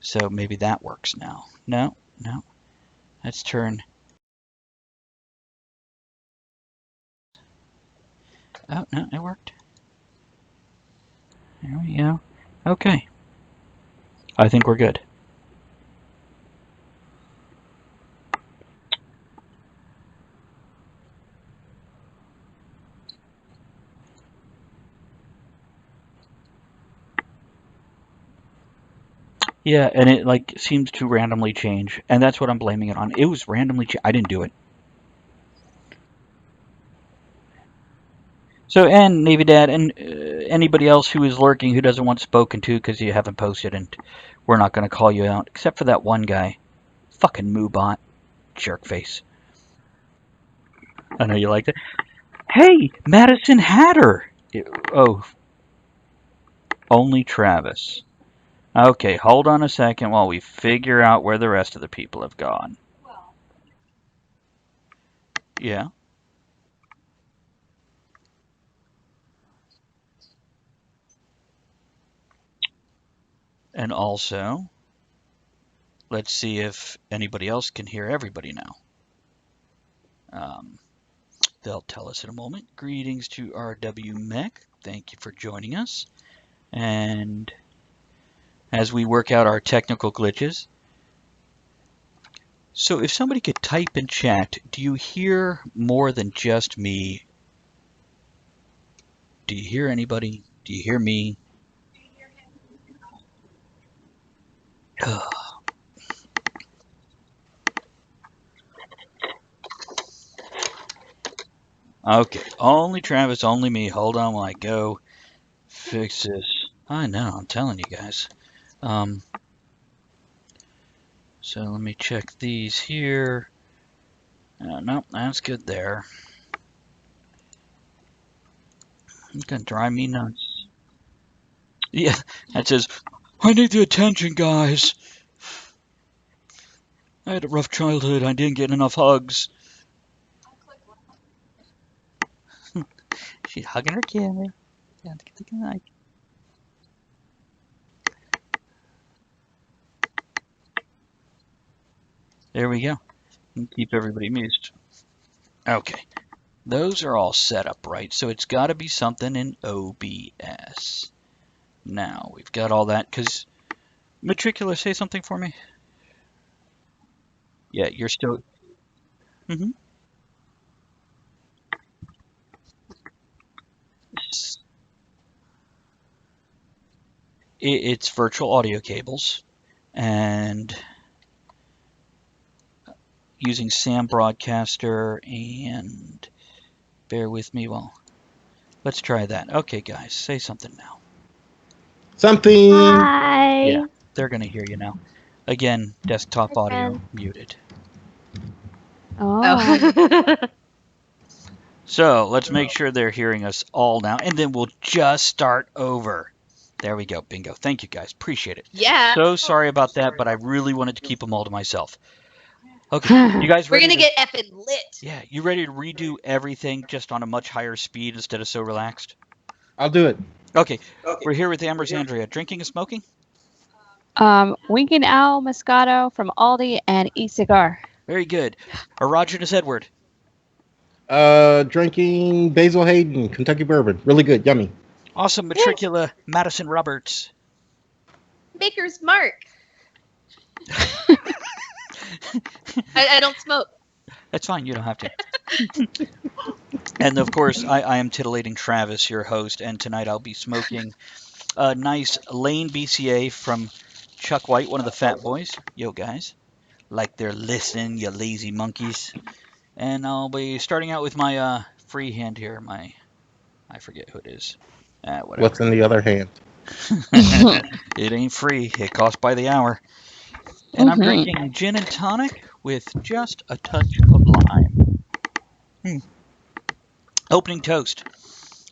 So maybe that works now. No. Let's turn. Oh, no, it worked. There we go. Okay. I think we're good. Yeah, and it seems to randomly change, and that's what I'm blaming it on. It was randomly I didn't do it. So, and Navy Dad, and anybody else who is lurking who doesn't want spoken to because you haven't posted, and we're not going to call you out, except for that one guy. Fucking Moobot. Jerkface. I know you liked it. Hey, Madison Hatter! Oh, only Travis. Okay, hold on a second while we figure out where the rest of the people have gone. Yeah. And also, let's see if anybody else can hear everybody now. They'll tell us in a moment. Greetings to RW Mech. Thank you for joining us. And as we work out our technical glitches, so if somebody could type in chat, do you hear more than just me? Do you hear anybody? Do you hear me? Okay, only Travis, only me. Hold on while I go fix this. I know, I'm telling you guys. So let me check these here. Nope, that's good there. It's gonna drive me nuts. Yeah, that says, I need the attention, guys. I had a rough childhood. I didn't get enough hugs. She's hugging her camera. There we go. Keep everybody amused. Okay, those are all set up right, so it's got to be something in OBS. Now we've got all that because Matricula, say something for me. Yeah, you're still. Mhm. It's virtual audio cables and using Sam Broadcaster and bear with me. Well, let's try that. Okay, guys, say something now. Something. Hi. Yeah, they're gonna hear you now. Again, desktop Hi, audio friend. muted. Oh. So let's make sure they're hearing us all now, and then we'll just start over. There we go. Bingo. Thank you, guys. Appreciate it. Yeah. So sorry about that, but I really wanted to keep them all to myself. Okay, you guys We're ready? gonna get effing lit. Yeah, you ready to redo everything just on a much higher speed instead of so relaxed? I'll do it. Okay, we're here with Amber's Andrea. Drinking and smoking? Winking Owl Moscato from Aldi and e-cigar. Very good. Erogenous Edward. Drinking Basil Hayden, Kentucky bourbon. Really good. Yummy. Awesome. Matricula Madison Roberts. Maker's Mark. I don't smoke. That's fine. You don't have to. And of course, I am titillating Travis, your host, and tonight I'll be smoking a nice Lane BCA from Chuck White, one of the Fat Boys. Yo, guys. Like they're listening, you lazy monkeys. And I'll be starting out with my free hand here. I forget who it is. Whatever. What's in the other hand? It ain't free. It costs by the hour. And I'm drinking gin and tonic with just a touch of lime. Opening toast.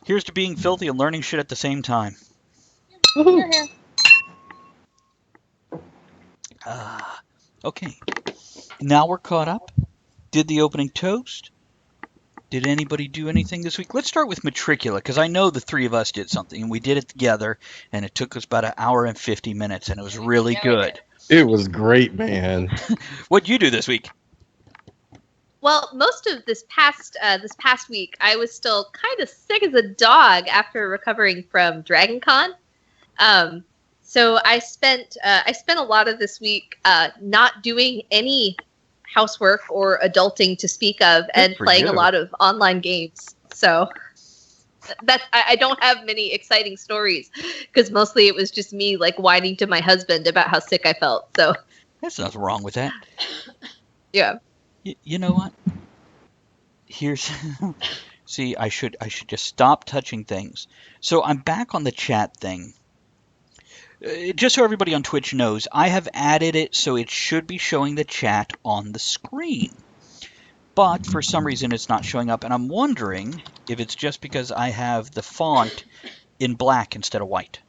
Here's to being filthy and learning shit at the same time. Here, here. Okay. Now we're caught up. Did the opening toast. Did anybody do anything this week? Let's start with Matricula, because I know the three of us did something, and we did it together, and it took us about an hour and 50 minutes, and it was really good. It was great, man. What'd you do this week? Well, most of this past week, I was still kind of sick as a dog after recovering from Dragon Con. So I spent a lot of this week not doing any housework or adulting to speak of, and for playing you. a lot of online games. So I don't have many exciting stories because mostly it was just me like whining to my husband about how sick I felt. So There's nothing wrong with that. yeah. You know what? Here's see, I should just stop touching things. So I'm back on the chat thing. Just so everybody on Twitch knows, I have added it so it should be showing the chat on the screen. But for some reason it's not showing up, and I'm wondering if it's just because I have the font in black instead of white.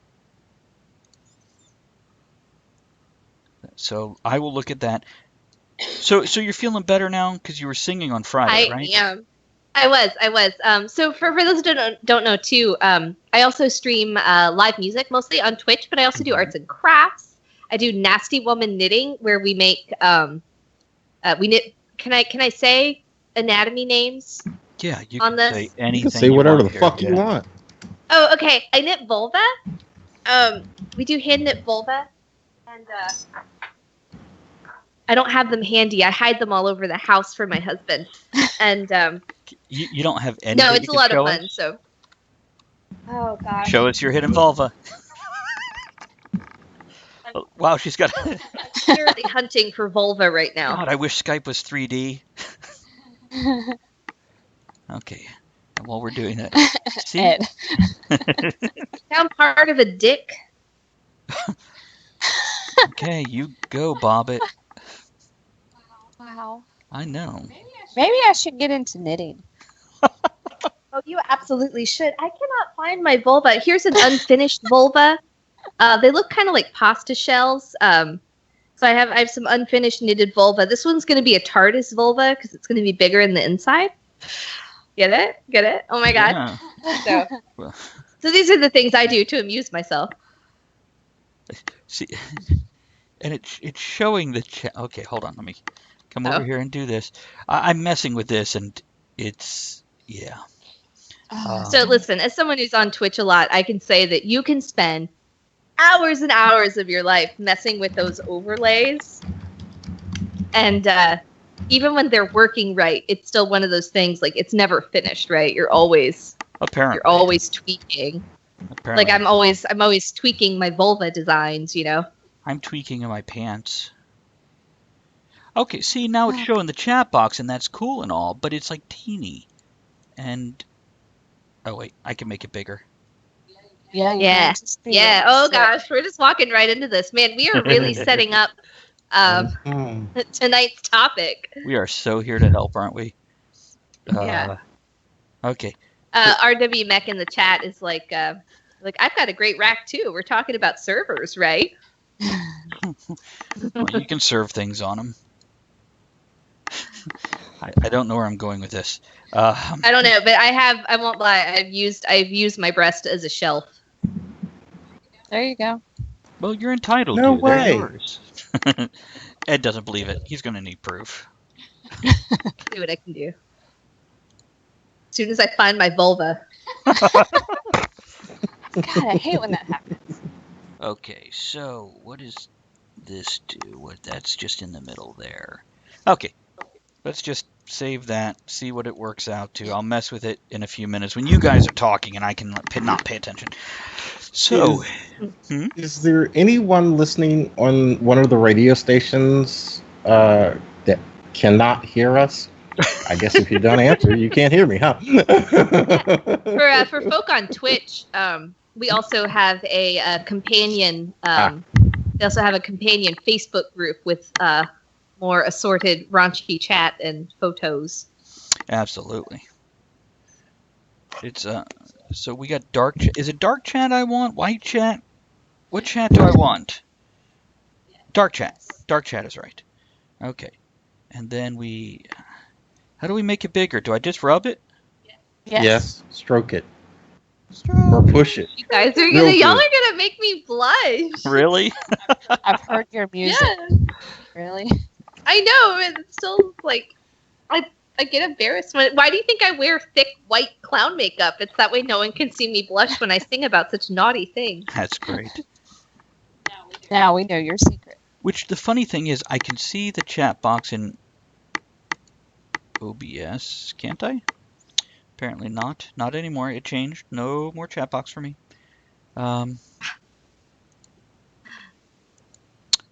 So I will look at that. So you're feeling better now because you were singing on Friday, right? I am. I was. So for those who don't know too, I also stream live music mostly on Twitch, but I also do arts and crafts. I do Nasty Woman Knitting, where we make we knit. Can I say anatomy names? Yeah, you on can this? say anything. You can say whatever the here, fuck yeah. you want. Oh, okay. I knit vulva. We do hand knit vulva, and I don't have them handy. I hide them all over the house for my husband. And You don't have any. no, that it's you a can lot of show fun. us? So. Oh gosh. Show us your hidden vulva. Oh, wow, she's got. I'm currently hunting for vulva right now. God, I wish Skype was 3D. Okay, and while we're doing that, see, Ed. Found part of a dick. okay, you go, Bobbit. Wow. I know. Maybe I should get into knitting. Oh, you absolutely should. I cannot find my vulva. Here's an unfinished vulva. They look kind of like pasta shells. So I have some unfinished knitted vulva. This one's going to be a TARDIS vulva because it's going to be bigger in the inside. Get it? Get it? Oh my god. Yeah. So, Well, so these are the things I do to amuse myself. see, and it's showing the chat. Okay, hold on. Let me come over Oh. here and do this. I'm messing with this, and it's yeah. So listen, as someone who's on Twitch a lot, I can say that you can spend hours and hours of your life messing with those overlays. And even when they're working right, it's still one of those things, like it's never finished, right? You're always tweaking. Apparently, Like I'm always tweaking my vulva designs, you know. I'm tweaking in my pants. Okay, see, now it's showing the chat box, and that's cool and all, but it's like teeny. And oh wait, I can make it bigger. Yeah. Yeah. Oh gosh, we're just walking right into this, man. We are really setting up tonight's topic. We are so here to help, aren't we? Yeah. Okay. RW Mech in the chat is like I've got a great rack too. We're talking about servers, right? Well, you can serve things on them. I don't know where I'm going with this. I don't know, but I won't lie. I've used my breast as a shelf. There you go. Well, you're entitled No to. They're way. yours. Ed doesn't believe it. He's going to need proof. See what I can do. As soon as I find my vulva. God, I hate when that happens. Okay, so what does this do? That's just in the middle there. Okay, let's just save that, see what it works out to. I'll mess with it in a few minutes when you guys are talking and I can not pay attention. So, Is there anyone listening on one of the radio stations that cannot hear us? I guess if you don't answer, you can't hear me, huh? For folk on Twitch, we also have a companion. They also have a companion Facebook group with more assorted raunchy chat and photos. absolutely. It's so we got dark chat. Is it dark chat I want? White chat? What chat do I want? Dark chat. Dark chat is right. Okay. And then how do we make it bigger? Do I just rub it? Yes. Yes. Stroke it. Or push it. You guys are Real y'all good. are gonna make me blush. Really? I've heard your music. Yeah, Really? I know. It's still like I get embarrassed when. Why do you think I wear thick white clown makeup? It's that way no one can see me blush when I sing about such naughty things. That's great. Now we know your secret. Which the funny thing is, I can see the chat box in OBS, can't I? Apparently not. Not anymore. It changed. No more chat box for me. I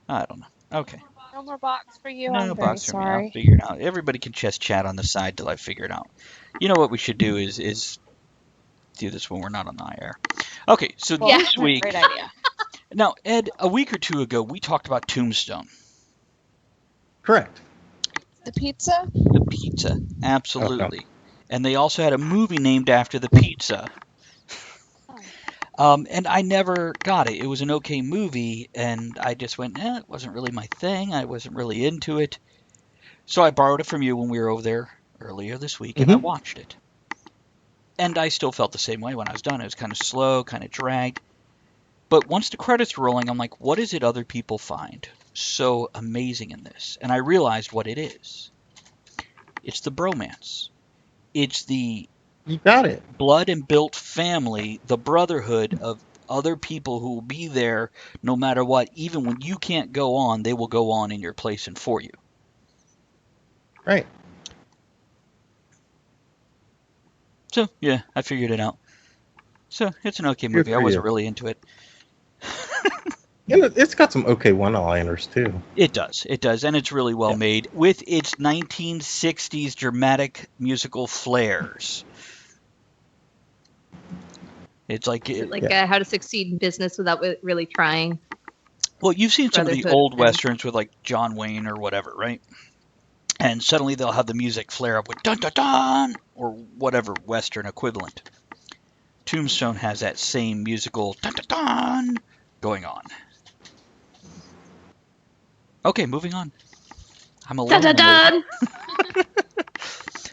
don't know. Okay. No more box for you. No I'm very box for me. I'll sorry. figure it out. Everybody can just chat on the side till I figure it out. You know what we should do is do this when we're not on the air. Okay, so Well, this week. Great idea. Now, Ed, a week or two ago, we talked about Tombstone. Correct. The pizza? The pizza. Absolutely. And they also had a movie named after the pizza. And I never got it. It was an okay movie, and I just went, it wasn't really my thing. I wasn't really into it. So I borrowed it from you when we were over there earlier this week, and I watched it. And I still felt the same way when I was done. It was kind of slow, kind of dragged. But once the credits were rolling, I'm like, what is it other people find so amazing in this? And I realized what it is. It's the bromance. It's the You got it. blood and built family, the brotherhood of other people who will be there no matter what. Even when you can't go on, they will go on in your place and for you. Right. So, yeah, I figured it out. So, it's an okay Good movie. I for wasn't you. really into it. And it's got some okay one-liners too. It does. It does. And it's really well made with its 1960s dramatic musical flares. It's like, How to Succeed in Business Without Really Trying. well, you've seen some of the Brotherhood old and- westerns with like John Wayne or whatever, right? And suddenly they'll have the music flare up with dun dun dun or whatever western equivalent. Tombstone has that same musical dun dun dun going on. Okay, moving on. I'm a little Dun dun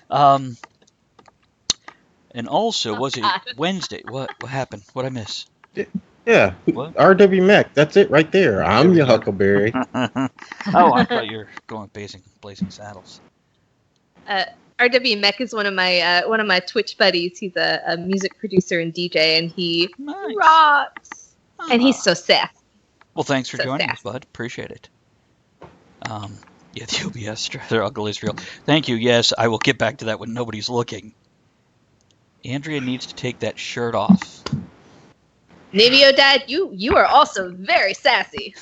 dun! And also, was it God. Wednesday? What happened? What'd I miss? Yeah. What? RW Mac. That's it right there. I'm we your go. Huckleberry. Oh, I thought you were going blazing saddles. RW Mech is one of my Twitch buddies. He's a music producer and DJ, and he Nice. rocks. And he's so sassy. Well, thanks for So joining us, sassy. bud. Appreciate it. Yeah, the OBS struggle is real. Thank you. Yes, I will get back to that when nobody's looking. Andrea needs to take that shirt off. Nivio Dad, you are also very sassy.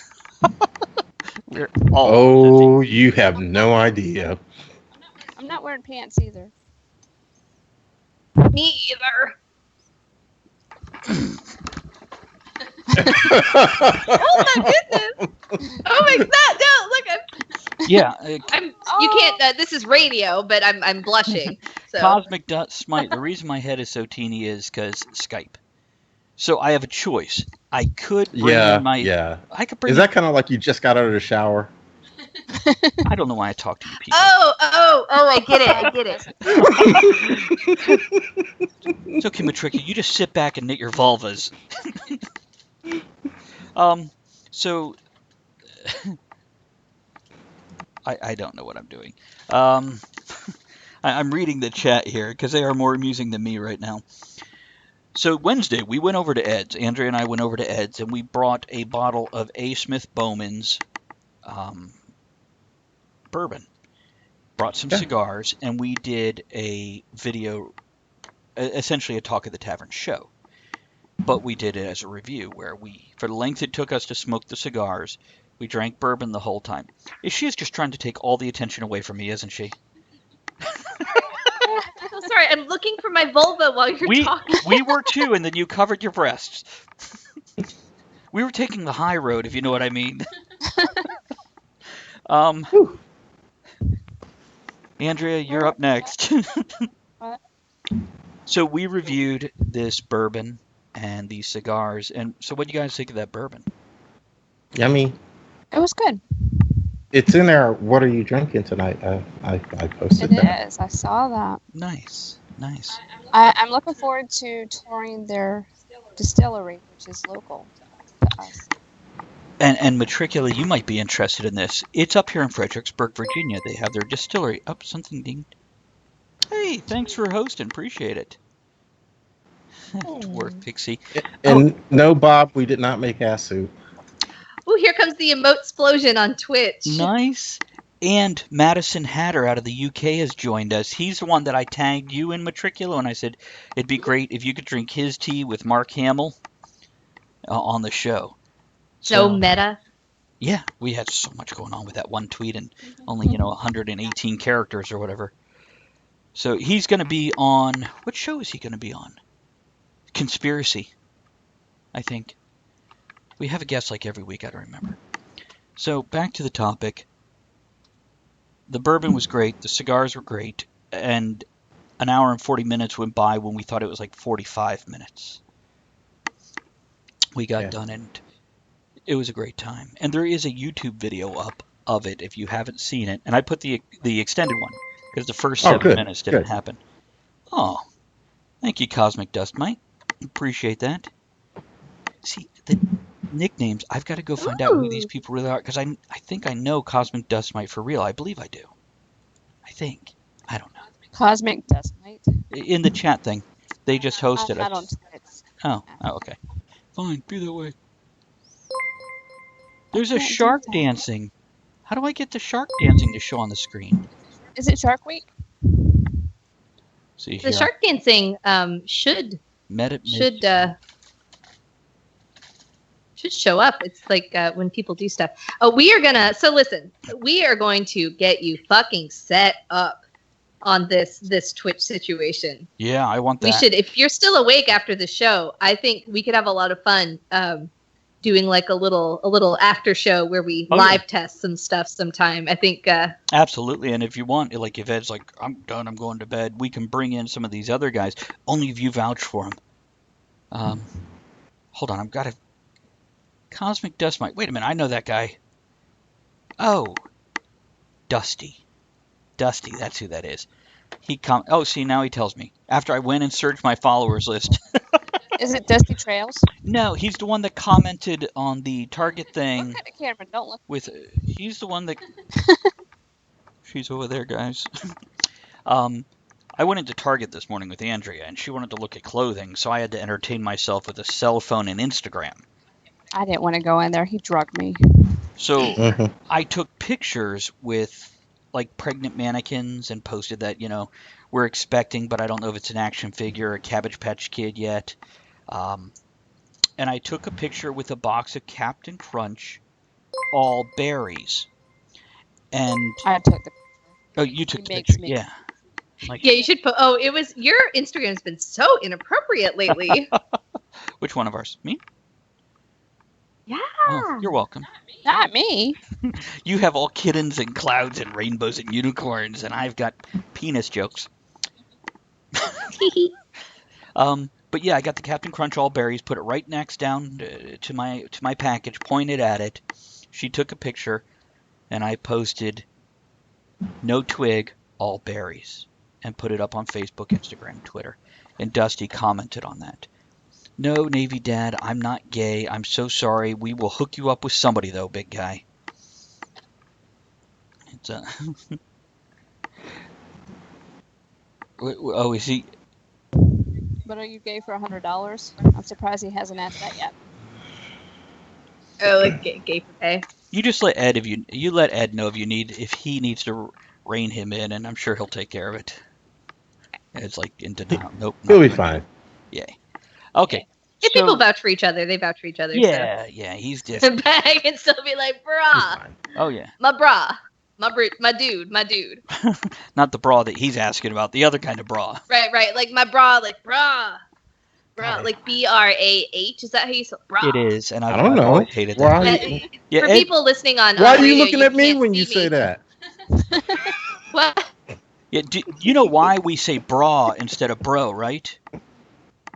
We're all Oh, you have no idea. I'm not wearing pants either. Me either. Oh Oh my goodness! Oh my god! No, look, Yeah, you can't. This is radio, but I'm blushing. So Cosmic Smite. The reason my head is so teeny is because Skype. So I have a choice. I could bring in my. Yeah. I could bring. Is that kind of like you just got out of the shower? I don't know why I talk to you people. Oh! I get it. It's okay, Matrika. You just sit back and knit your vulvas. So I don't know what I'm doing. I'm reading the chat here because they are more amusing than me right now. So Wednesday, we went over to Ed's. Andrea and I went over to Ed's, and we brought a bottle of A. Smith Bowman's bourbon. Brought some cigars, and we did a video, essentially a Talk of the Tavern show. But we did it as a review, where for the length it took us to smoke the cigars, we drank bourbon the whole time. She's just trying to take all the attention away from me, isn't she? So sorry, I'm looking for my vulva while you're talking. We were too, and then you covered your breasts. We were taking the high road, if you know what I mean. Andrea, you're up next. What? So we reviewed this bourbon and these cigars, and so what do you guys think of that bourbon? Yummy. It was good. It's in our What Are You Drinking Tonight? I posted It that. is. I saw that. Nice. Nice. I'm looking forward to touring their distillery, which is local to us. And Matricula, you might be interested in this. It's up here in Fredericksburg, Virginia. They have their distillery. Oh, something dinged. Hey, thanks for hosting. Appreciate it. Dwarf Pixie. And no, Bob, we did not make ass soup. Ooh, here comes the emote explosion on Twitch. Nice. And Madison Hatter out of the UK has joined us. He's the one that I tagged you in Matricula, and I said it'd be great if you could drink his tea with Mark Hamill on the show. So meta. Yeah, we had so much going on with that one tweet and only, 118 characters or whatever. So he's going to be on, what show is he going to be on? Conspiracy, I think. We have a guest like every week, I don't remember. So back to the topic. The bourbon was great, the cigars were great, and an hour and 40 minutes went by when we thought it was like 45 minutes. We got done and it was a great time. And there is a YouTube video up of it if you haven't seen it. And I put the extended one because the first 7 minutes didn't happen. Oh, thank you, Cosmic Dust Mite. Appreciate that. See, the nicknames, I've got to go find out who these people really are because I think I know Cosmic Dust Mite for real. I believe I do. I think. I don't know. Cosmic Dust Mite? In the chat thing. They just hosted I it. don't. Oh, okay. Fine, be that way. There's a shark dancing. How do I get the shark dancing to show on the screen? Is it Shark Week? See here. The shark dancing should show up. It's like when people do stuff. Oh, we are gonna. So listen, we are going to get you fucking set up on this Twitch situation. Yeah, I want that. We should. If you're still awake after the show, I think we could have a lot of fun doing like a little after show where we live test some stuff sometime. I think. Absolutely, and if you want, like if Ed's like, I'm done, I'm going to bed, we can bring in some of these other guys. Only if you vouch for them. Hold on, I've got a Cosmic Dust Mite. Wait a minute, I know that guy. Oh, Dusty, that's who that is. Oh, see, now he tells me. After I went and searched my followers list. Is it Dusty Trails? No, he's the one that commented on the Target thing. Look at the camera, don't look. He's the one that... She's over there, guys. I went into Target this morning with Andrea, and she wanted to look at clothing, so I had to entertain myself with a cell phone and Instagram. I didn't want to go in there. He drugged me. So I took pictures with like pregnant mannequins and posted that, we're expecting, but I don't know if it's an action figure or a Cabbage Patch Kid yet. And I took a picture with a box of Captain Crunch, all berries. And I took the picture. Oh, you took the picture, yeah. Yeah, you should put. Oh, it was your Instagram's been so inappropriate lately. Which one of ours? Me? Yeah. Oh, you're welcome. Not me. You have all kittens and clouds and rainbows and unicorns, and I've got penis jokes. But yeah, I got the Captain Crunch all berries, put it right next down to my package, pointed at it. She took a picture, and I posted no twig, all berries, and put it up on Facebook, Instagram, Twitter. And Dusty commented on that. No, Navy Dad, I'm not gay. I'm so sorry. We will hook you up with somebody, though, big guy. It's Oh, is he? But are you gay for $100? I'm surprised he hasn't asked that yet. Oh, like gay for pay. You just let Ed you let Ed know if he needs to rein him in, and I'm sure he'll take care of it. Ed's like in denial. Nope. He'll be fine. Yay. Okay. If people vouch for each other, they vouch for each other. Yeah, yeah. He's just. But I can still be like, brah. Oh yeah. My bra. My dude. Not the bra that he's asking about. The other kind of bra. Right. Like my bra, like bra. Bra, like BRAH. Is that how you say bra? It is, and I don't know. Always hated that. For people listening on why are you radio, looking at me when you say that? What? Yeah, you know why we say bra instead of bro, right?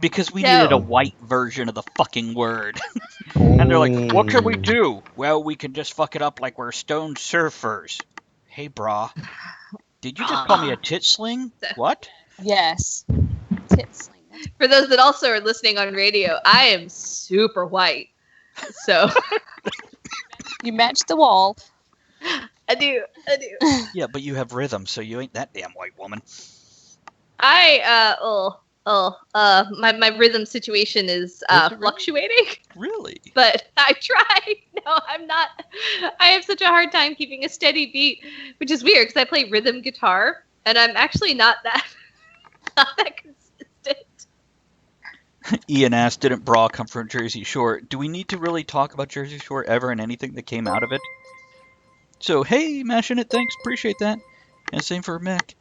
Because we needed a white version of the fucking word. And they're like, what can we do? Well, we can just fuck it up like we're stone surfers. Hey, bra. Did you just call me a tit sling? What? Yes. Tit sling. For those that also are listening on radio, I am super white. So You match the wall. I do. Yeah, but you have rhythm, so you ain't that damn white woman. My rhythm situation is it really? fluctuating. Really? But I try. No, I'm not. I have such a hard time keeping a steady beat, which is weird because I play rhythm guitar, and I'm actually not that consistent. Ian asked, didn't Bra come from Jersey Shore? Do we need to really talk about Jersey Shore ever and anything that came out of it? So, hey, mashing it, thanks, appreciate that. And same for Mick.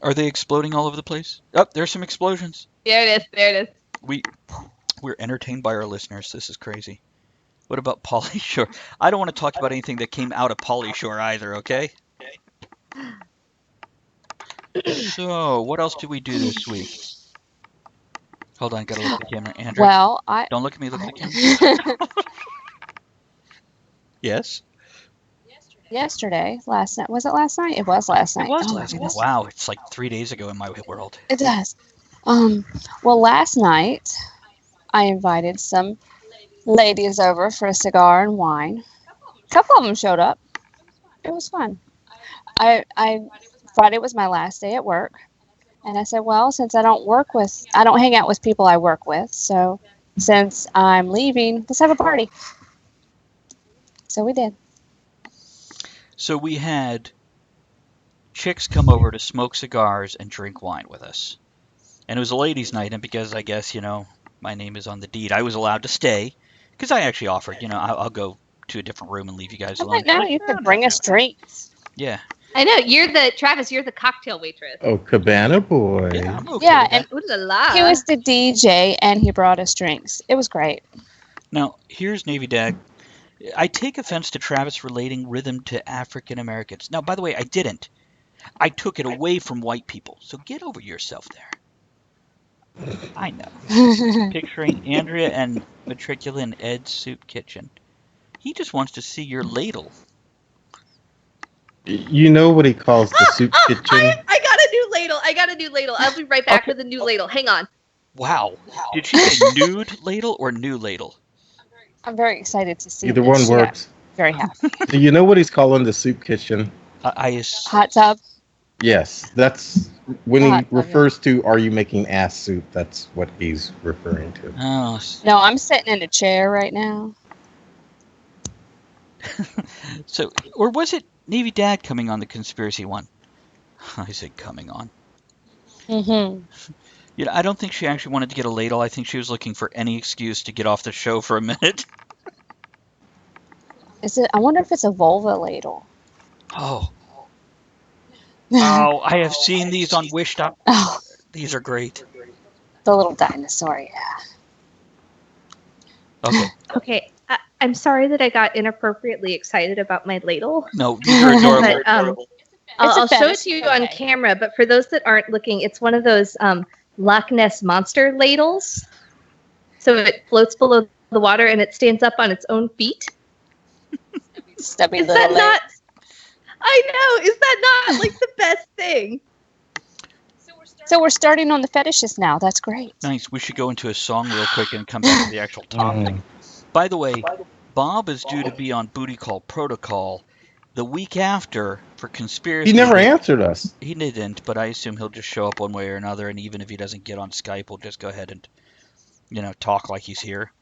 Are they exploding all over the place? Oh, there's some explosions. There it is. We're entertained by our listeners. This is crazy. What about Pauly Shore? I don't want to talk about anything that came out of Pauly Shore either, okay? So, what else did we do this week? Hold on, gotta look at the camera. Andrew, Well, don't look at me, look at the camera. Yes? Yesterday, last night. Was it last night? It was last night. It was Oh my last night. goodness. Wow, it's like 3 days ago in my world. It does. Well, last night I invited some ladies over for a cigar and wine. A couple of them showed up. It was fun. Friday was my last day at work, and I said, well, since I don't hang out with people I work with, so since I'm leaving, let's have a party. So we did. So we had chicks come over to smoke cigars and drink wine with us. And it was a ladies' night, and because I guess, my name is on the deed, I was allowed to stay. Because I actually offered, I'll go to a different room and leave you guys alone. No, you could bring us drinks. Yeah. I know Travis. You're the cocktail waitress. Oh, Cabana Boy. Yeah, I'm okay Yeah, with that. Ooh la la. He was the DJ, and he brought us drinks. It was great. Now, here's Navy Dag. I take offense to Travis relating rhythm to African Americans. Now, by the way, I didn't. I took it away from white people. So get over yourself there. I know. Picturing Andrea and Matricula in Ed's soup kitchen. He just wants to see your ladle. You know what he calls the soup kitchen? I got a new ladle. I'll be right back with a new ladle. Hang on. Wow. Did she say nude ladle or new ladle? I'm very excited to see Either this. one Yeah, works. very happy. Do you know what he's calling the soup kitchen? Hot tub. Yes, that's when Hot he tub, refers to "Are you making ass soup?" That's what he's referring to. Oh. No, I'm sitting in a chair right now. So, or was it Navy Dad coming on the conspiracy one? I said coming on. Mm-hmm. I don't think she actually wanted to get a ladle. I think she was looking for any excuse to get off the show for a minute. I wonder if it's a vulva ladle. Oh. Oh, I have seen these on Wish.com. Oh, These are great. the little dinosaur, yeah. Okay. Okay. I'm sorry that I got inappropriately excited about my ladle. No, these are adorable. But I'll show it to you on camera. But for those that aren't looking, it's one of those Loch Ness monster ladles. So it floats below the water and it stands up on its own feet. Stubby Is little that legs. not? I know. Is that not like the best thing? So we're starting on the fetishes now. That's great. Nice. We should go into a song real quick and come back to the actual topic. By the way, Bob is due to be on Booty Call Protocol the week after for Conspiracy. He never answered us. He didn't, but I assume he'll just show up one way or another, and even if he doesn't get on Skype, we'll just go ahead and, talk like he's here.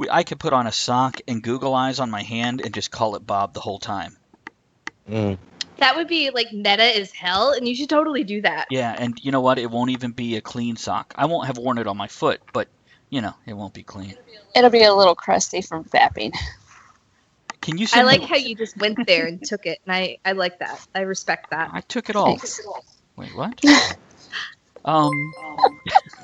I could put on a sock and Google Eyes on my hand and just call it Bob the whole time. That would be like meta as hell, and you should totally do that. Yeah, and you know what? It won't even be a clean sock. I won't have worn it on my foot, but, it won't be clean. It'll be a little crusty from vapping. Can you I send like me- how you just went there and took it, and I like that. I respect that. I took it all. Thanks. Wait, what? Yeah,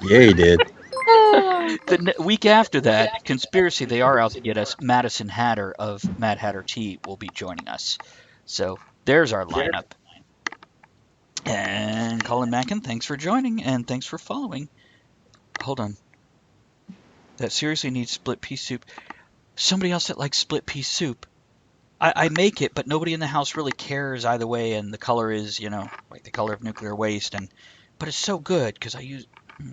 he did. The week after that, Conspiracy, they are out to get us. Madison Hatter of Mad Hatter Tea will be joining us. So there's our lineup. And Colin Mackin, thanks for joining and thanks for following. Hold on. That seriously needs split pea soup. Somebody else that likes split pea soup. I make it, but nobody in the house really cares either way, and the color is, like the color of nuclear waste, but it's so good because I use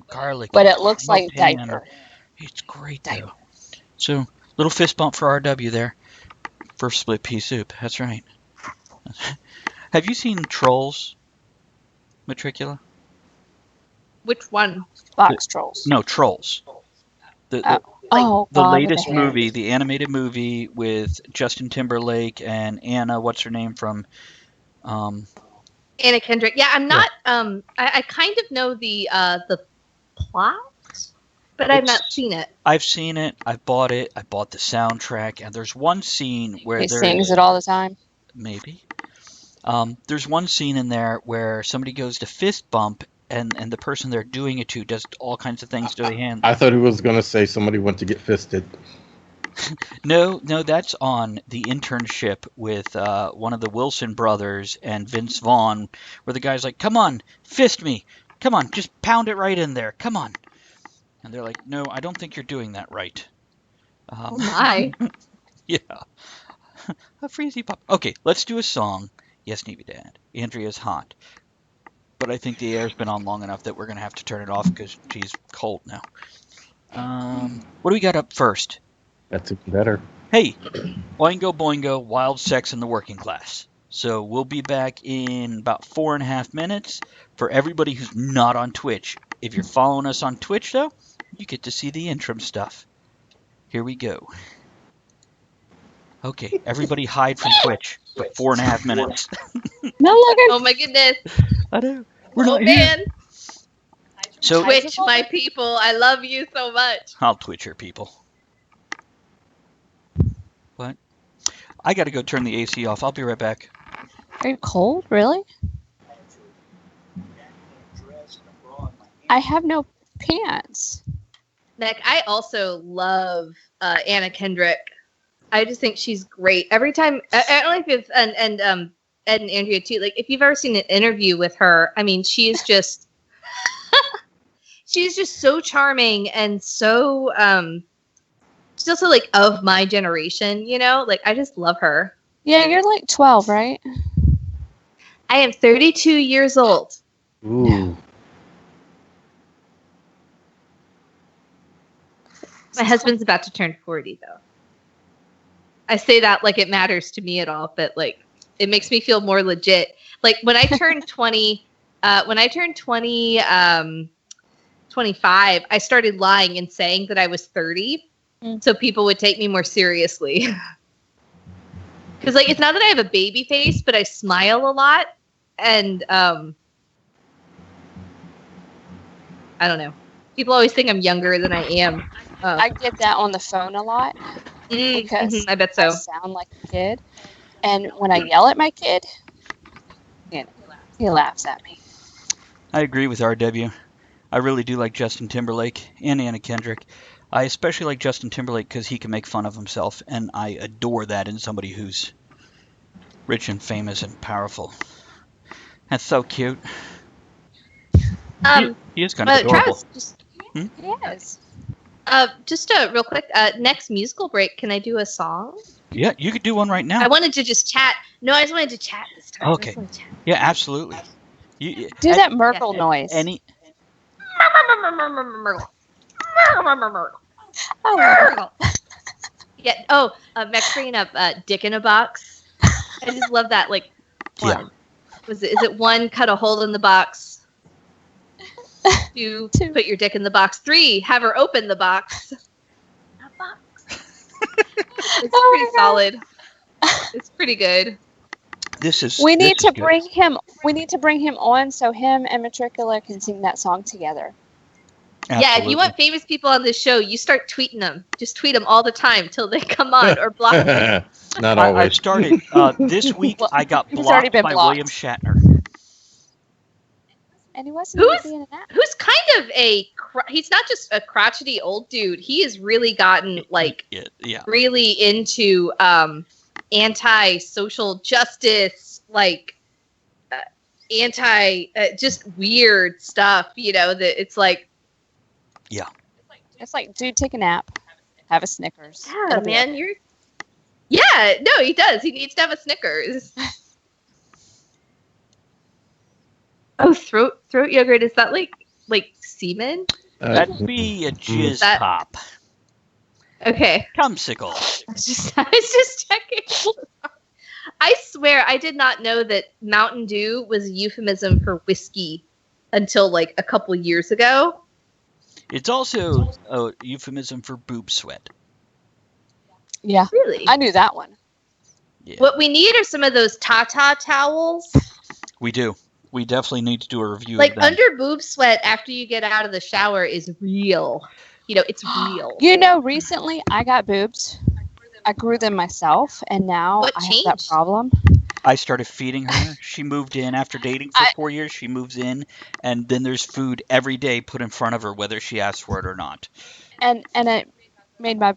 garlic But and it looks smoked like ham. diaper. It's great Diaper. though. So little fist bump for RW there for split pea soup. That's right. Have you seen Trolls, Matricula? Which one? Box trolls. No, Trolls. The Oh, the God, with the latest hair. movie, the animated movie with Justin Timberlake and Anna, what's her name from? Anna Kendrick. Yeah, I'm not. I kind of know the plot, but I've not seen it. I've seen it. I've bought it. I bought the soundtrack, and there's one scene where He sings it all the time. maybe. There's one scene in there where somebody goes to fist bump, and the person they're doing it to does all kinds of things to their hand. I thought he was going to say somebody went to get fisted. No, that's on The Internship with one of the Wilson brothers and Vince Vaughn, where the guy's like, "Come on, fist me. Come on, just pound it right in there. Come on." And they're like, "No, I don't think you're doing that right." Oh my. Yeah. A freezy pop. Okay, let's do a song. Yes, Navy Dad. Andrea's hot. But I think the air's been on long enough that we're going to have to turn it off because she's cold now. What do we got up first? That's even better. Hey, Oingo Boingo, Wild Sex in the Working Class. So we'll be back in about 4.5 minutes. For everybody who's not on Twitch, if you're following us on Twitch, though, you get to see the interim stuff. Here we go. Okay, everybody hide from Twitch for 4.5 minutes. No, look Oh my goodness. I know. We're Oh not here. man. So Twitch, my people. I love you so much. I'll Twitch your people. What? I got to go turn the AC off. I'll be right back. Are you cold? Really? I have no pants. Nick, I also love Anna Kendrick. I just think she's great. Every time, I don't know if you've, and Ed and Andrea too, like if you've ever seen an interview with her, I mean, she is just, she's just so charming and so, she's also like of my generation, like I just love her. Yeah, you're like 12, right? I am 32 years old. Ooh. My husband's about to turn 40 though. I say that like it matters to me at all, but like it makes me feel more legit. Like when I turned 20, 25, I started lying and saying that I was 30 so people would take me more seriously. Because like it's not that I have a baby face, but I smile a lot, and I don't know. People always think I'm younger than I am. I get that on the phone a lot because I bet so. I sound like a kid, and when I yell at my kid, he laughs at me. I agree with RW. I really do like Justin Timberlake and Anna Kendrick. I especially like Justin Timberlake because he can make fun of himself, and I adore that in somebody who's rich and famous and powerful. That's so cute. He is kind of adorable. Travis, Yes. Just real quick, next musical break, can I do a song? Yeah, you could do one right now. I wanted to just chat. No, I just wanted to chat this time. Okay. Yeah, absolutely. Do that Merkel noise. Any. Yeah. Oh, Max bringing up Dick in a Box. I just love that. Like, one. Yeah. Is it 1, cut a hole in the box? 2, put your dick in the box. 3, have her open the box. A box. It's pretty solid. It's pretty good. We need to bring him on so him and Matricula can sing that song together. Absolutely. Yeah, if you want famous people on this show, you start tweeting them. Just tweet them all the time till they come on or block them. Not always. I've started this week. I got blocked by William Shatner. And he wasn't being an actor. Who's kind of he's not just a crotchety old dude. He has really gotten really into anti-social justice, like anti just weird stuff. That it's like. Yeah. It's like, dude, take a nap, have a Snickers. Yeah, man, Yeah, no, he does. He needs to have a Snickers. Oh, throat yogurt, is that like semen? That'd be a jizz That- pop. Okay. Cumsicle. I was just checking. I swear I did not know that Mountain Dew was a euphemism for whiskey until like a couple years ago. It's also a euphemism for boob sweat. Yeah, Really? I knew that one. Yeah. What we need are some of those Tata towels. We do. We definitely need to do a review Like of them. under boob sweat after you get out of the shower is real. You know, it's real. You know, recently I got boobs. I grew them myself, and now What I have that changed? problem. I started feeding her. She moved in after dating for 4 years. She moves in, and then there's food every day put in front of her, whether she asks for it or not. And it made my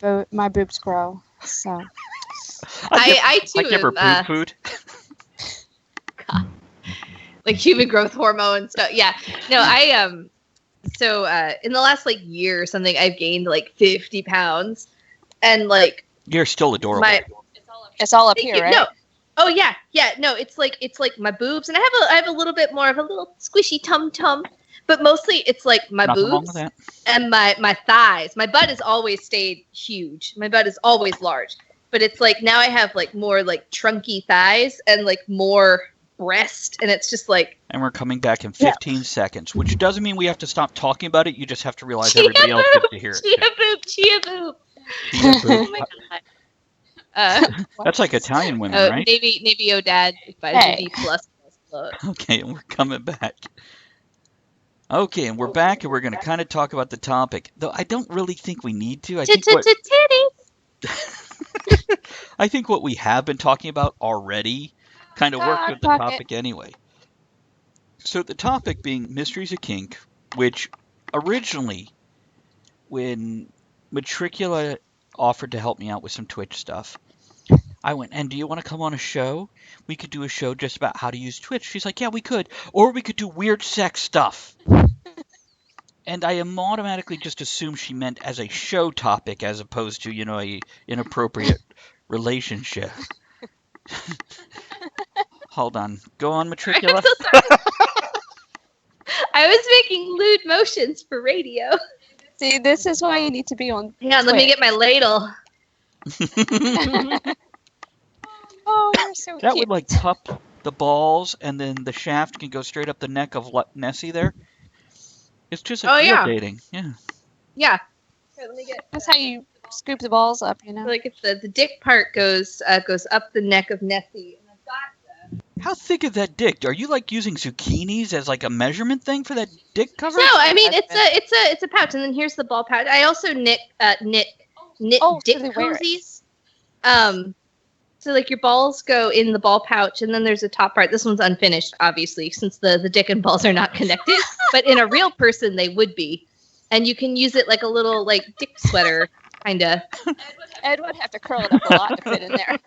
boobs grow. So I too I give her am, boob food. like human growth hormone stuff. Yeah. No, so in the last like year or something, I've gained like 50 pounds, and like You're still adorable. it's all up Thank here, you. right? No. Oh yeah. No, it's like my boobs, and I have a little bit more of a little squishy tum, but mostly it's like my Nothing wrong boobs with that. and my thighs. My butt has always stayed huge. My butt is always large, but it's like now I have like more like trunky thighs and like more breast, and it's just like And we're coming back in 15 seconds, which doesn't mean we have to stop talking about it. You just have to realize everybody else gets to hear it. chia boob. Chia boob. Oh my god. That's like Italian women, right? Navy O'Dad Hey. plus. Okay, and we're coming back. Okay, and we're back, and we're going to kind of talk about the topic. Though I don't really think we need to. I think I think what we have been talking about already kind of worked with the topic anyway. So the topic being Mysteries of Kink, which originally, when Matricula offered to help me out with some Twitch stuff, I went, and do you want to come on a show? We could do a show just about how to use Twitch. She's like, yeah, we could. Or we could do weird sex stuff. And I automatically just assumed she meant as a show topic as opposed to, a inappropriate relationship. Hold on. Go on, Matricula. I'm so sorry. I was making lewd motions for radio. See, this is why you need to be on. Hang on, let me get my ladle. Oh, you're so That cute. would cup the balls, and then the shaft can go straight up the neck of Nessie there. It's just like real dating. Yeah. Yeah. Here, let me get. That's how you scoop the balls up, you know. Like if the dick part goes up the neck of Nessie. And I've got How thick is that dick? Are you like using zucchinis as like a measurement thing for that dick cover? No, I mean it's a pouch, and then here's the ball pouch. I also knit dick cozies. So like your balls go in the ball pouch, and then there's a top part. This one's unfinished, obviously, since the dick and balls are not connected. But in a real person, they would be, and you can use it like a little like dick sweater, kinda. Ed would have to curl it up a lot to fit in there.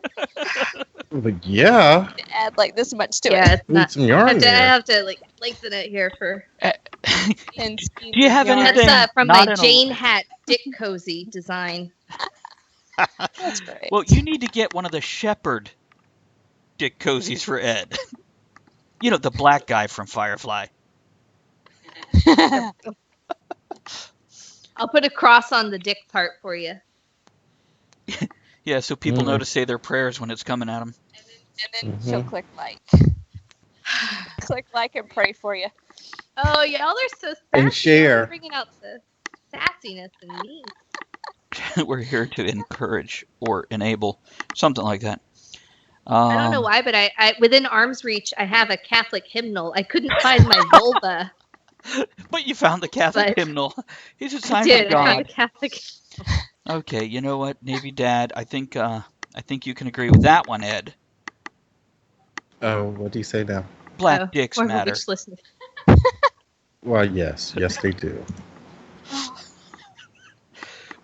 But yeah, Add like this much to Yeah, it. it's not. Some yarn I there. have to like lengthen it here for. And Do you have anything? That's from not my in a- Jane Hat dick cozy design. That's great. Well, you need to get one of the shepherd dick cozies for Ed. The black guy from Firefly. I'll put a cross on the dick part for you. Yeah, so people know to say their prayers when it's coming at them. And then she'll click like. Click like and pray for you. Oh, y'all are so sassy. And share. Y'all are bringing out the sassiness in me. We're here to encourage or enable something like that. I don't know why, but I within arm's reach, I have a Catholic hymnal. I couldn't find my vulva. But you found the Catholic hymnal. It's a sign I from God. found the Catholic. Okay, you know what, Navy Dad? I think you can agree with that one, Ed. Oh, what do you say now? Black dicks more of a matter. witch listener. Well, yes, they do.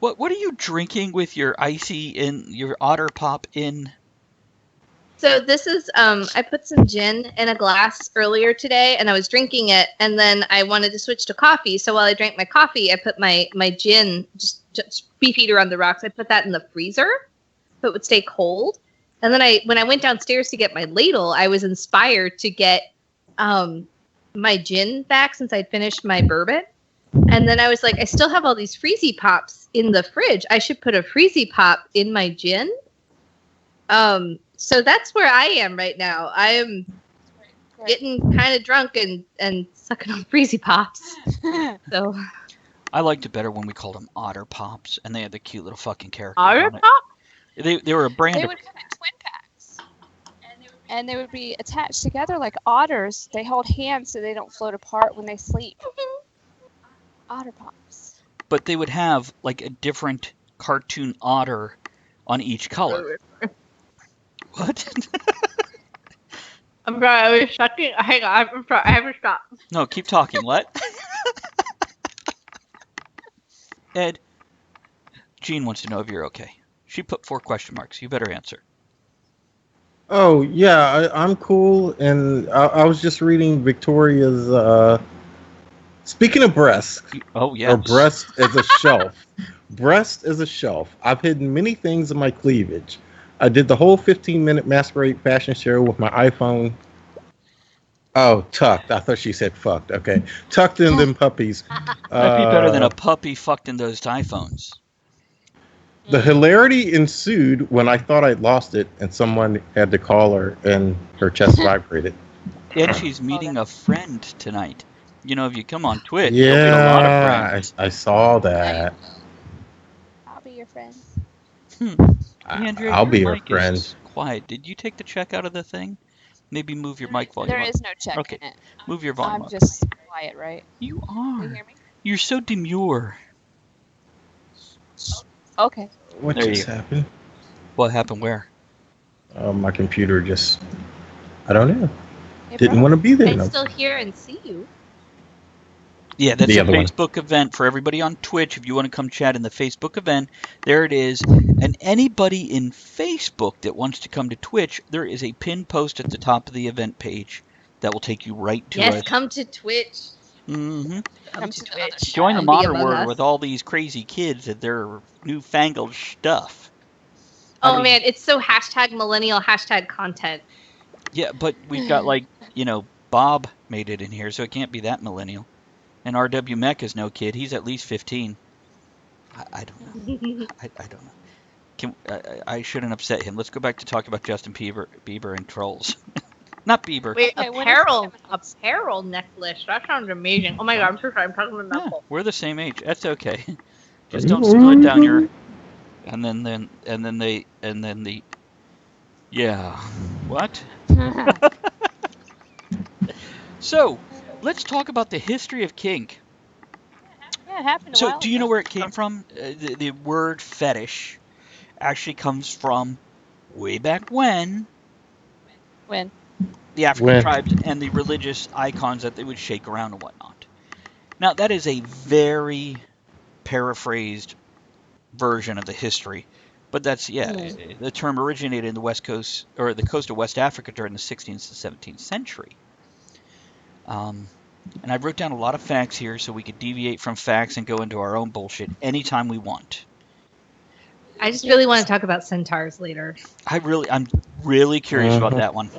What are you drinking with your your Otter Pop in? So this is I put some gin in a glass earlier today, and I was drinking it, and then I wanted to switch to coffee. So while I drank my coffee, I put my gin, just Beefeater on the rocks. I put that in the freezer, but would stay cold. And then when I went downstairs to get my ladle, I was inspired to get my gin back since I'd finished my bourbon. And then I was like, I still have all these freezy pops in the fridge. I should put a freezy pop in my gin. So that's where I am right now. I am getting kind of drunk and sucking on freezy pops. So I liked it better when we called them Otter Pops, and they had the cute little fucking characters Otter on it. Pop? They were a brand They of... would come in twin packs. And they would be attached together like otters. They hold hands so they don't float apart when they sleep. Otter Pops. But they would have like a different cartoon otter on each color. What? I'm sorry, I was sucking. Hang on, I'm sorry, I have to stop. No, keep talking. What? Ed, Jean wants to know if you're okay. She put 4 question marks. You better answer. Oh yeah, I'm cool, and I was just reading Victoria's. Speaking of breasts, Oh, yes. or breast as a shelf. Breast as a shelf. I've hidden many things in my cleavage. I did the whole 15-minute masquerade fashion show with my iPhone. Oh, tucked. I thought she said fucked. Okay, tucked in them puppies. That'd be better than a puppy fucked in those iPhones. The hilarity ensued when I thought I'd lost it, and someone had to call her, and her chest vibrated. And she's meeting a friend tonight. You know, if you come on Twitch, you'll meet a lot of Yeah, friends. I saw that. I'll be your friend. Andrea, I'll your be your mic friend. is quiet. Did you take the check out of the thing? Maybe move your mic volume There up. is no check Okay. in it. Move your volume I'm up. just quiet, right? You Can you are. hear me? You're so demure. Okay. What There just you- happened? What happened where? My computer just, I don't know. It Didn't broke. want to be there. I No. still hear and see you. Yeah, that's The a other one. Facebook event for everybody on Twitch. If you want to come chat in the Facebook event, there it is. And anybody in Facebook that wants to come to Twitch, there is a pinned post at the top of the event page that will take you right to Yes, us. come to Twitch. Mm-hmm. Come to to the other Twitch. Join the and be modern among world us. with all these crazy kids and their newfangled stuff. I Oh mean, man, it's so hashtag millennial hashtag content. Yeah, but we've got like, Bob made it in here, so it can't be that millennial. And R.W. Mech is no kid. He's at least 15. I don't know. I don't know. I shouldn't upset him. Let's go back to talking about Justin Bieber and trolls. Not Bieber. Wait, Okay, when is it apparel necklace. That sounds amazing. Oh my god, I'm so sorry. I'm talking about Yeah, knuckle. we're the same age. That's okay. Just don't split down your. And then the. Yeah. What? So, let's talk about the history of kink. Yeah, it happened a So, while do you know ago. where it came from? The word fetish actually comes from way back when When? the African When? tribes and the religious icons that they would shake around and whatnot. Now, that is a very paraphrased version of the history, but that's, the term originated in the West Coast, or the coast of West Africa during the 16th to 17th century. And I wrote down a lot of facts here so we could deviate from facts and go into our own bullshit anytime we want. I just really want to talk about centaurs later. I'm really curious about that one.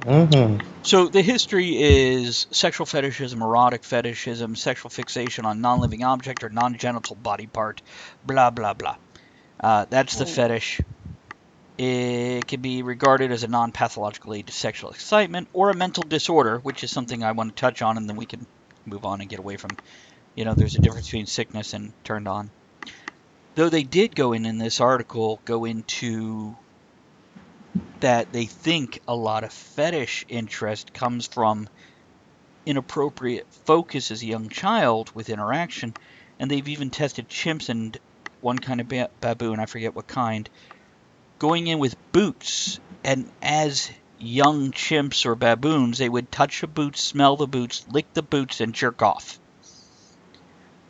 Mm-hmm. So the history is sexual fetishism, erotic fetishism, sexual fixation on non-living object or non-genital body part, blah, blah, blah. That's the fetish. It can be regarded as a non-pathological aid to sexual excitement or a mental disorder, which is something I want to touch on, and then we can move on and get away from, there's a difference between sickness and turned on. Though they did go in this article, go into that they think a lot of fetish interest comes from inappropriate focus as a young child with interaction, and they've even tested chimps and one kind of baboon, I forget what kind, going in with boots, and as young chimps or baboons, they would touch the boots, smell the boots, lick the boots, and jerk off.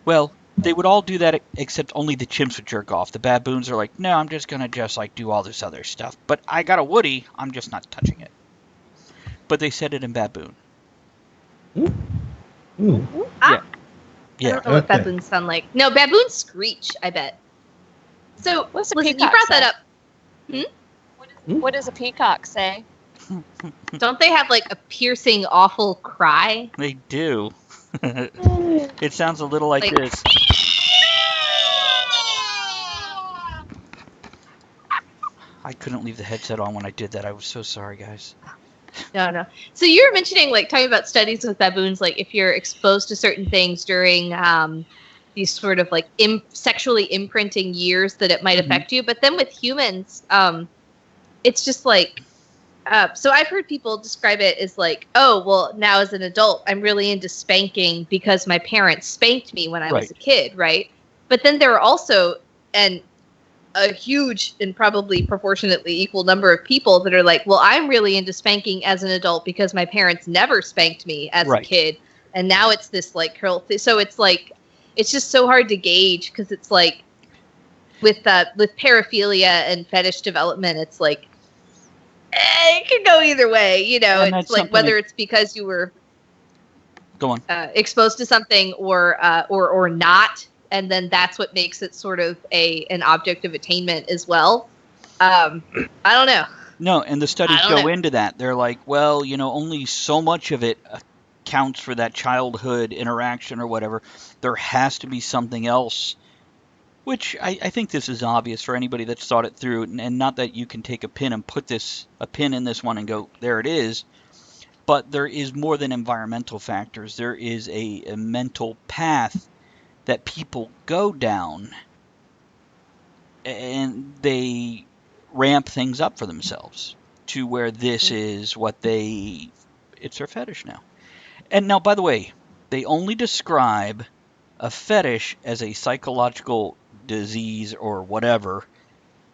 Well, they would all do that except only the chimps would jerk off. The baboons are like, no, I'm just going to do all this other stuff. But I got a woody, I'm just not touching it. But they said it in baboon. Ooh. I Yeah. don't know what Okay. baboons sound like. No, baboons screech, I bet. So, What's a listen, you peacock brought that say? up. What does a peacock say? Don't they have like a piercing, awful cry? They do. It sounds a little like this. I couldn't leave the headset on when I did that. I was so sorry, guys. No. So you were mentioning, like, talking about studies with baboons, like if you're exposed to certain things during these sort of like sexually imprinting years, that it might affect you. But then with humans, it's just like, so I've heard people describe it as like, oh, well, now as an adult, I'm really into spanking because my parents spanked me when I was a kid, right? But then there are also, and a huge and probably proportionately equal number of people that are like, well, I'm really into spanking as an adult because my parents never spanked me as a kid. And now it's this like curl. So it's like, it's just so hard to gauge, because it's like with paraphilia and fetish development, it's like, it can go either way, you know. And it's like whether it's because you were exposed to something or not, and then that's what makes it sort of an object of attainment as well. I don't know. No, and the studies go into that. They're like, well, you know, only so much of it counts for that childhood interaction or whatever. There has to be something else, which I think this is obvious for anybody that's thought it through, and not that you can take a pin and put a pin in this one and go, there it is. But there is more than environmental factors. There is a mental path that people go down, and they ramp things up for themselves to where this is it's their fetish now. And now, by the way, they only describe a fetish as a psychological disease or whatever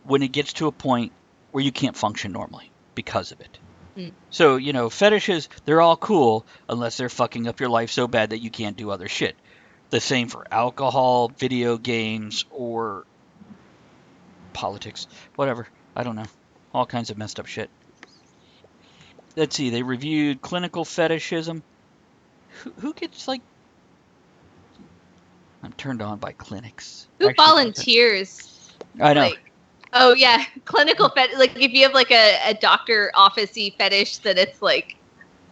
when it gets to a point where you can't function normally because of it. So, you know, fetishes, they're all cool unless they're fucking up your life so bad that you can't do other shit. The same for alcohol, video games, or politics, whatever. I don't know. All kinds of messed up shit. Let's see. They reviewed clinical fetishism. Who gets, like... I'm turned on by clinics. Who volunteers? I know. Like, oh, yeah. Clinical fetish. Like, if you have, like, a doctor office-y fetish, then it's, like...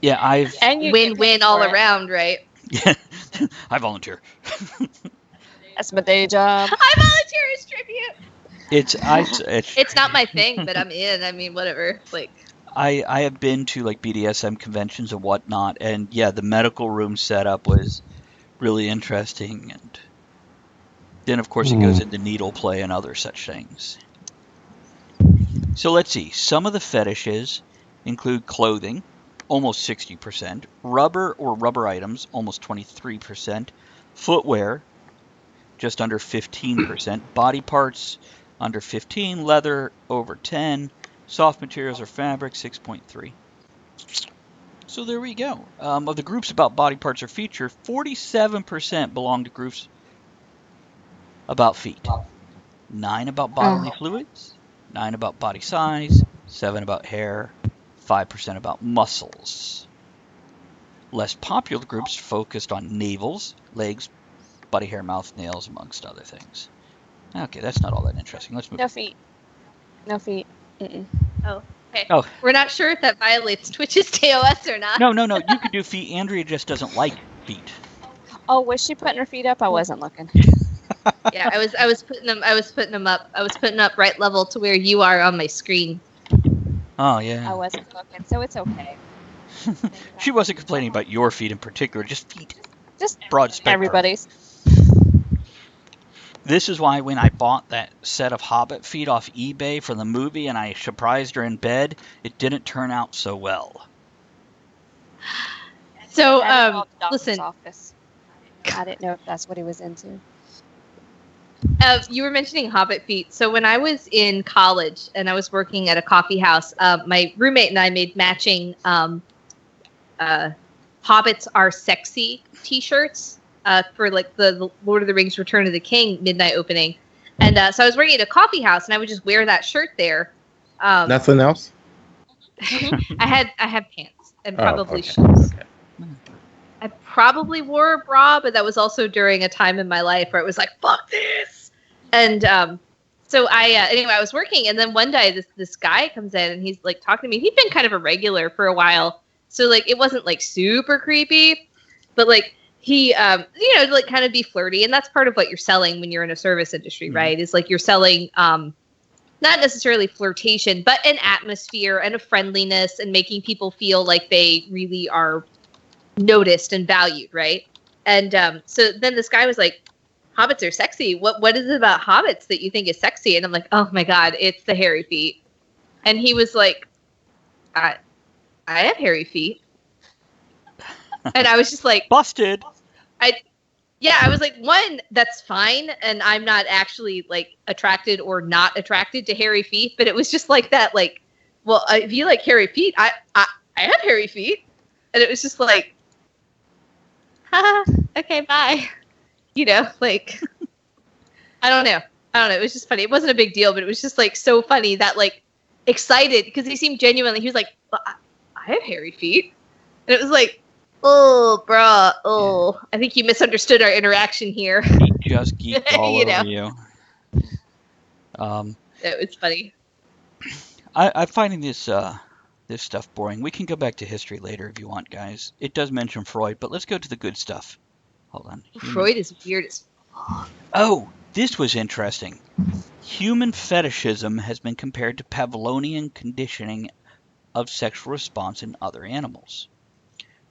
Yeah, and win-win all around, right? Yeah. I volunteer. That's my day job. I volunteer as tribute. It's not my thing, but I'm in. I mean, whatever. Like, I have been to like BDSM conventions and whatnot, and yeah, the medical room setup was really interesting, and then of course it goes into needle play and other such things. So let's see. Some of the fetishes include clothing, almost 60%, rubber or rubber items, almost 23%, footwear, just under 15%, body parts, under 15, leather, over 10, soft materials or fabric, 6.3. So there we go. Of the groups about body parts or feature, 47% belong to groups about feet, 9 about bodily fluids, 9 about body size, 7 about hair, 5% about muscles. Less popular groups focused on navels, legs, body hair, mouth, nails, amongst other things. Okay, that's not all that interesting. Let's move. No feet. No feet. Mm-mm. Oh, okay. Oh. We're not sure if that violates Twitch's TOS or not. No. You could do feet. Andrea just doesn't like feet. Oh, was she putting her feet up? I wasn't looking. Yeah, I was putting them up. I was putting up right level to where you are on my screen. Oh yeah. I wasn't looking, so it's okay. She wasn't complaining about your feet in particular, just feet. Just broad spectrum. Everybody's. This is why when I bought that set of Hobbit feet off eBay for the movie and I surprised her in bed, it didn't turn out so well. So, listen. Office. I didn't know if that's what he was into. You were mentioning Hobbit feet. So when I was in college and I was working at a coffee house, my roommate and I made matching Hobbits Are Sexy t-shirts for like the Lord of the Rings Return of the King midnight opening. And so I was working at a coffee house and I would just wear that shirt there. Nothing else? I had pants and probably shoes. Okay. I probably wore a bra, but that was also during a time in my life where it was like, fuck this. And So anyway, I was working, and then one day this guy comes in, and he's like talking to me. He'd been kind of a regular for a while, so like it wasn't like super creepy, but like he like kind of be flirty, and that's part of what you're selling when you're in a service industry, right? Is like you're selling not necessarily flirtation, but an atmosphere and a friendliness, and making people feel like they really are noticed and valued, right? And so then this guy was like, hobbits are sexy. What is it about hobbits that you think is sexy? And I'm like, oh my god, it's the hairy feet. And he was like, I have hairy feet. And I was just like, Busted. I was like, one, that's fine, and I'm not actually like attracted or not attracted to hairy feet, but it was just like that, like, well, if you like hairy feet, I have hairy feet, and it was just like, haha, okay, bye. Like, I don't know. It was just funny. It wasn't a big deal, but it was just like so funny that like excited because he seemed genuinely. He was like, well, I have hairy feet, and it was like, oh, bruh, oh. I think you misunderstood our interaction here. He just geeked all You know. over you. It was funny. I'm finding this stuff boring. We can go back to history later if you want, guys. It does mention Freud, but let's go to the good stuff. Hold on. Freud is weird as Oh, this was interesting. Human fetishism has been compared to Pavlovian conditioning of sexual response in other animals.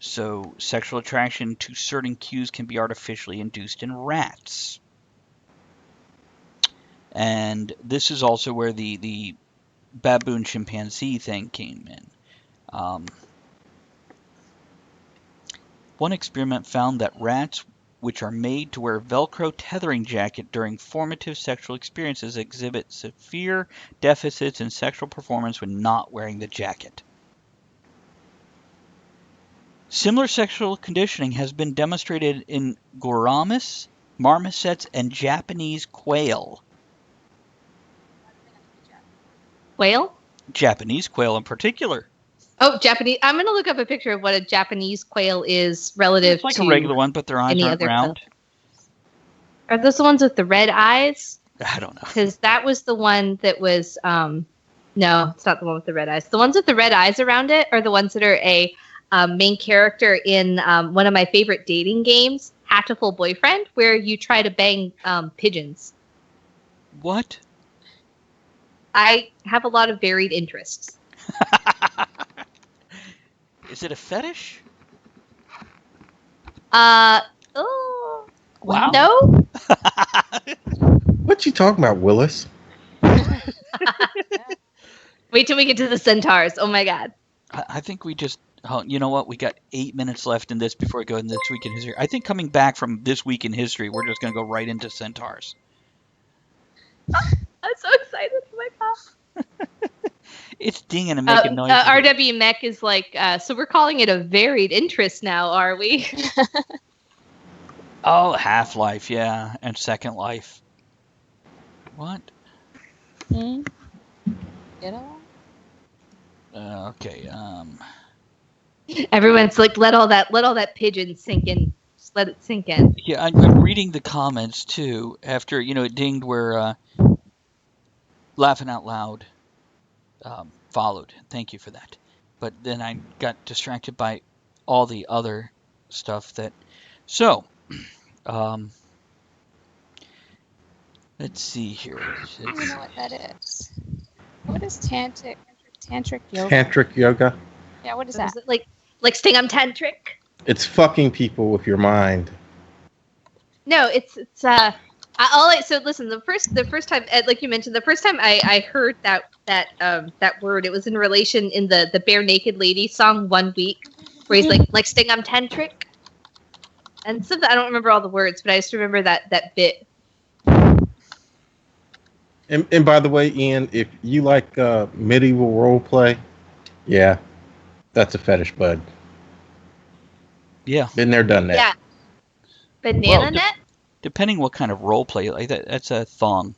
So, sexual attraction to certain cues can be artificially induced in rats. And this is also where the baboon chimpanzee thing came in. One experiment found that rats which are made to wear a Velcro tethering jacket during formative sexual experiences exhibit severe deficits in sexual performance when not wearing the jacket. Similar sexual conditioning has been demonstrated in gouramis, marmosets, and Japanese quail. Whale? Japanese quail in particular. Oh, Japanese. I'm going to look up a picture of what a Japanese quail is relative It's like to a regular one, but their eyes any aren't other round. quail. Are those the ones with the red eyes? I don't know. Because that was the one that was. No, it's not the one with the red eyes. The ones with the red eyes around it are the ones that are a main character in one of my favorite dating games, Hatful Boyfriend, where you try to bang pigeons. What? I have a lot of varied interests. Is it a fetish? Oh. Wow. No? What you talking about, Willis? Wait till we get to the centaurs. Oh my god. I think we just. Oh, you know what? We got 8 minutes left in this before we go in this week in history. I think coming back from this week in history, we're just going to go right into centaurs. I'm so excited. Oh my god. It's dinging and making noise. RW Mech is like, so we're calling it a varied interest now, are we? Oh, Half-Life, yeah, and Second Life. What? Get along? Okay. Everyone's like, let all that pigeon sink in. Just let it sink in. Yeah, I'm reading the comments too. After it dinged where Laughing Out Loud followed. Thank you for that. But then I got distracted by all the other stuff that. So, let's see here. I don't know what that is. What is tantric yoga? Tantric yoga. Yeah, what is Is that? it like Stingam Tantric? It's fucking people with your mind. No, it's so listen, the first time, like you mentioned, the first time I heard that word, it was in relation in the Bare Naked Lady song 1 Week, where he's like Stingam Tantric, and something I don't remember all the words, but I just remember that bit. And by the way, Ian, if you like medieval role play, yeah, that's a fetish, bud. Yeah. Been there, done that. Yeah. Banana net? Depending what kind of role play, like that's a thong.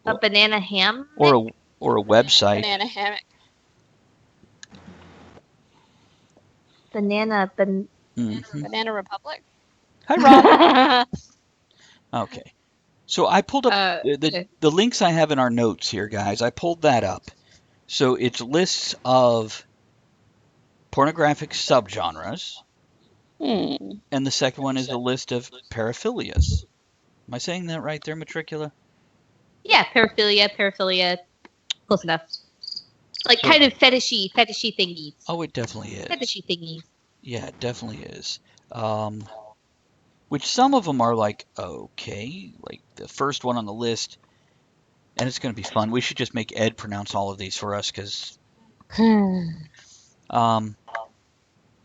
A banana ham? Or a website. Banana hammock. Banana Banana Republic. Hi, Rob. Okay. So I pulled up Okay. the links I have in our notes here, guys. I pulled that up. So it's lists of pornographic subgenres, Hmm. and the second one is a list of paraphilias. Am I saying that right there, Matricula? Yeah, paraphilia, close enough. Like So- kind of fetishy thingies. Oh, it definitely is. Fetishy thingies. Yeah, it definitely is. Which some of them are like, okay, like the first one on the list, and it's going to be fun. We should just make Ed pronounce all of these for us, because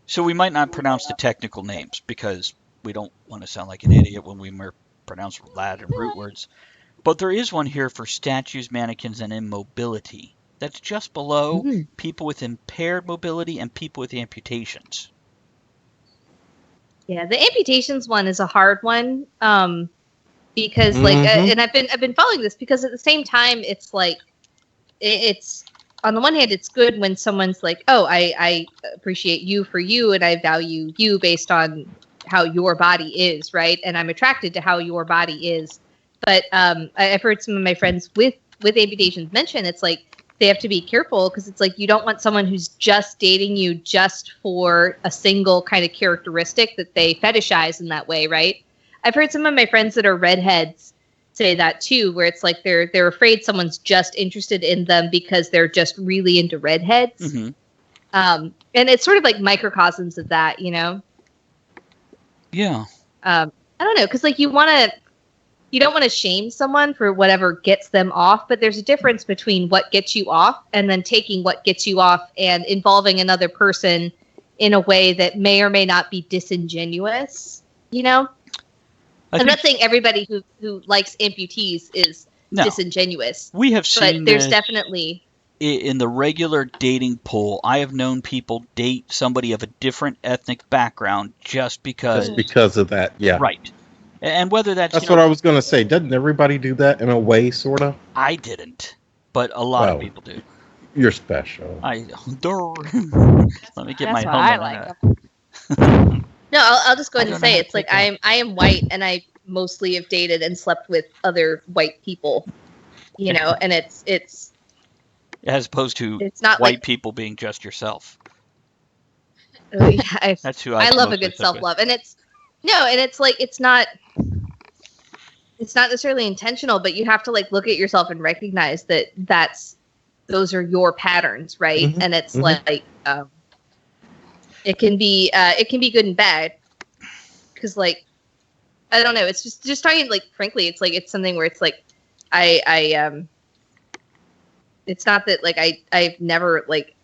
so we might not pronounce the technical names because we don't want to sound like an idiot when we pronounce Latin root words. But there is one here for statues, mannequins, and immobility. That's just below people with impaired mobility and people with amputations. Yeah, the amputations one is a hard one. Because and I've been following this because at the same time it's like it's on the one hand it's good when someone's like, oh, I appreciate you for you and I value you based on how your body is, right? And I'm attracted to how your body is. But I've heard some of my friends with amputations mention it's like they have to be careful because it's like you don't want someone who's just dating you just for a single kind of characteristic that they fetishize in that way, right? I've heard some of my friends that are redheads say that too, where it's like they're afraid someone's just interested in them because they're just really into redheads. Mm-hmm. And it's sort of like microcosms of that, you know? Yeah. I don't know, because like you don't want to shame someone for whatever gets them off, but there's a difference between what gets you off and then taking what gets you off and involving another person in a way that may or may not be disingenuous, you know? I'm not saying everybody who likes amputees is disingenuous. We have seen but there's this definitely in the regular dating pool. I have known people date somebody of a different ethnic background just because of that. Yeah. Right. And whether that's what I was going to say. Doesn't everybody do that in a way, sort of? I didn't, but a lot of people do. You're special. Let me get my That's why helmet. I like them. No, I'll just go I ahead and don't know say how it's to like take I am white and I mostly have dated and slept with other white people, you know, and it's as opposed to it's not white like people being just yourself. yeah, That's who I love a mostly good slept with. self-love, and it's like it's not necessarily intentional, but you have to like look at yourself and recognize that those are your patterns, right? And it's like it can be good and bad because like I don't know, it's just talking like frankly, it's like it's something where it's like I it's not that like I've never like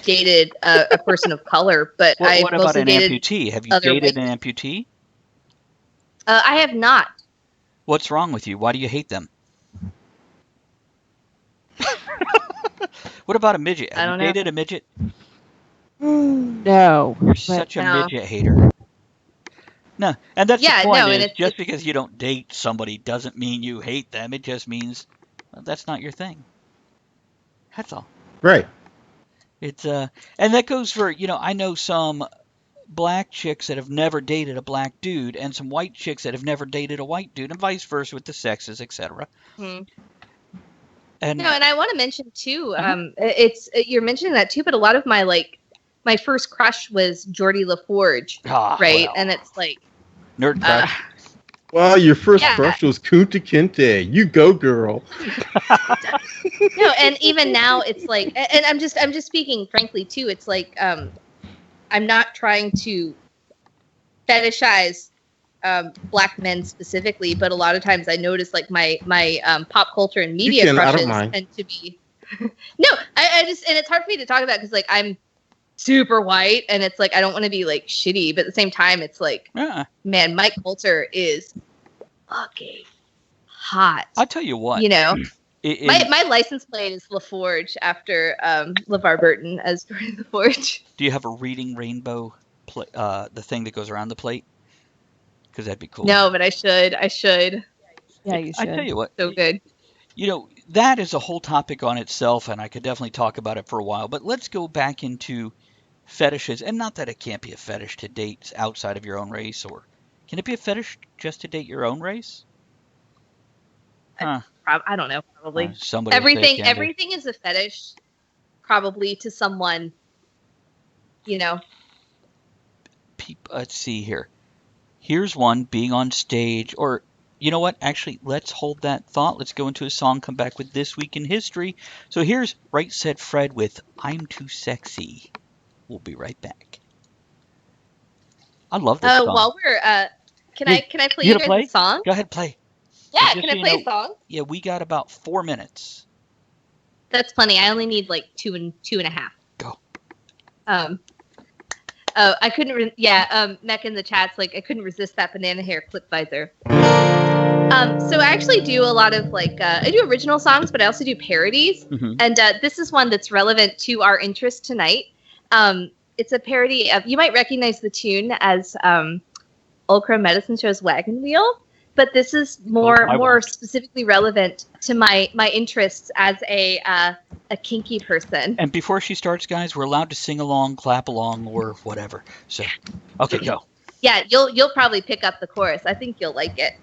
dated a person of color, but I've what about mostly an dated amputee? Have you dated an amputee? I have not. What's wrong with you? Why do you hate them? What about a midget? Have you dated a midget? No. You're such a midget hater. No, and that's the point. And just because you don't date somebody doesn't mean you hate them. It just means that's not your thing. That's all. Right. It's and that goes for I know some black chicks that have never dated a black dude and some white chicks that have never dated a white dude and vice versa with the sexes, etc. And I want to mention too, it's you're mentioning that too, but a lot of my first crush was Geordie LaForge, right? Well. And it's like nerd crush. Well, your first crush was Kunta Kinte. You go, girl. No, and even now it's like, and I'm just speaking frankly too. It's like I'm not trying to fetishize black men specifically, but a lot of times I notice like my pop culture and media crushes tend to be. No, I just and it's hard for me to talk about because like I'm super white and it's like I don't want to be like shitty, but at the same time it's like man, Mike Coulter is fucking hot. I'll tell you what, my license plate is LaForge after LeVar Burton as Geordie LaForge. Do you have a reading rainbow the thing that goes around the plate? Because that'd be cool. No, but I should. Yeah, you should. I tell you what, so good. That is a whole topic on itself, and I could definitely talk about it for a while. But let's go back into fetishes, and not that it can't be a fetish to date outside of your own race, or can it be a fetish just to date your own race? Huh. I don't know. Probably Somebody would say candid. everything is a fetish, probably to someone. Let's see here. Here's one, being on stage, or you know what? Actually, let's hold that thought. Let's go into a song, come back with This Week in History. So here's Right Said Fred with I'm Too Sexy. We'll be right back. I love this song. While we're can I play You you gonna guys play? a song? Go ahead, play. Yeah, And can I so play you a song? Yeah, we got about 4 minutes. That's plenty. I only need like two and a half. Go. I couldn't. Mech in the chat's like, I couldn't resist that banana hair clip visor. So I actually do a lot of I do original songs, but I also do parodies. Mhm. And this is one that's relevant to our interest tonight. It's a parody of, you might recognize the tune as Old Crow Medicine Show's Wagon Wheel, but this is more specifically relevant to my interests as a kinky person. And before she starts, guys, we're allowed to sing along, clap along, or whatever. So, okay, go. Yeah, you'll probably pick up the chorus. I think you'll like it.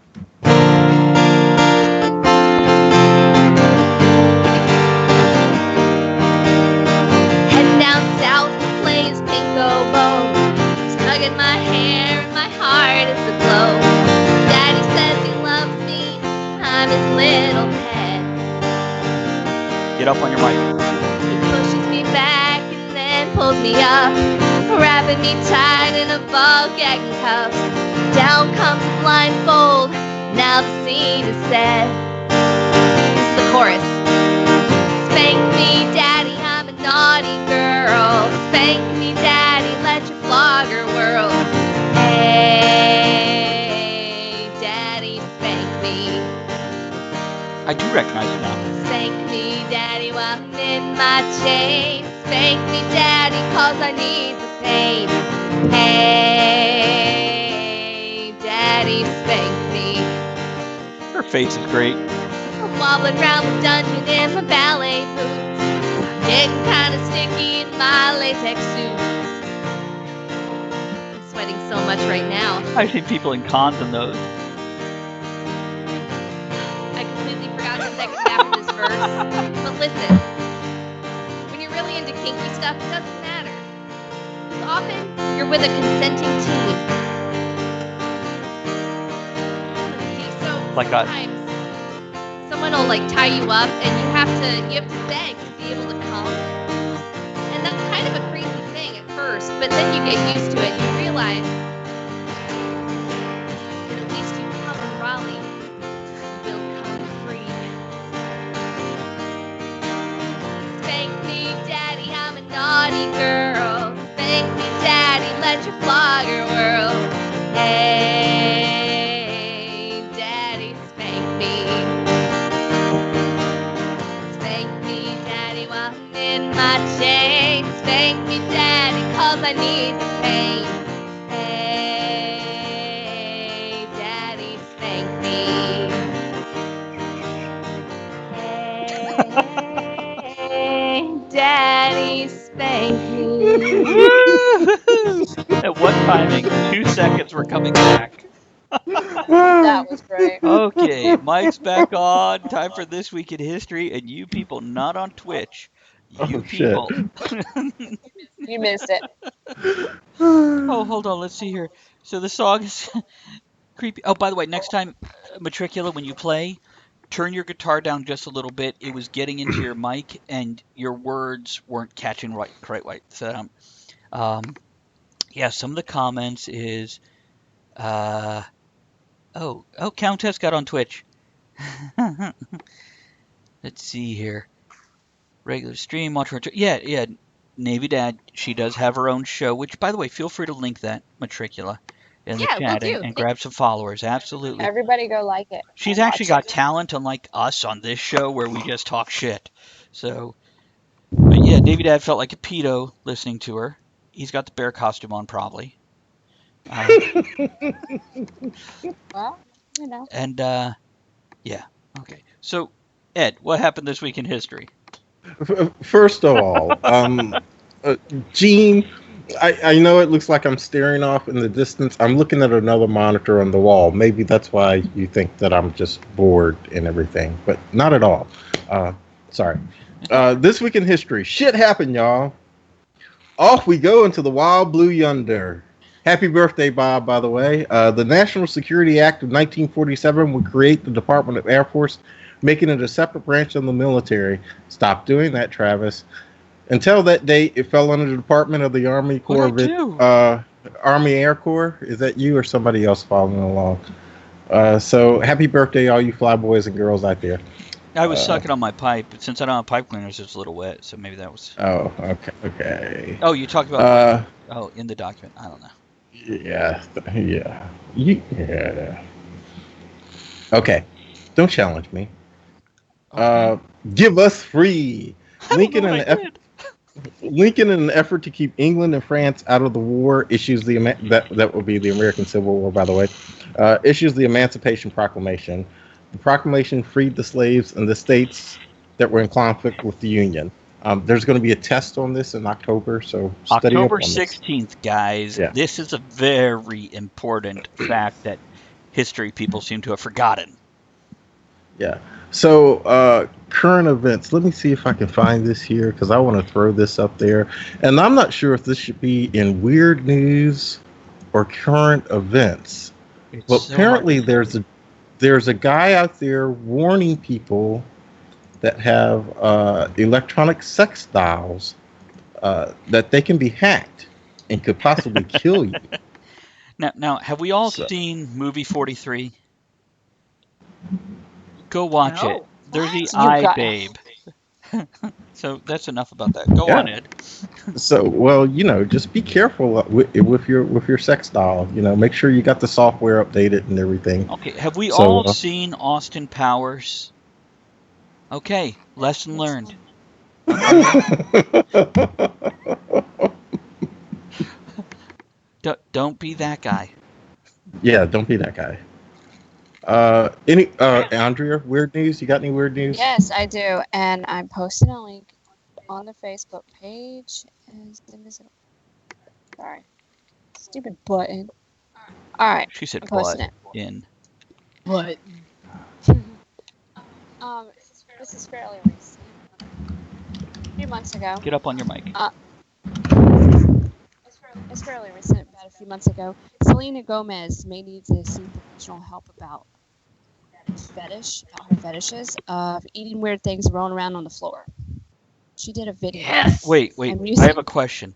Heading down south to play his pinko bow. He's tugging my hair and my heart is aglow. Daddy says he loves me. I'm his little pet. Get up on your mic. He pushes me back and then pulls me up, wrapping me tight in a ball gag and cuffs. Down comes the blindfold. Now the scene is set. This is the chorus. Spank me, daddy, I'm a naughty girl. Spank me, daddy, let your flogger whirl. Hey, daddy, spank me. I do recognize it now. Spank me, daddy, while I'm in my chain. Spank me, daddy, cause I need the pain. Hey, daddy, spank me. Her face is great. I'm wobbling around the dungeon in my ballet boots. I'm getting kind of sticky in my latex suit. I'm sweating so much right now. I've seen people in cons in those. I completely forgot the second half of this verse. But listen, when you're really into kinky stuff, it doesn't matter. Because often, you're with a consenting team. So Like us. sometimes someone will tie you up and you have to beg to be able to come. And that's kind of a crazy thing at first, but then you get used to it and you realize that at least you come in Raleigh will come free. Spank me, daddy, I'm a naughty girl. Spank me, daddy, let your flogger whirl. Hey, daddy, spank me. Spank me, daddy, while I'm in my chain. Spank me, daddy, cause I need the pain. Hey, daddy, spank me. Hey, daddy, spank me. At what timing? 2 seconds, we're coming back. That was great. Okay, mic's back on. Time for This Week in History. And you people not on Twitch, you Oh, shit. people. You missed it. Oh, hold on. Let's see here. So the song is creepy. Oh, by the way, next time, Matricula, when you play, turn your guitar down just a little bit. It was getting into your mic, and your words weren't catching right. So, yeah, some of the comments is, Countess got on Twitch. Let's see here. Regular stream, watch her. Yeah, Navy Dad. She does have her own show, which, by the way, feel free to link that, Matricula, in the Yeah, will chat do. and grab some followers. Absolutely. Everybody go like it. She's and actually watch got talent, unlike us on this show where we just talk shit. So, but yeah, Navy Dad felt like a pedo listening to her. He's got the bear costume on, probably. it. Well, And, yeah. Okay. So, Ed, what happened this week in history? First of all, Gene, I know it looks like I'm staring off in the distance. I'm looking at another monitor on the wall. Maybe that's why you think that I'm just bored and everything, but not at all. Uh, sorry. This week in history, shit happened, y'all. Off we go into the wild blue yonder. Happy birthday, Bob, by the way. The National Security Act of 1947 would create the Department of Air Force, making it a separate branch of the military. Stop doing that, Travis. Until that date, it fell under the Department of the Army Corps What'd I of do? Army Air Corps. Is that you or somebody else following along? So happy birthday, all you fly boys and girls out there. I was sucking on my pipe, but since I don't have pipe cleaners, it's a little wet, so maybe that was. Oh, okay. Oh, you talked about Uh, in the document. I don't know. yeah. Okay, don't challenge me. Okay. Give us free. I don't know what I did. Lincoln, in an effort to keep England and France out of the war, issues that will be the American Civil War, by the way. Issues the Emancipation Proclamation. The proclamation freed the slaves in the states that were in conflict with the Union. There's going to be a test on this in October, so study up October on this. 16th, guys. Yeah. This is a very important fact that history people seem to have forgotten. Yeah. So, current events. Let me see if I can find this here because I want to throw this up there. And I'm not sure if this should be in weird news or current events. It's Well, so apparently hard to there's a guy out there warning people that have electronic sex dolls that they can be hacked and could possibly kill you. Now, have we all So, seen movie 43? Go watch it. No. There's the What? You eye got- babe. So that's enough about that. Go Yeah. on, Ed. so well, just be careful with your sex doll. Make sure you got the software updated and everything. Okay, have we So, all seen Austin Powers? Okay, lesson learned. Don't be that guy. Yeah, don't be that guy. Andrea, weird news? You got any weird news? Yes, I do, and I'm posting a link on the Facebook page. Sorry, stupid button. All right, She said I'm posting butt it. in. What? This is fairly recent. A few months ago. Get up on your mic. It's fairly recent, about a few months ago. Selena Gomez may need to seek professional help about her fetishes of eating weird things rolling around on the floor. She did a video. Yes. Wait. And I have a question.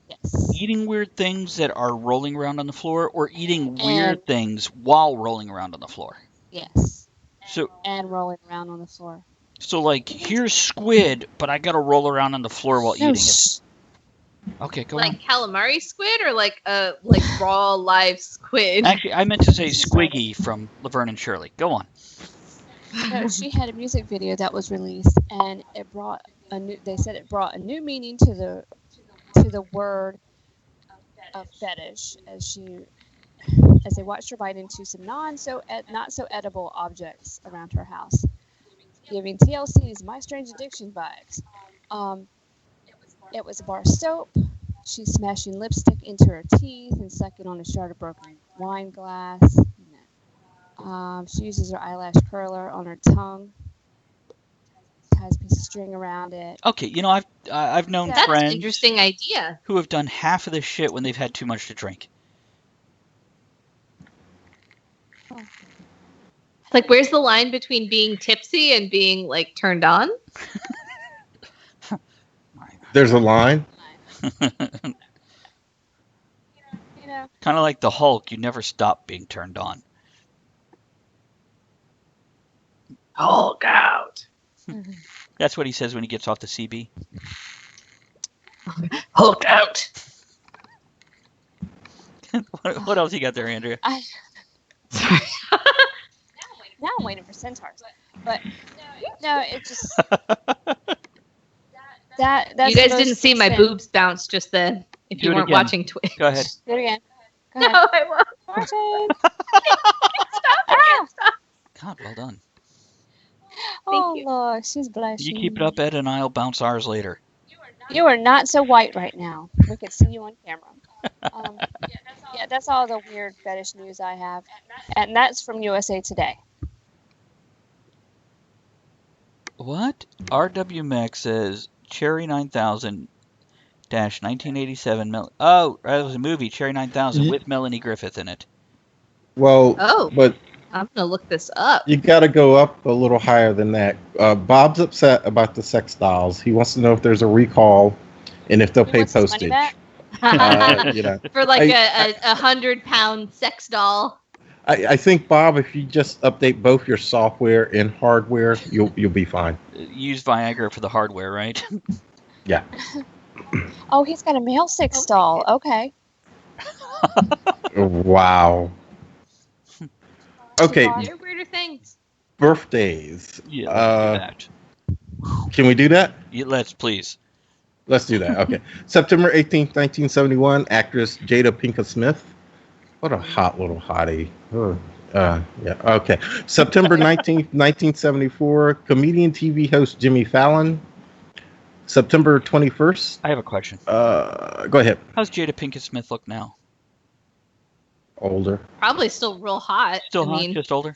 Yes. Eating weird things that are rolling around on the floor, or eating weird things while rolling around on the floor? Yes. So, And rolling around on the floor. like, here's squid, but I gotta roll around on the floor while eating it. Okay, go on. Like calamari squid or like raw live squid? Actually, I meant to say Squiggy from Laverne and Shirley. Go on. No, she had a music video that was released, and it brought they said it brought a new meaning to the word of fetish as they watched her bite into some not so edible objects around her house, giving TLC's My Strange Addiction vibes. It was a bar of soap. She's smashing lipstick into her teeth and sucking on a shard of broken wine glass. She uses her eyelash curler on her tongue. Ties a piece of string around it. Okay, I've known That's friends an interesting idea. who have done half of this shit when they've had too much to drink. Like, where's the line between being tipsy and being like turned on? There's a line. Kind of like the Hulk, you never stop being turned on. Hulk out. That's what he says when he gets off the CB. Hulk out. What else you got there, Andrea? Sorry. Now I'm waiting for centaurs, but no, it just that's You guys didn't see my boobs bounce just then. If Do you it weren't again. watching Twitch. Go ahead. Do it again. Go No, ahead. I won't. Martin. Stop. God, well done. Oh you. look, she's blushing. You keep it up, Ed, and I'll bounce ours later. You are not so white right now. We could see you on camera. Yeah, that's all the weird fetish news I have. And that's from USA Today. What? RW Max says Cherry 9000 1987. Oh, that was a movie, Cherry 9000, with Melanie Griffith in it. Well, Oh. but I'm gonna look this up. you got to go up a little higher than that. Bob's upset about the sex dolls. He wants to know if there's a recall and if they'll He pay wants his money postage. back? You know, For like I- a 100-pound sex doll. I think, Bob, if you just update both your software and hardware, you'll be fine. Use Viagra for the hardware, right? Yeah. Oh, he's got a male sex doll. Okay. Wow. Okay, Sivart. There are weirder things. birthdays. Yeah, let's do that. Can we do that? Yeah, let's, please. Let's do that. Okay. September 18th, 1971, actress Jada Pinkett Smith. What a hot little hottie. Oh, yeah. Okay. September 19th, 1974, comedian TV host Jimmy Fallon. September 21st. I have a question. Go ahead. How's Jada Pinkett Smith look now? Older. Probably still real hot. Still I hot, mean, just older?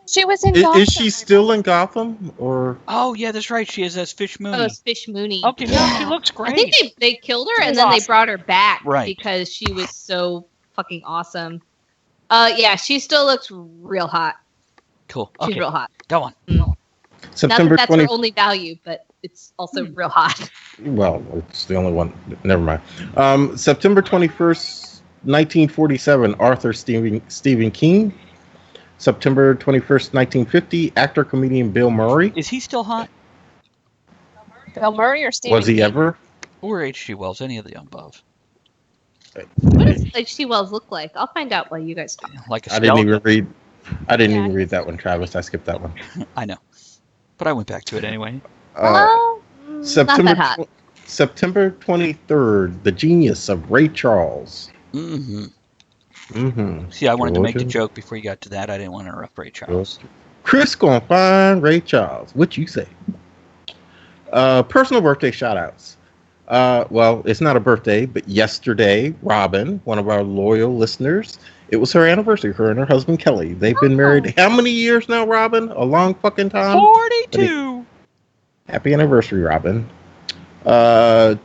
She was in Gotham. Is she still in Gotham? Or Oh, yeah, that's right. She is as Fish Mooney. oh, it's Fish Mooney. Okay, yeah, she looks I great. think they killed her She and was then they awesome. brought her back Right. because she was so fucking awesome. Yeah, she still looks real hot. Cool. She's Okay, real hot. go on. Not September that that's 20. her only value, but it's also real hot. Well, it's the only one. Never mind. September 21st, 1947, Arthur Stephen King. September 21st, 1950, actor comedian Bill Murray. Is he still hot? Bill Murray or Stephen Was he King? ever? Or H.G. Wells? Any of the above? What does H.G. Wells look like? I'll find out while you guys talk. Like a I didn't skeleton? even read. I didn't Yeah. even read that one, Travis. I skipped that one. I know. But I went back to it anyway. Well, not September that hot. September 23rd, the genius of Ray Charles. Mm-hmm. Mm-hmm. See, I wanted to make the Georgia. joke before you got to that. I didn't want to interrupt Ray Charles. Chris gonna find Ray Charles. What you say? Personal birthday shout outs. Well, it's not a birthday, but yesterday, Robin, one of our loyal listeners, it was her anniversary, her and her husband Kelly. They've been married how many years now, Robin? A long fucking time? 42! Happy anniversary, Robin.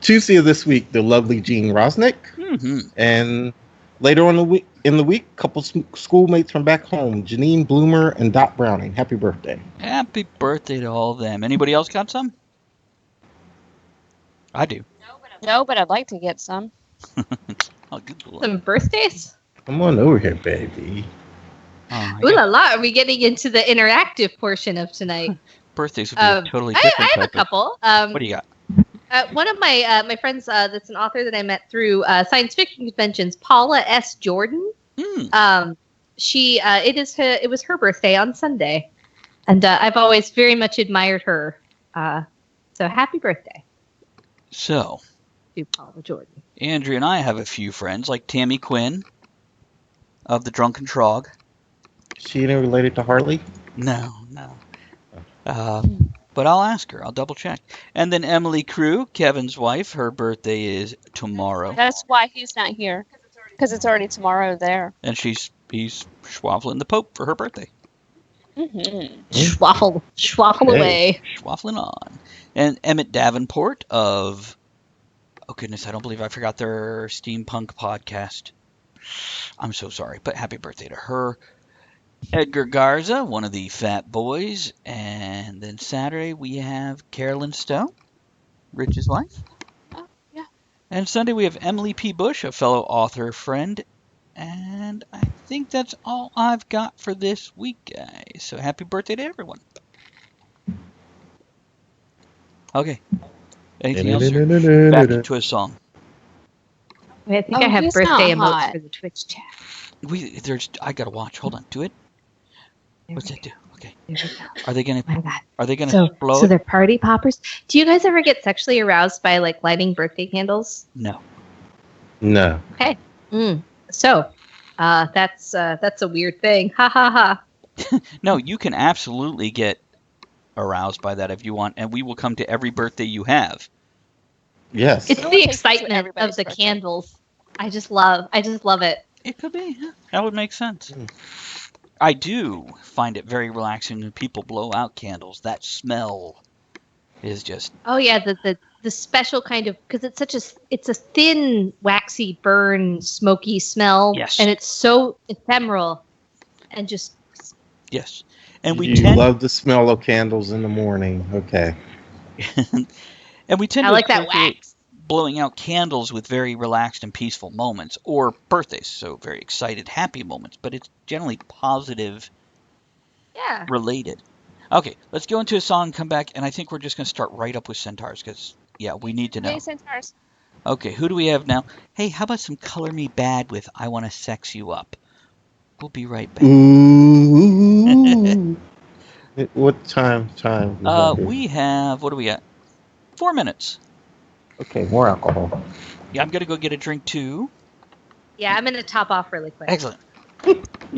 Tuesday of this week, the lovely Jean Rosnick. Mm-hmm. And later on in the week, couple schoolmates from back home, Janine Bloomer and Dot Browning. Happy birthday. Happy birthday to all of them. Anybody else got some? I do. No, but I'd like to get some. I'll Google it. Some birthdays? Come on over here, baby. Oh, Ooh yeah. la la! Are we getting into the interactive portion of tonight? Birthdays would be a totally I different have a type of... couple. What do you got? One of my friends that's an author that I met through science fiction conventions, Paula S. Jordan. Hmm. It was her birthday on Sunday, and I've always very much admired her. So happy birthday So, to Paula Jordan. Andrea and I have a few friends, like Tammy Quinn of the Drunken Trog. She ain't related to Harley? No. But I'll ask her. I'll double check. And then Emily Crew, Kevin's wife, her birthday is tomorrow. That's why he's not here. Because it's already tomorrow there. And he's schwaffling the Pope for her birthday. Mm-hmm. Schwaffle away. Schwaffling on. And Emmett Davenport of... Oh, goodness, I don't believe I forgot their steampunk podcast. I'm so sorry, but happy birthday to her. Edgar Garza, one of the Fat Boys. And then Saturday we have Carolyn Stowe, Rich's wife. Oh, yeah. And Sunday we have Emily P. Bush, a fellow author friend. And I think that's all I've got for this week, guys. So happy birthday to everyone. Okay. Anything else? Or back into a song. I think Oh, I have he's birthday not emotes hot. for the Twitch chat. I gotta watch. Hold on. Do it. There What's we that do? Okay. There we go. Are they gonna Oh my God. explode? So they're party poppers. Do you guys ever get sexually aroused by like lighting birthday candles? No. No. So, that's a weird thing. Ha ha ha. No, you can absolutely get aroused by that if you want, and we will come to every birthday you have. Yes. It's It would the take you to excitement of everybody's the birthday. candles. I just love it. It could be. Yeah, that would make sense. Mm. I do find it very relaxing when people blow out candles. That smell is just Oh yeah, the special kind of, because it's a thin, waxy, burn, smoky smell, yes, and it's so ephemeral and just yes. And we You tend love the smell of candles in the morning. Okay. and we tend I to like that associate wax. blowing out candles with very relaxed and peaceful moments, or birthdays, so very excited, happy moments. But it's generally positive Yeah. related. Okay, let's go into a song and come back, and I think we're just going to start right up with centaurs because, yeah, we need to know. Yay, centaurs. Okay, who do we have now? Hey, how about some Color Me Bad with I Want to Sex You Up? We'll be right back. Ooh. What time we have here? We have, what do we got? 4 minutes. Okay, more alcohol. Yeah, I'm going to go get a drink too. Yeah, I'm gonna top off really quick. Excellent.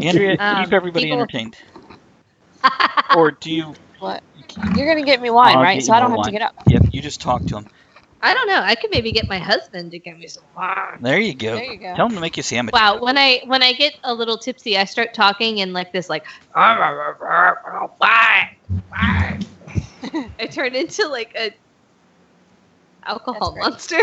Andrea, keep everybody People- entertained. Or do you? What? You're gonna get me wine, I'll right? get So you I don't more have to wine. get up. Yep, you just talk to him. I don't know. I could maybe get my husband to get me some wine. There you go. There you go. Tell him to make you a sandwich. Wow, when I get a little tipsy, I start talking in like this, like why? I turn into like a alcohol That's monster.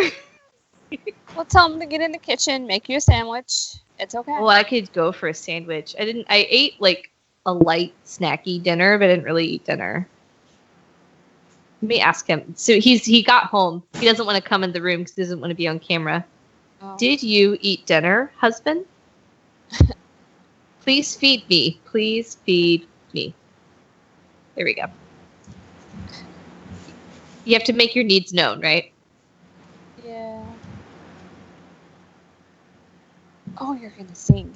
Well, tell them to get in the kitchen, make you a sandwich. It's okay. Well, I could go for a sandwich. I ate like a light snacky dinner, but I didn't really eat dinner. Let me ask him. So he got home. He doesn't want to come in the room because he doesn't want to be on camera. Oh. Did you eat dinner, husband? Please feed me. Please feed me. There we go. You have to make your needs known, right? Yeah. Oh, you're gonna sing.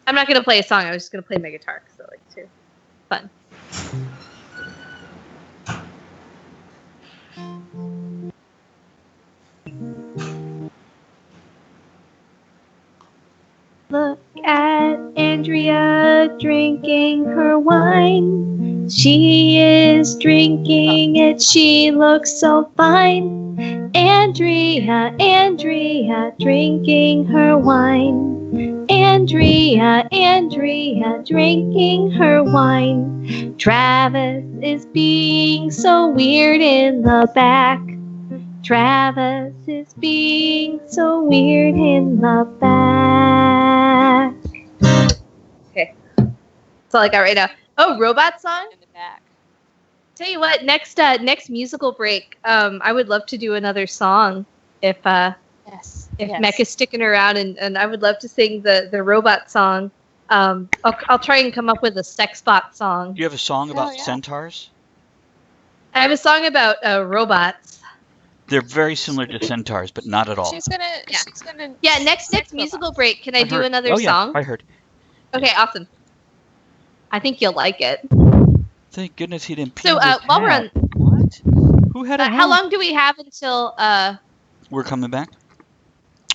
I'm not gonna play a song. I was just gonna play my guitar because I like to. Fun. Look at Andrea drinking her wine. She is drinking it. She looks so fine. Andrea drinking her wine. Andrea drinking her wine. Travis is being so weird in the back. Travis is being so weird in the back. Okay. That's all I got right now. Oh, robot song? In the back. Tell you what, next musical break, I would love to do another song if Yes. Mech is sticking around, and I would love to sing the robot song. I'll try and come up with a sex bot song. Do you have a song Hell about yeah. centaurs? I have a song about robots. They're very similar to centaurs, but not at all. She's gonna. Yeah. She's gonna. Yeah, next sex musical robots. break, can I do heard. another Oh, yeah, song? I heard. Okay, awesome. I think you'll like it. Thank goodness he didn't pee So in his while we're hat. on, What? Who had a how hat? long do we have until? We're coming back.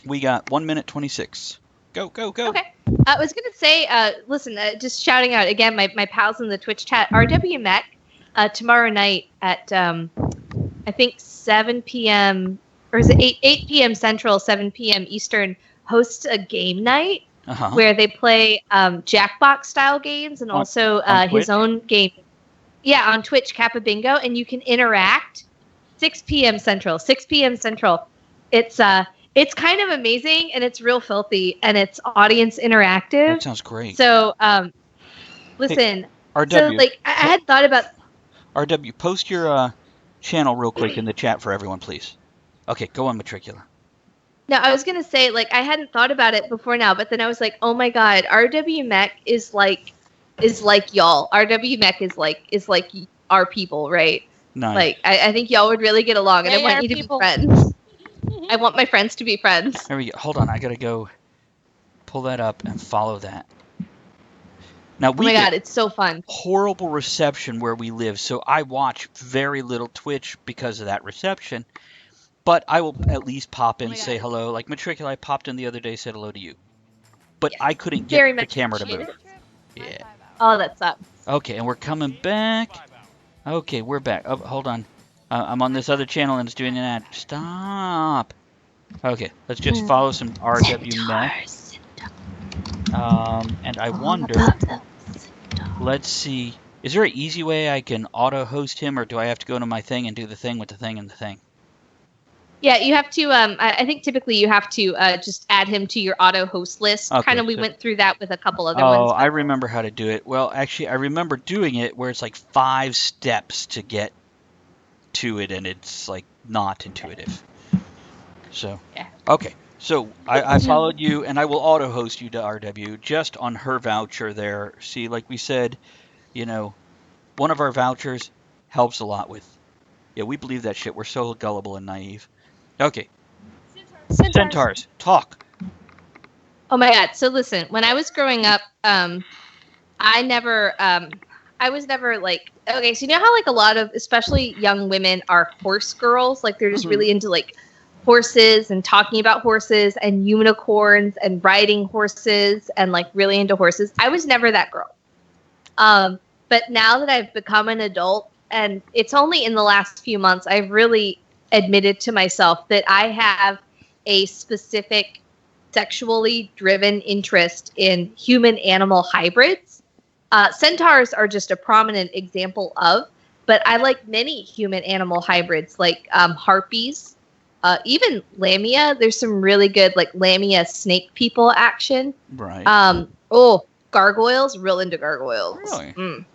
We got 1 minute 26. Go. Okay. I was gonna say, listen, just shouting out again, my pals in the Twitch chat, RW Mech, tomorrow night at I think 7 p.m. or is it 8 p.m. Central, 7 p.m. Eastern, hosts a game night Uh-huh. where they play Jackbox style games and also on his Twitch? own game. Yeah, on Twitch, Kappa Bingo, and you can interact. 6 p.m. Central. 6 p.m. Central. It's kind of amazing, and it's real filthy, and it's audience interactive. That sounds great. So, listen. RW, So, like, I had thought about. RW, post your channel real quick in the chat for everyone, please. Okay, go on, Matricula. No, I was gonna say, like, I hadn't thought about it before now, but then I was like, oh my god, RW Mech is like y'all. RW Mech is like our people, right? Nice. Like, I think y'all would really get along, and I They want are you to people. be friends. I want my friends to be friends. There we go. Hold on, I gotta go pull that up and follow that. Now Oh we my get god, it's so fun. horrible reception where we live, so I watch very little Twitch because of that reception. But I will at least pop in, Oh my say God. hello. Like Matricula, I popped in the other day, said hello to you. But Yes. I couldn't Very get the much camera to move. appreciated. Yeah. Oh, that's up. Okay, and we're coming back. Okay, we're back. Oh, hold on. I'm on this other channel and it's doing an ad. Stop. Okay, let's just follow some RW meth. And I wonder, let's see, is there an easy way I can auto-host him, or do I have to go to my thing and do the thing with the thing and the thing? Yeah, you have to. I think typically you have to just add him to your auto host list. Okay, Kind of, we so- went through that with a couple other ones. Oh, I remember how to do it. Well, actually, I remember doing it where it's like 5 steps to get to it, and it's like not intuitive. So, Yeah. okay. So I followed you, and I will auto-host you to RW just on her voucher there. See, like we said, you know, one of our vouchers helps a lot with. Yeah, we believe that shit. We're so gullible and naive. Okay, Centaurs, talk. Oh my god! So listen, when I was growing up, I was never like, okay. So you know how like a lot of, especially young women, are horse girls. Like they're just really into like horses and talking about horses and unicorns and riding horses and like really into horses. I was never that girl. But now that I've become an adult, and it's only in the last few months, I've really admitted to myself that I have a specific sexually driven interest in human-animal hybrids. Centaurs are just a prominent example of, but I like many human-animal hybrids, like harpies, even lamia. There's some really good like lamia snake people action. Right. Gargoyles, real into gargoyles. Really?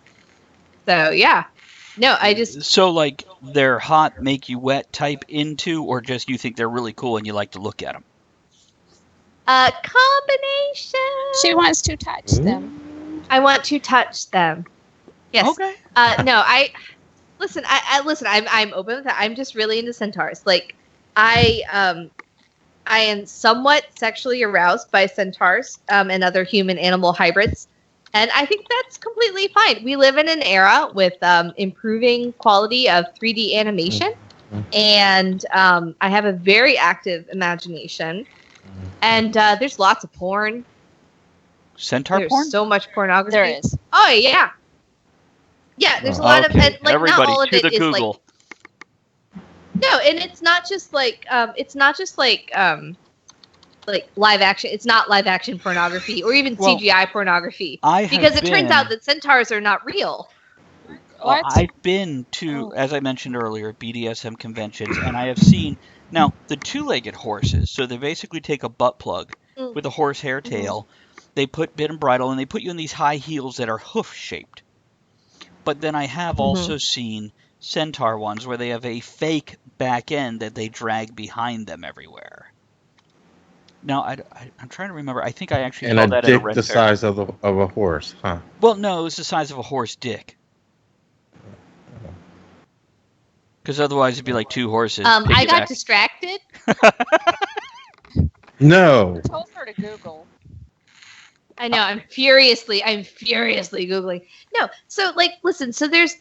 So yeah, no, I just So like they're hot, make you wet type into, or just you think they're really cool and you like to look at them? Combination. She wants to touch them. I want to touch them. Yes. Okay. No, I listen. I listen. I'm open with that. I'm just really into centaurs. Like I am somewhat sexually aroused by centaurs and other human-animal hybrids. And I think that's completely fine. We live in an era with improving quality of 3D animation. And I have a very active imagination. And there's lots of porn. Centaur There's porn? so much pornography. There is. Oh, yeah. Yeah, there's a lot of... Okay. And, like, Everybody not all of to it the is Google. like... No, and it's not just like live action. It's not live action pornography or even Well, CGI pornography. I have Because it turns been- out that centaurs are not real. What? I've been to, as I mentioned earlier, BDSM conventions, and I have seen, now, the two-legged horses, so they basically take a butt plug with a horse hair tail, they put bit and bridle, and they put you in these high heels that are hoof-shaped. But then I have also seen centaur ones where they have a fake back end that they drag behind them everywhere. Now, I'm trying to remember. I think I actually And saw a that at a dick red the fair. size of a horse, huh? Well, no, it was the size of a horse dick. Because otherwise it'd be like two horses. I got piggyback. distracted. No. I told her to Google. I know. I'm furiously googling. No, so like, listen. So there's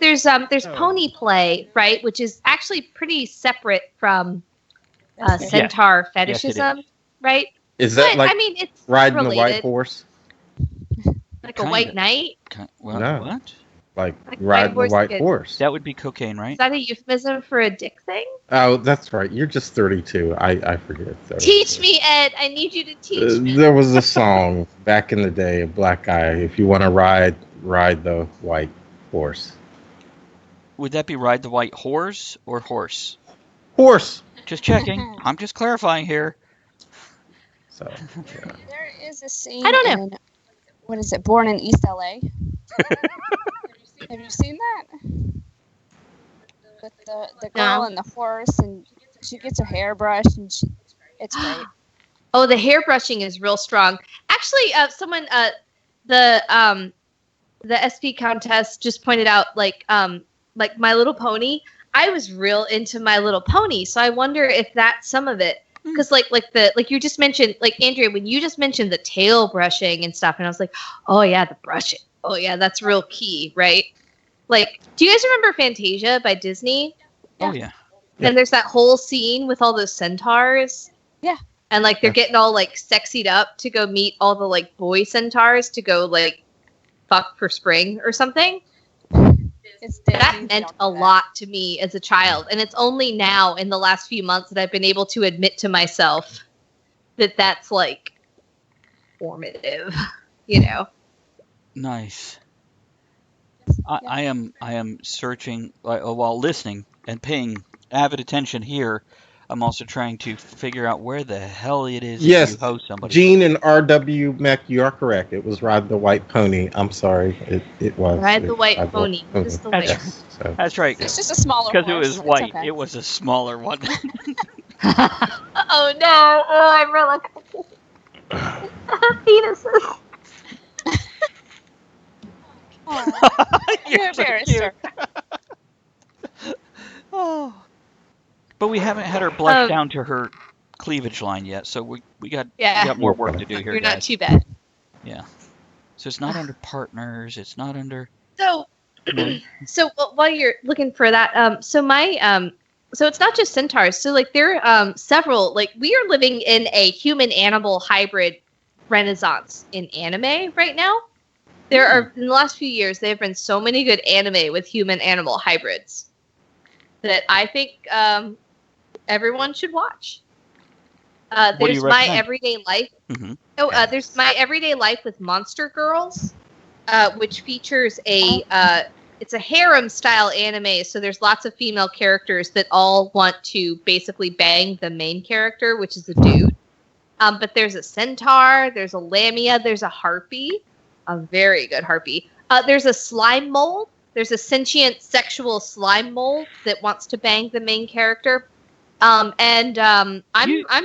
pony play, right? Which is actually pretty separate from centaur fetishism, right? Is that But, like I mean, it's riding related. the white horse? Like Kinda. a white knight. Well, No. what? Like Like riding the horse white good. horse? That would be cocaine, Is right? that a euphemism for a dick thing? Oh, that's right. You're just 32. I forget. 32. Teach me, Ed. I need you to teach me. There was a song back in the day, a black guy. If you want to ride the white horse. Would that be ride the white horse or horse? Horse. Just checking. I'm just clarifying here. So yeah. There is a scene I don't know. in, what is it, Born in East LA? Have you seen that? With the girl No. and the horse, and she gets her hair brushed, and it's great. Oh, the hairbrushing is real strong. Actually, someone the SP contest just pointed out like My Little Pony. I was real into My Little Pony, so I wonder if that's some of it. Because like you just mentioned, like Andrea, when you just mentioned the tail brushing and stuff, and I was like, oh yeah, the brushing. Oh yeah, that's real key, right? Like, do you guys remember Fantasia by Disney? Oh, yeah. And there's that whole scene with all those centaurs. Yeah. And like they're getting all like sexied up to go meet all the like boy centaurs to go like fuck for spring or something. It's That Disney, meant don't a do that. lot to me as a child, and it's only now in the last few months that I've been able to admit to myself that that's like formative, you know. Nice. Yeah. I am searching while listening and paying avid attention here. I'm also trying to figure out where the hell it is that Yes, you host somebody. Gene and R.W. Mac, you are correct. It was Ride the White Pony. I'm sorry. It was. Ride the It- White Ride Pony. Just the That's way. Yes. So. That's right. It's just a smaller Because it horse. was It's white. okay. It was a smaller one. Oh no! Oh, I'm really penises. Oh, You're you're so embarrassed, cute. sir. Oh. But we haven't had her blush Um, down to her cleavage line yet, so we got Yeah, more work to do here, you're not guys. too bad. Yeah. So it's not under partners. It's not under. So, No. so while you're looking for that, so it's not just centaurs. So like there are several. Like we are living in a human-animal hybrid renaissance in anime right now. There are in the last few years there have been so many good anime with human-animal hybrids that I think everyone should watch. What do you There's My recommend? Everyday Life. Mm-hmm. There's My Everyday Life with Monster Girls, which features it's a harem style anime. So there's lots of female characters that all want to basically bang the main character, which is a dude. But there's a centaur, there's a lamia, there's a harpy, a very good harpy. There's a slime mold. There's a sentient sexual slime mold that wants to bang the main character. I'm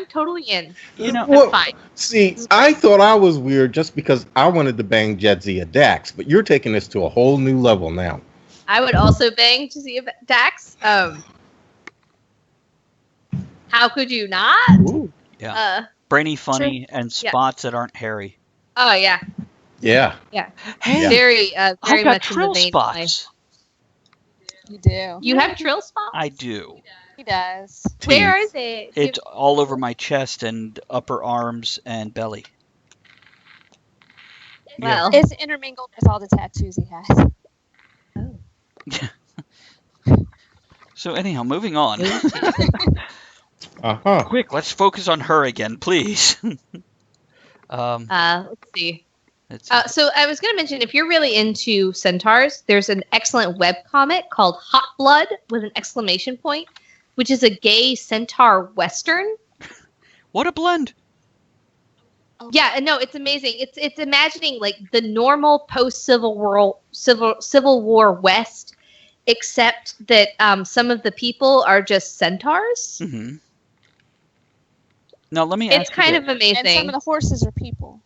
totally in. You know, That's fine. See, I thought I was weird just because I wanted to bang Jedzia Dax, but you're taking this to a whole new level now. I would also bang to see Dax. How could you not? Ooh. Yeah. Brainy, funny, and spots that aren't hairy. Oh yeah. Yeah. Hey, Yeah. Very I've got much in the trill vein. spots. You do. You have trill spots? I do. He does. Where Teeth. are they? It's all over my chest and upper arms and belly. Well, It's intermingled with all the tattoos he has. So anyhow, moving on. Uh-huh. Quick, let's focus on her again, please. let's see. It's, So I was going to mention, if you're really into centaurs, there's an excellent webcomic called Hot Blood with an exclamation point, which is a gay centaur western. what a blend. Yeah, and no, it's amazing. It's imagining like the normal post Civil War West, except that some of the people are just centaurs. Mm-hmm. Now let me ask It's kind you of amazing. And some of the horses are people.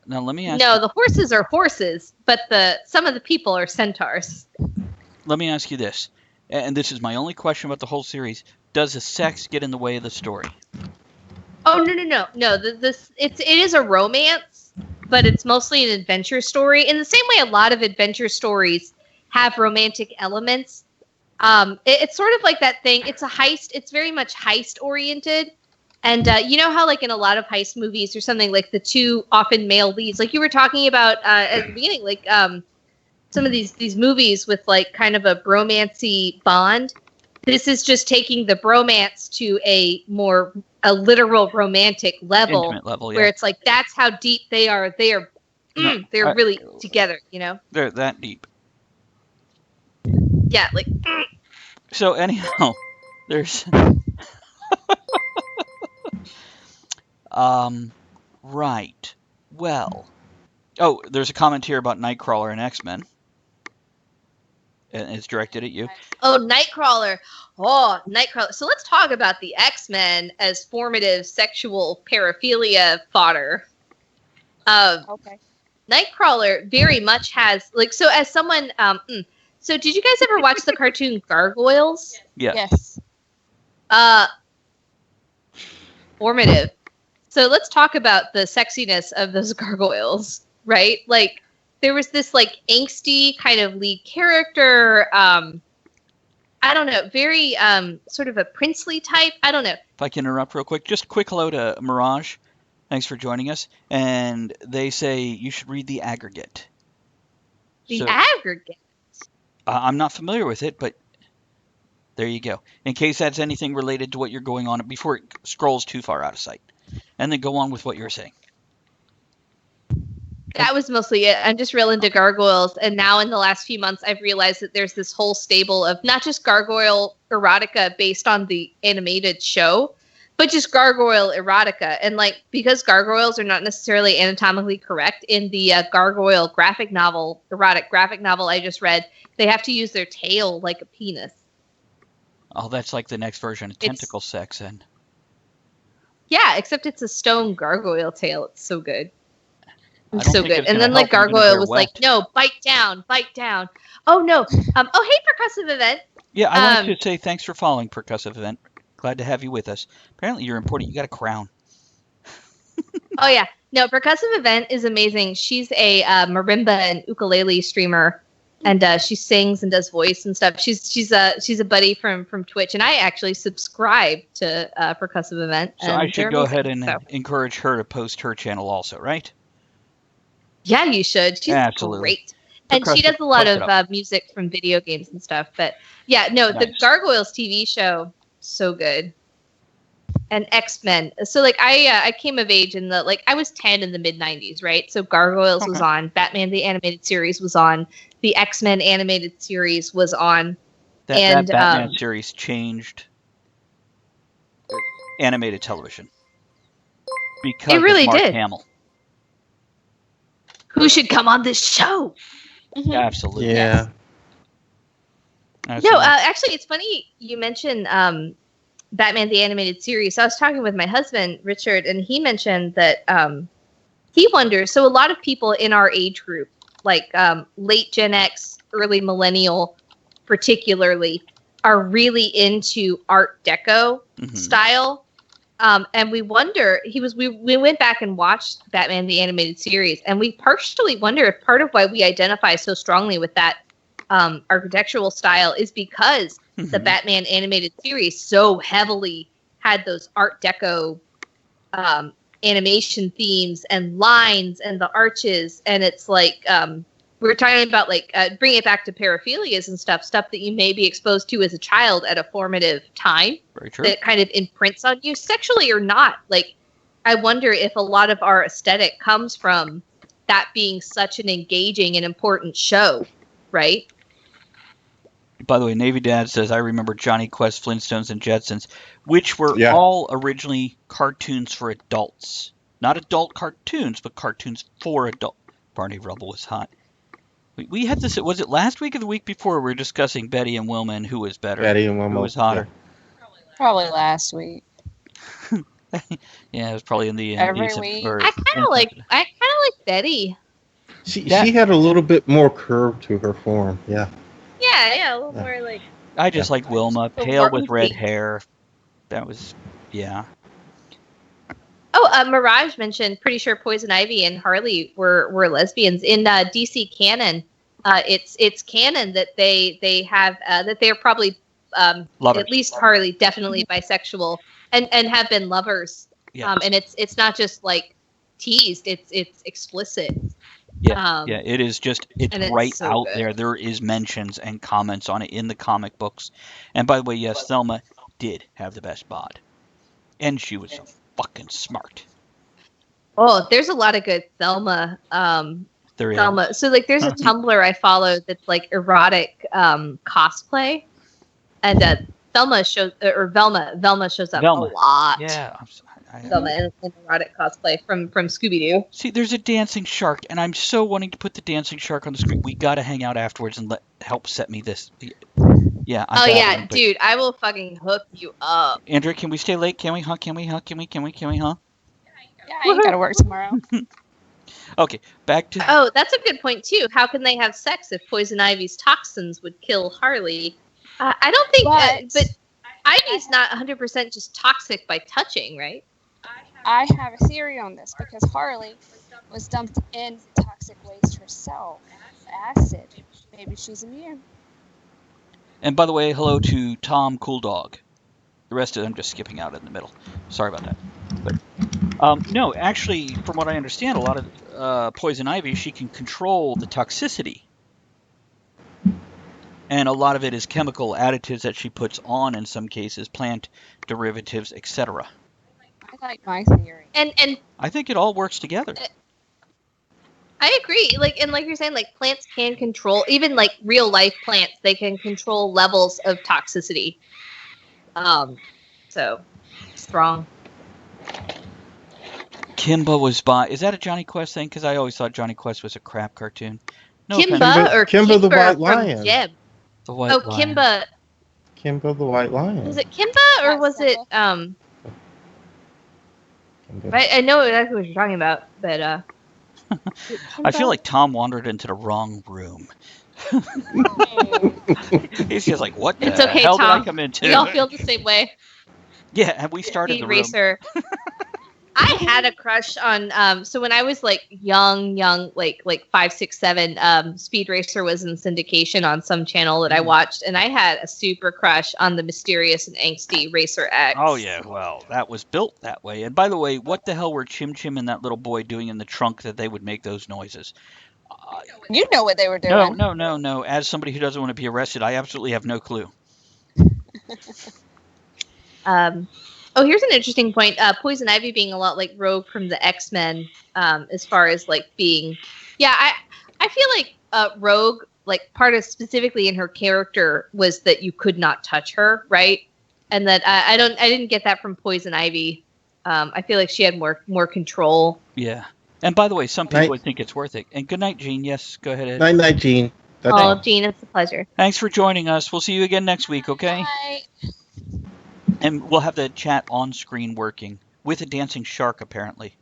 Now let me ask No, the horses are horses, but some of the people are centaurs. Let me ask you this, and this is my only question about the whole series: does the sex get in the way of the story? Oh no! It is a romance, but it's mostly an adventure story. In the same way, a lot of adventure stories have romantic elements. It's sort of like that thing. It's a heist. It's very much heist oriented. And you know how, like, in a lot of heist movies or something, like, the two often male leads, like you were talking about at the beginning, like, some of these movies with, like, kind of a bromancy bond. This is just taking the bromance to a literal romantic level. Intimate level, yeah. Where it's like, that's how deep they are. They're really together, you know? They're that deep. Yeah, like... So anyhow, there's... Right. Well. Oh, there's a comment here about Nightcrawler and X-Men. And it's directed at you. Oh, Nightcrawler. Oh, Nightcrawler. So let's talk about the X-Men as formative sexual paraphilia fodder. Okay. Nightcrawler very much has, like, so as someone, so did you guys ever watch the cartoon Gargoyles? Yeah. Yes. Formative. So let's talk about the sexiness of those gargoyles, right? Like, there was this, like, angsty kind of lead character, I don't know, very sort of a princely type. I don't know. If I can interrupt real quick, just quick hello to Mirage. Thanks for joining us. And they say you should read The Aggregate. The Aggregate. I'm not familiar with it, but there you go. In case that's anything related to what you're going on before it scrolls too far out of sight. And then go on with what you're saying. That was mostly it. I'm just real into gargoyles, and now in the last few months, I've realized that there's this whole stable of not just gargoyle erotica based on the animated show, but just gargoyle erotica. And like, because gargoyles are not necessarily anatomically correct in the gargoyle erotic graphic novel I just read, they have to use their tail like a penis. Oh, that's like the next version of tentacle sex, and yeah, except it's a stone gargoyle tail. It's so good. I don't So think good. it's And gonna then like help even if gargoyle they're was wet. like, no, bite down. Oh no. Oh hey, percussive event. Yeah, I wanted to say thanks for following Percussive Event. Glad to have you with us. Apparently you're important. You got a crown. Oh yeah, no, percussive event is amazing. She's a marimba and ukulele streamer, and she sings and does voice and stuff. She's a buddy from Twitch, and I actually subscribe to percussive event. So I should go ahead and encourage her to post her channel also, right? Yeah, you should. She's Absolutely. great. And she does a lot of music from video games and stuff. But yeah, no, Nice. the Gargoyles TV show, so good. And X-Men. So like I came of age in the I was 10 in the mid 90s, right? So Gargoyles was on, Batman the animated series was on, the X-Men animated series was on. That Batman series changed animated television. Because it really of Mark did. Hamill. Who should come on this show? Absolutely. Yeah. Absolutely. No, actually, it's funny you mentioned Batman the animated series. I was talking with my husband, Richard, and he mentioned that he wonders, so a lot of people in our age group, like late Gen X, early millennial particularly, are really into Art Deco style. And we wonder, we went back and watched Batman the animated series, and we partially wonder if part of why we identify so strongly with that architectural style is because the Batman animated series so heavily had those Art Deco animation themes and lines and the arches, and it's like we're talking about bringing it back to paraphilias and stuff that you may be exposed to as a child at a formative time. Very true. That kind of imprints on you, sexually or not. Like, I wonder if a lot of our aesthetic comes from that being such an engaging and important show, right? By the way, Navy Dad says, I remember Johnny Quest, Flintstones, and Jetsons, which were all originally cartoons for adults. Not adult cartoons, but cartoons for adults. Barney Rubble was hot. We had this, was it last week or the week before we were discussing Betty and Wilma and who was better? Betty and Wilma. Who was hotter? Yeah. Probably last week. Yeah, it was probably in the Every week. I kind of like Betty. She had a little bit more curve to her form. Yeah. Yeah, a little more like. I just liked Wilma, pale with red hair. That was, yeah. Oh, Mirage mentioned, pretty sure Poison Ivy and Harley were lesbians. In DC canon, it's canon that they have that they're probably at least Harley definitely bisexual and have been lovers. Yes. And it's not just like teased; it's explicit. Yeah, it is just it's right so out good. there. There is mentions and comments on it in the comic books. And by the way, yes, Thelma did have the best bod, and she was so fucking smart. Oh, there's a lot of good Thelma. There is. Thelma. So there's a Tumblr I follow that's like erotic cosplay, and Velma shows up a lot. Yeah. Velma in erotic cosplay from Scooby-Doo. See, there's a dancing shark, and I'm so wanting to put the dancing shark on the screen. We got to hang out afterwards and help set me this. Yeah. Dude, I will fucking hook you up. Andrea, can we stay late? Can we, huh? Can we, huh? Yeah, I ain't gotta work tomorrow. Okay, back to... Oh, that's a good point, too. How can they have sex if Poison Ivy's toxins would kill Harley? I don't think... but Ivy's not 100% just toxic by touching, right? I have a theory on this, because Harley was dumped in toxic waste herself. Acid. Maybe she's immune. And by the way, hello to Tom Cool Dog. The rest of them just skipping out in the middle. Sorry about that. But, no, actually, from what I understand, a lot of Poison Ivy, she can control the toxicity. And a lot of it is chemical additives that she puts on in some cases, plant derivatives, etc. I like my theory. And I think it all works together. I agree. Like you're saying, like plants can control, even like real life plants, they can control levels of toxicity. So strong. Kimba was by. Is that a Johnny Quest thing? Because I always thought Johnny Quest was a crap cartoon. No offense. Kimba or Kimba the White from Lion. Gem? The White Oh, Lion. Kimba. Kimba the White Lion. Was it Kimba or Yeah, was it Simba. I know exactly what you're talking about, but I feel like Tom wandered into the wrong room. He's just like, what the it's okay, hell did I Tom. come into? We all feel the same way. Yeah, and we started Speed the room. Racer. I had a crush on so when I was like young, like 5, 6, 7, Speed Racer was in syndication on some channel that I watched, and I had a super crush on the mysterious and angsty Racer X. Oh yeah, well, that was built that way. And by the way, what the hell were Chim Chim and that little boy doing in the trunk that they would make those noises? You know what they were doing. No. As somebody who doesn't want to be arrested, I absolutely have no clue. Oh, here's an interesting point. Poison Ivy being a lot like Rogue from the X-Men, as far as like being, yeah, I feel like Rogue, like part of specifically in her character was that you could not touch her, right? And that I didn't get that from Poison Ivy. I feel like she had more control. Yeah. And by the way, some people Night. would think it's worth it. And good night, Gene. Yes, go ahead, Ed. Night, night, Gene. That's Oh, all. Gene, it's a pleasure. Thanks for joining us. We'll see you again next week, okay? Bye. And we'll have the chat on screen working with a dancing shark, apparently.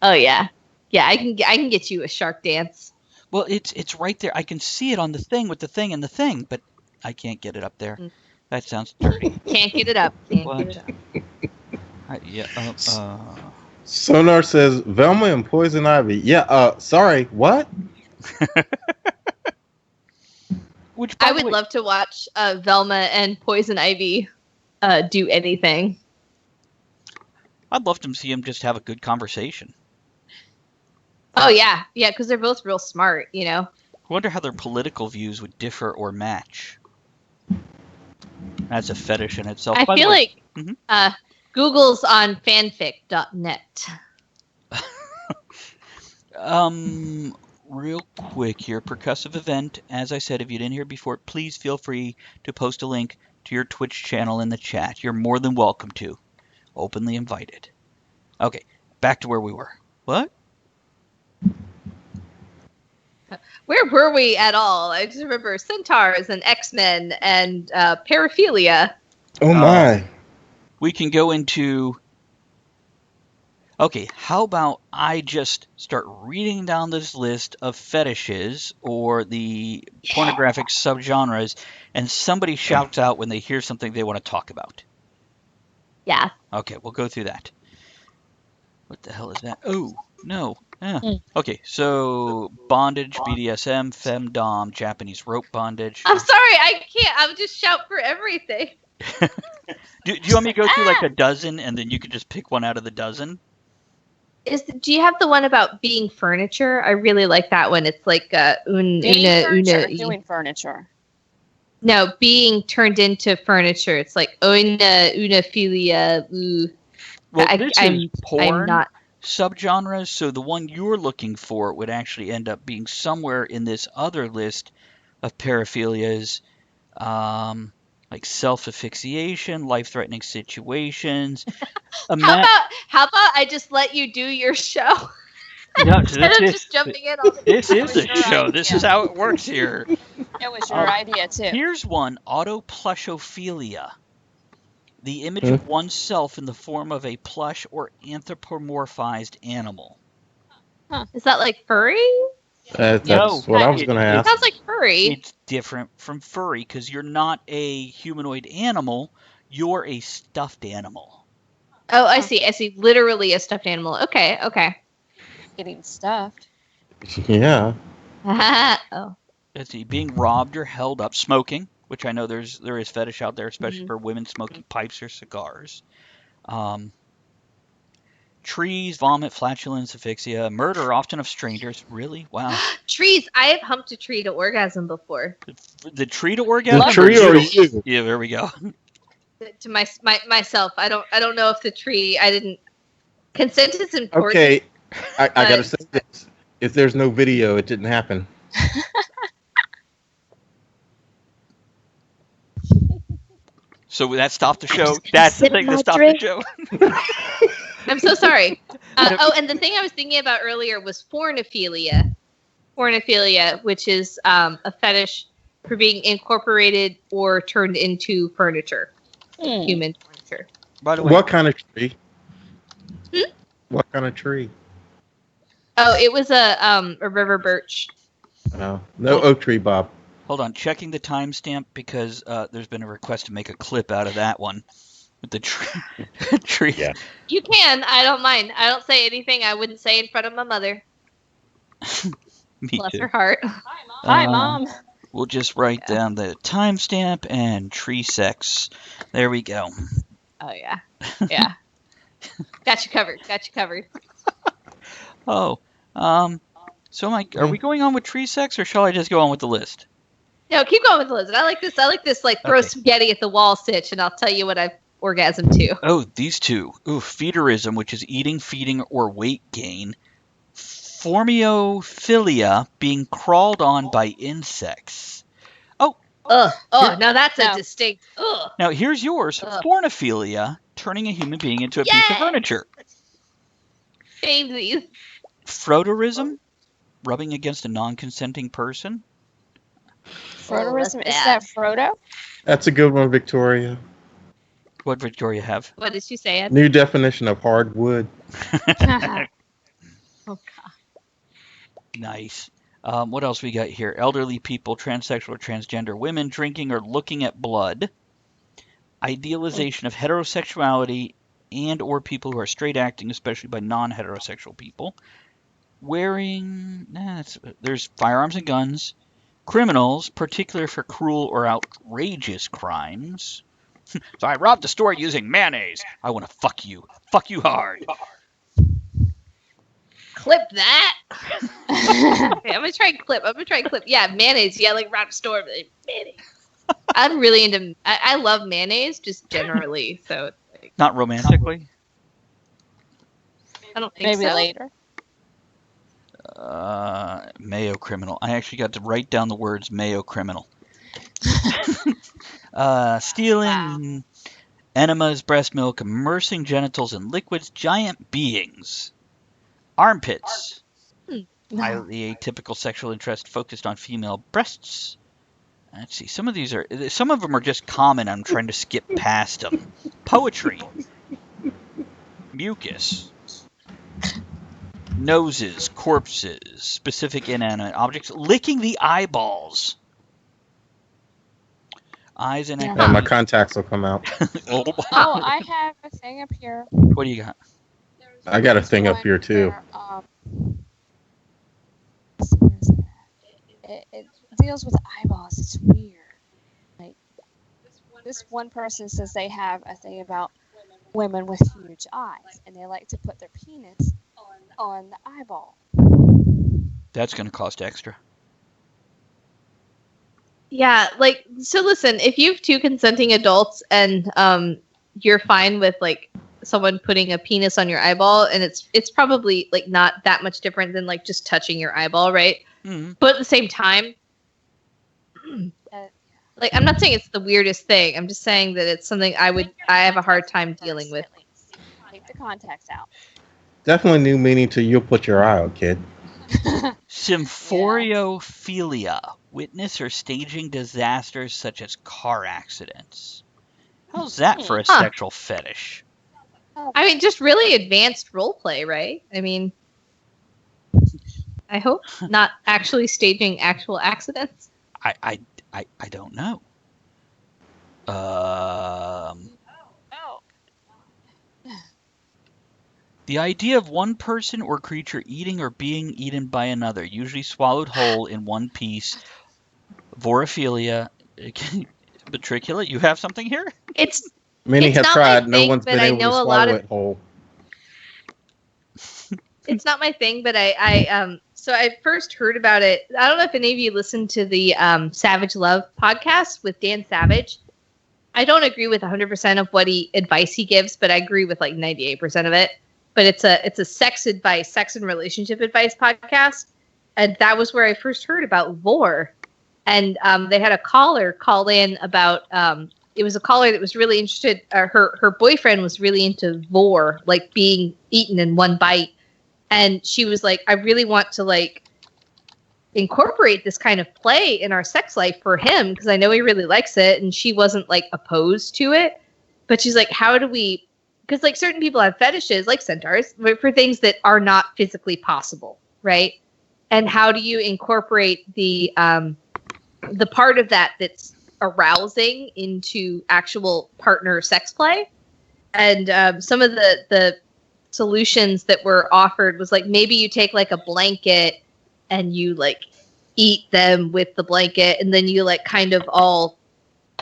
Oh yeah, I can get you a shark dance. Well, it's right there. I can see it on the thing with the thing and the thing, but I can't get it up there. That sounds dirty. Can't get it up. Can't What? get it up. Yeah. Sonar says Velma and Poison Ivy. Yeah. Sorry. What? Which by I the would way- love to watch Velma and Poison Ivy do anything. I'd love to see him just have a good conversation. Oh yeah, because they're both real smart, you know. I wonder how their political views would differ or match. That's a fetish in itself. I By the feel way- like Google's on fanfic.net. Real quick here, percussive event. As I said, if you didn't hear before, please feel free to post a link to your Twitch channel in the chat. You're more than welcome to. Openly invited. Okay, back to where we were. What? Where were we at all? I just remember Centaurs and X-Men and paraphilia. Oh my. We can go into... Okay, how about I just start reading down this list of fetishes or the pornographic subgenres, and somebody shouts out when they hear something they want to talk about. Yeah. Okay, we'll go through that. What the hell is that? Oh, no. Okay, so bondage, BDSM, femdom, Japanese rope bondage. I'm sorry, I can't. I'll just shout for everything. Do you want me to go through like a dozen, and then you can just pick one out of the dozen? Do you have the one about being furniture? I really like that one. It's like Doing furniture. No, being turned into furniture. It's like unaphilia. Well, this is porn I'm not. subgenres, so the one you're looking for would actually end up being somewhere in this other list of paraphilias, like self-asphyxiation, life-threatening situations. How about I just let you do your show? No, Instead of just jumping in on This is the your show. idea. This is how it works here. It was your idea too. Here's one, autoplushophilia. The image of oneself in the form of a plush or anthropomorphized animal. Is that like furry? That's No, what I was going to It ask. sounds like furry. It's different from furry because you're not a humanoid animal. You're a stuffed animal. Oh, I see. Literally a stuffed animal. Okay. Getting stuffed. Yeah. Oh. Let's see, being robbed or held up, smoking, which I know there is fetish out there, especially for women smoking pipes or cigars. trees, vomit, flatulence, asphyxia, murder, often of strangers. Really? Wow. Trees. I have humped a tree to orgasm before. The tree to orgasm? The tree or you? Yeah, there we go. To myself. I don't know if the tree. I didn't. Consent is important. Okay, I gotta say this. If there's no video, it didn't happen. So that stopped the show. That's the thing that stopped the show. I'm so sorry. And the thing I was thinking about earlier was fornophilia. Fornophilia, which is a fetish for being incorporated or turned into furniture. Human furniture. By the way, What kind of tree? What kind of tree? Oh, it was a river birch. No oak tree, Bob. hold on, checking the timestamp because there's been a request to make a clip out of that one with the tree. Yeah. You can. I don't mind. I don't say anything I wouldn't say in front of my mother. Me Bless too. her heart. Hi, Mom. We'll just write down the timestamp and tree sex. There we go. Oh yeah, yeah. Got you covered. Got you covered. Oh, so are we going on with tree sex, or shall I just go on with the list? No, keep going with the lizard. I like this. Like throw Okay. spaghetti at the wall stitch, and I'll tell you what I've orgasmed to. Oh, these two. Ooh, feederism, which is eating, feeding, or weight gain. Formiophilia, being crawled on by insects. Ugh. Oh, now that's No. a distinct. Ugh. Now here's yours. Ugh. Pornophilia, turning a human being into a piece of Yeah. furniture. Shame these. Frodorism, rubbing against a non-consenting person. Frodorism. that's Is bad. that Frodo? That's a good one, Victoria. What Victoria have? What did she say? Ed? New definition of hardwood. Oh God. Nice. What else we got here? Elderly people, transsexual or transgender women, drinking or looking at blood. Idealization of heterosexuality and or people who are straight acting, especially by non-heterosexual people. Wearing... there's firearms and guns. Criminals, particularly for cruel or outrageous crimes. So I robbed the store using mayonnaise. I want to fuck you. Fuck you hard. Clip that. Okay, I'm gonna try and clip. Yeah, mayonnaise. Yeah, like wrap store. Mayonnaise. I'm really into. I love mayonnaise just generally. So like, Not romantically. I don't think Maybe so. later. Mayo criminal. I actually got to write down the words Mayo criminal. Stealing enemas, breast milk, immersing genitals in liquids, giant beings, armpits, highly atypical sexual interest focused on female breasts. Let's see. Some of them are just common. I'm trying to skip past them. Poetry, mucus, noses, corpses, specific inanimate objects, licking the eyeballs. Eyes and Yeah. And my contacts will come out. Oh, I have a thing up here. What do you got? I got a thing up here too. Where, where is it at? It deals with eyeballs. It's weird. Like this one person says they have a thing about women with huge eyes, and they like to put their penis on the eyeball. That's going to cost extra. Yeah, like so. Listen, if you have two consenting adults and you're fine with like someone putting a penis on your eyeball, and it's probably like not that much different than like just touching your eyeball, right? Mm-hmm. But at the same time, like I'm not saying it's the weirdest thing. I'm just saying that it's something I have a hard time dealing with. Take the contacts out. Definitely new meaning to you'll put your eye out, kid. Symphoriophilia. Witness or staging disasters such as car accidents. How's that for a sexual fetish? I mean, just really advanced role play, right? I mean, I hope not actually staging actual accidents. I don't know. The idea of one person or creature eating or being eaten by another, usually swallowed whole in one piece. Vorophilia. Matricula, you have something here? It's Many It's have not tried. my No thing, one's but been I able to know a lot swallow of- it whole. it's not my thing, but so I first heard about it. I don't know if any of you listened to the Savage Love podcast with Dan Savage. I don't agree with 100% of what advice he gives, but I agree with like 98% of it. But it's a sex and relationship advice podcast, and that was where I first heard about vor. And they had a caller call in about it was a caller that was really interested. Her boyfriend was really into vor, like being eaten in one bite, and she was like, I really want to like incorporate this kind of play in our sex life for him because I know he really likes it. And she wasn't like opposed to it, but she's like, how do we, because like certain people have fetishes like centaurs for things that are not physically possible, right? And how do you incorporate the part of that that's arousing into actual partner sex play? And some of the solutions that were offered was like, maybe you take like a blanket and you like eat them with the blanket, and then you like kind of all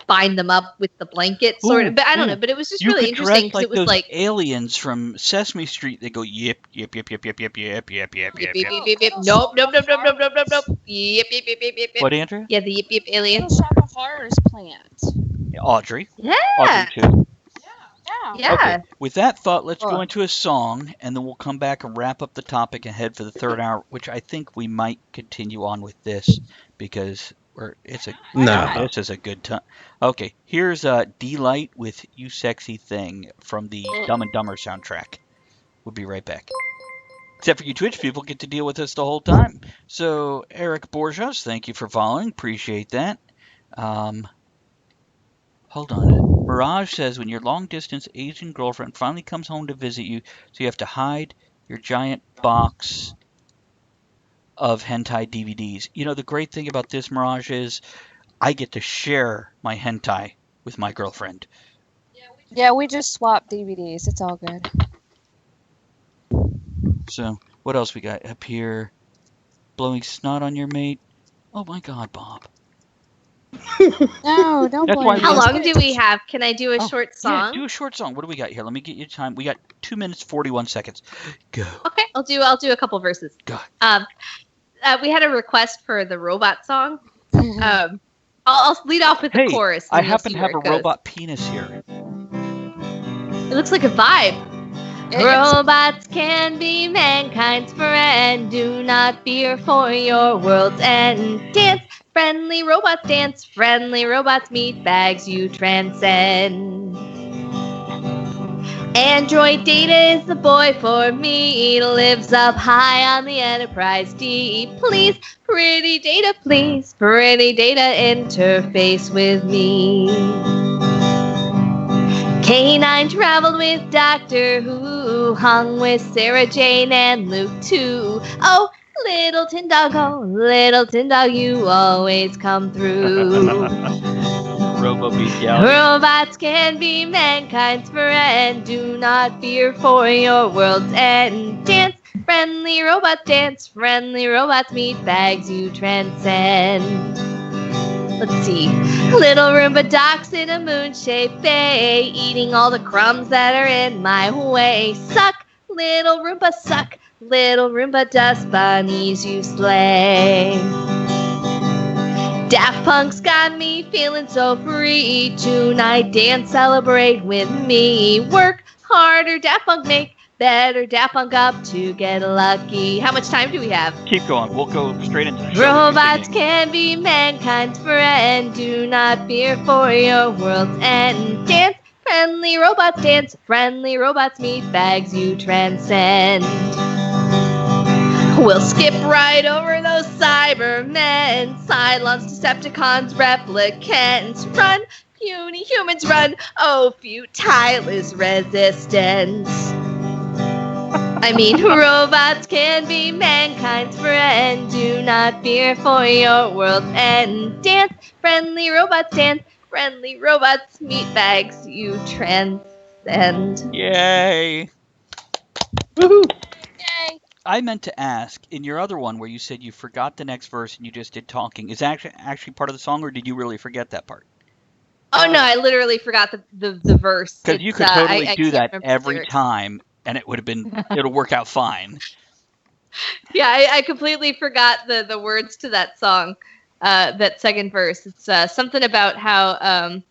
bind them up with the blanket, sort of. But I don't know. But it was just really interesting because it was like aliens from Sesame Street. They go yip yip yip yip yip yip yip yip yip yip yip. Nope. Yip yip yip yip yip. What, Andrea? Yeah, the yip yip alien. Little Shop of Horrors plant. Audrey. Yeah. Audrey too. Yeah. Okay. With that thought, let's go into a song, and then we'll come back and wrap up the topic and head for the third hour, which I think we might continue on with this because this is a good time. Okay, here's D-Light with You Sexy Thing from the Dumb and Dumber soundtrack. We'll be right back. Except for you Twitch people get to deal with us the whole time. So, Eric Borges, thank you for following. Appreciate that. Hold on. Mirage says, when your long-distance Asian girlfriend finally comes home to visit you, so you have to hide your giant box of hentai DVDs. You know, the great thing about this, Mirage, is I get to share my hentai with my girlfriend. Yeah, we just swapped DVDs. It's all good. So, what else we got up here? Blowing snot on your mate. Oh my God, Bob. No, don't That's blame why me. How long do we have? Can I do a short song? Yeah, do a short song. What do we got here? Let me get you time. We got 2 minutes 41 seconds. Go. Okay, I'll do a couple verses. Go. We had a request for the robot song. I'll lead off with the chorus. I happen to have a robot penis here. It looks like a vibe. Robots can be mankind's friend. Do not fear for your world's end. Dance, friendly robots dance. Friendly robots meet bags you transcend. Android Data is the boy for me. Lives up high on the Enterprise D. Please, pretty data, please. Pretty data, interface with me. K9 traveled with Doctor Who, hung with Sarah Jane and Luke too. Oh, little tin dog, you always come through. Robots can be mankind's friend. Do not fear for your world's end. Dance, friendly robots dance. Friendly robots meet bags you transcend. Let's see. Little Roomba docks in a moon-shaped bay, eating all the crumbs that are in my way. Suck, little Roomba, suck. Little Roomba dust bunnies you slay. Daft Punk's got me feeling so free. Tonight dance, celebrate with me. Work harder, Daft Punk, make better, Daft Punk up to get lucky. How much time do we have? Keep going. We'll go straight into the show. Robots can be mankind's friend. Do not fear for your world's end. Dance, friendly robots dance. Friendly robots meet bags you transcend. We'll skip right over those Cybermen. Cylons, Decepticons, replicants. Run, puny humans, run. Oh, futile is resistance. I mean, robots can be mankind's friend. Do not fear for your world's end. Dance, friendly robots dance. Friendly robots meet bags you transcend. Yay! Woohoo! Yay! I meant to ask, in your other one where you said you forgot the next verse and you just did talking, is that actually part of the song, or did you really forget that part? Oh, no, I literally forgot the verse. Because you could totally do that every time, and it would have been, it'll work out fine. Yeah, I completely forgot the words to that song, that second verse. It's something about how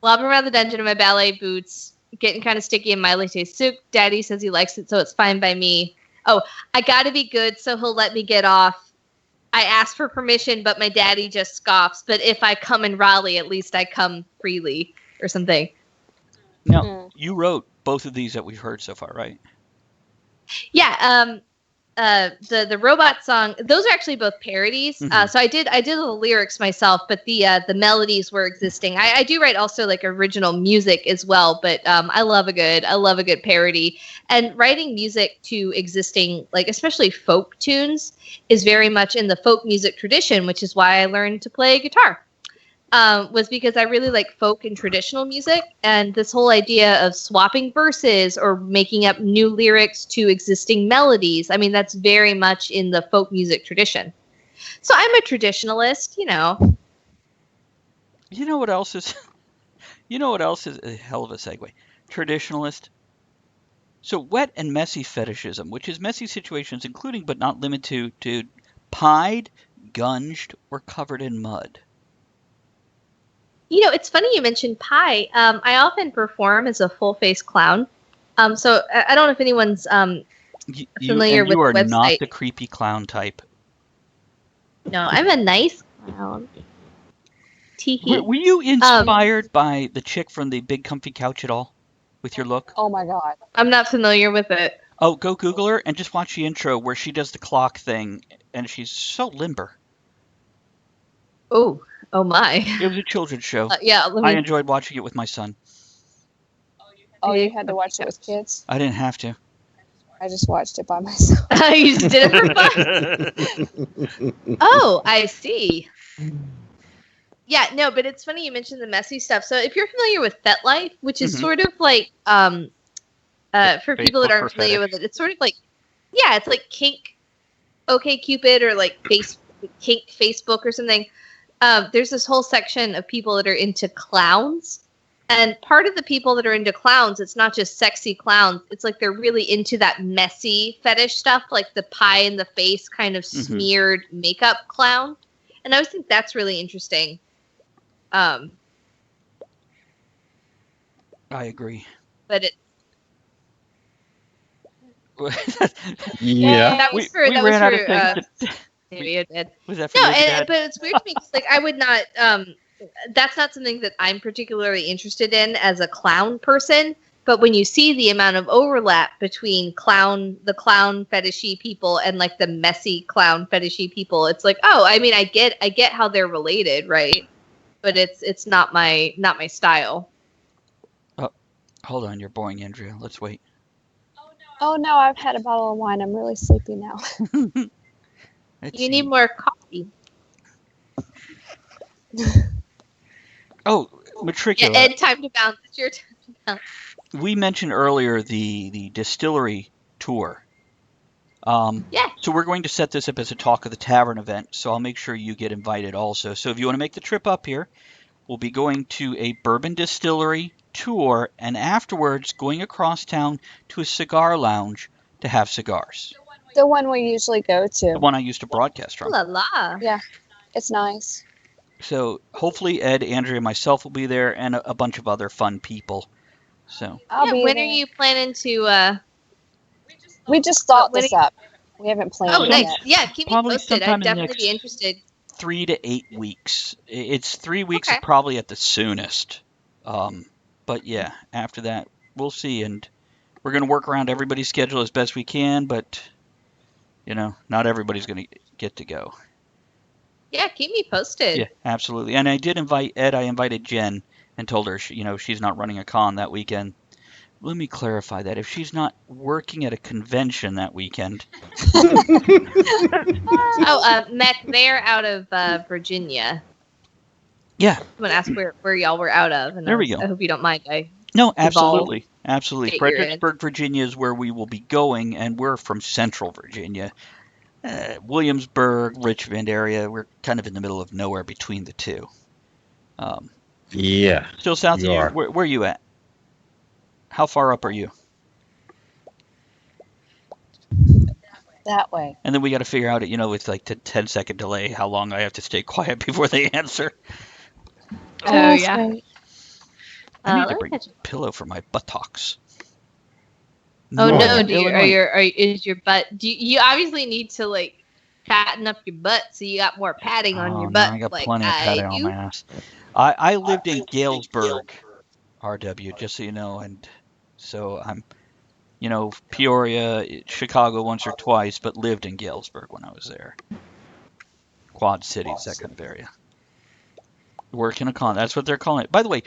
lobbing around the dungeon in my ballet boots, getting kind of sticky in my latte soup. Daddy says he likes it, so it's fine by me. Oh, I gotta be good, so he'll let me get off. I ask for permission, but my daddy just scoffs. But if I come in Raleigh, at least I come freely, or something. Now, you wrote both of these that we've heard so far, right? Yeah, the robot song, those are actually both parodies. Mhm. So I did the lyrics myself, but the melodies were existing. I do write also like original music as well, but I love a good parody. And writing music to existing, like especially folk tunes, is very much in the folk music tradition, which is why I learned to play guitar. Was because I really like folk and traditional music, and this whole idea of swapping verses or making up new lyrics to existing melodies. I mean, that's very much in the folk music tradition. So I'm a traditionalist, you know. You know what else is? You know what else is a hell of a segue? Traditionalist. So wet and messy fetishism, which is messy situations including but not limited to pied, gunged, or covered in mud. You know, it's funny you mentioned pie. I often perform as a full face clown. So I don't know if anyone's familiar with You the are not website. the creepy clown type. No, I'm a nice clown. Teehee. Were you inspired by the chick from the Big Comfy Couch at all with your look? Oh my god. I'm not familiar with it. Oh, go Google her and just watch the intro where she does the clock thing, and she's so limber. Oh my. It was a children's show. Yeah, let I me. enjoyed watching it with my son. Oh, you had to watch it with kids? I didn't have to. I just watched it by myself. You just did it for fun. Oh, I see. Yeah, no, but it's funny you mentioned the messy stuff. So if you're familiar with FetLife, which is sort of like for people that aren't familiar with it, it's sort of like, yeah, it's like Kink, OkCupid, or like Kink Facebook or something. There's this whole section of people that are into clowns. And part of the people that are into clowns, it's not just sexy clowns. It's like they're really into that messy fetish stuff, like the pie in the face kind of smeared makeup clown. And I always think that's really interesting. I agree. But it. Yeah. That was for. We That ran out of was things for. Maybe it did. Was that for No, Maybe Dad? but it's weird to me because like I would not. That's not something that I'm particularly interested in as a clown person. But when you see the amount of overlap between the clown fetishy people and like the messy clown fetishy people, it's like, oh, I mean, I get how they're related, right? But it's not my style. Oh, hold on, you're boring, Andrea. Let's wait. Oh no, I've had a bottle of wine. I'm really sleepy now. You need more coffee. Oh, Matricula. Yeah, Ed, time to bounce. It's your time to bounce. We mentioned earlier the distillery tour. Yeah. So we're going to set this up as a Talk of the Tavern event, so I'll make sure you get invited also. So if you want to make the trip up here, we'll be going to a bourbon distillery tour and afterwards going across town to a cigar lounge to have cigars. The one we usually go to. The one I used to broadcast from. La la. Yeah, it's nice. So hopefully Ed, Andrea, and myself will be there and a bunch of other fun people. So I'll be when there. are you planning to We just thought this up. We haven't planned Oh, it nice. yet. Yeah, keep me Probably posted. sometime in I'd the definitely next be interested. 3 to 8 weeks. It's 3 weeks Okay. probably at the soonest. But yeah, after that, we'll see. And we're going to work around everybody's schedule as best we can, but, not everybody's going to get to go. Yeah, keep me posted. Yeah, absolutely. And I did invite Ed. I invited Jen and told her, she's not running a con that weekend. Let me clarify that. If she's not working at a convention that weekend. Mac, they're out of Virginia. Yeah. I'm going to ask where y'all were out of. And There we go. I hope you don't mind. No, absolutely. Absolutely. Get your Fredericksburg, Virginia is where we will be going, and we're from Central Virginia. Williamsburg, Richmond area, we're kind of in the middle of nowhere between the two. Yeah. Still south of you you? are. Where are you at? How far up are you? that way. And then we got to figure out, with like the 10-second delay, how long I have to stay quiet before they answer. Oh, That's yeah. right. I need to let me bring a catch- pillow for my buttocks. Oh no, Normal, Illinois. is your butt? You obviously need to like fatten up your butt so you got more padding on your Oh, no, butt. I got Like plenty of I padding on do. my ass. I lived in Galesburg, RW, just so you know, and so I'm, Peoria, Chicago once or twice, but lived in Galesburg when I was there. Quad Cities, that kind of area. Working a con. That's what they're calling it. By the way,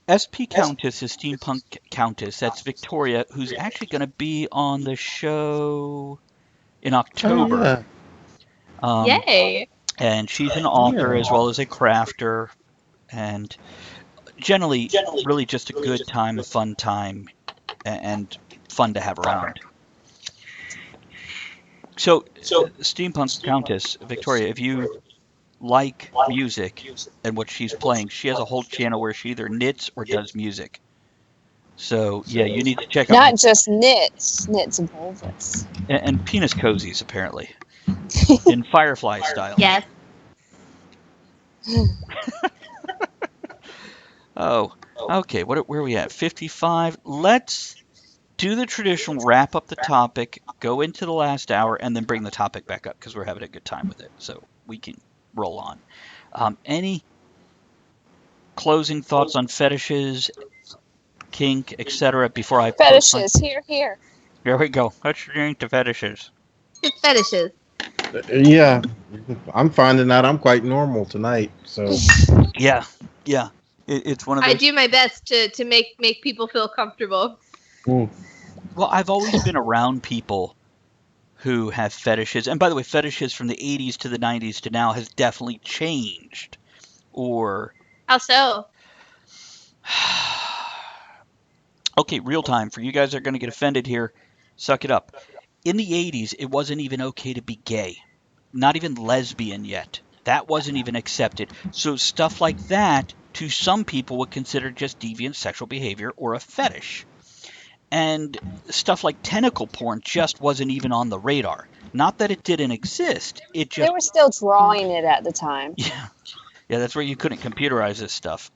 SP Countess is Steampunk Countess. That's Victoria, who's actually going to be on the show in Oh October. yeah. Yay! And she's an author as well as a crafter, and generally, really just a good time, a fun time, and fun to have around. So, Steampunk Countess, Victoria, if you like music and what she's playing, she has a whole channel where she either knits or does music. So, yeah, you need to check out. Not just knits and vulvas. And penis cozies, apparently, in Firefly style. Yes. Oh, okay. Where are we at? 55. Let's do the traditional wrap up the topic, go into the last hour, and then bring the topic back up because we're having a good time with it. So we can roll on. Any closing thoughts on fetishes, kink, etc. before I Fetishes, here. There we go. Let's get into fetishes. It's fetishes. Yeah. I'm finding out I'm quite normal tonight. So Yeah. It's one of those. I do my best to make people feel comfortable. mm, Well, I've always been around people who have fetishes. And by the way, fetishes from the 80s to the 90s to now has definitely changed. Or How so? okay, real time. For you guys that are going to get offended here, suck it up. In the 80s, it wasn't even okay to be gay. Not even lesbian yet. That wasn't even accepted. So stuff like that, to some people, would consider just deviant sexual behavior or a fetish. And stuff like tentacle porn just wasn't even on the radar. Not that it didn't exist. It just... They were still drawing it at the time. Yeah, that's where you couldn't computerize this stuff.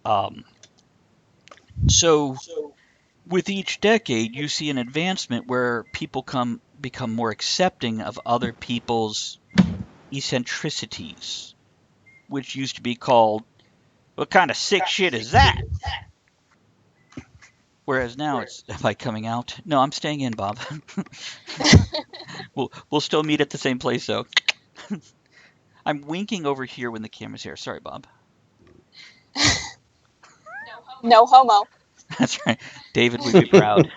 So with each decade, you see an advancement where people become more accepting of other people's eccentricities, which used to be called, what kind of sick shit is that? Whereas now it's, am I coming out? No, I'm staying in, Bob. We'll still meet at the same place, though. I'm winking over here when the camera's here. Sorry, Bob. No homo. That's right. David would be proud.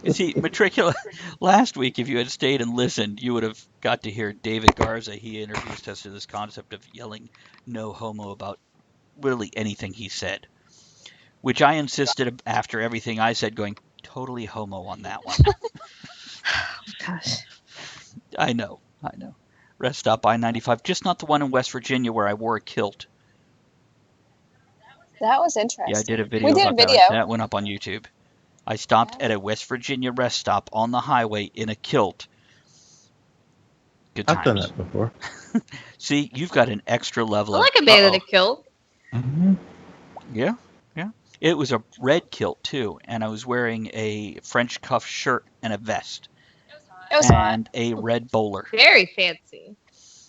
You see, Matricula, last week, if you had stayed and listened, you would have got to hear David Garza. He introduced us to this concept of yelling no homo about literally anything he said, which I insisted after everything I said, going totally homo on that one. Gosh. I know. Rest stop I-95, just not the one in West Virginia where I wore a kilt. That was interesting. Yeah, I did a video We did a about video. that. That went up on YouTube. I stopped at a West Virginia rest stop on the highway in a kilt. Good times. I've done that before. See, you've got an extra level I of... like a man in a kilt. Mm-hmm. Yeah. It was a red kilt, too, and I was wearing a French cuff shirt and a vest. It was And a red bowler. Very fancy.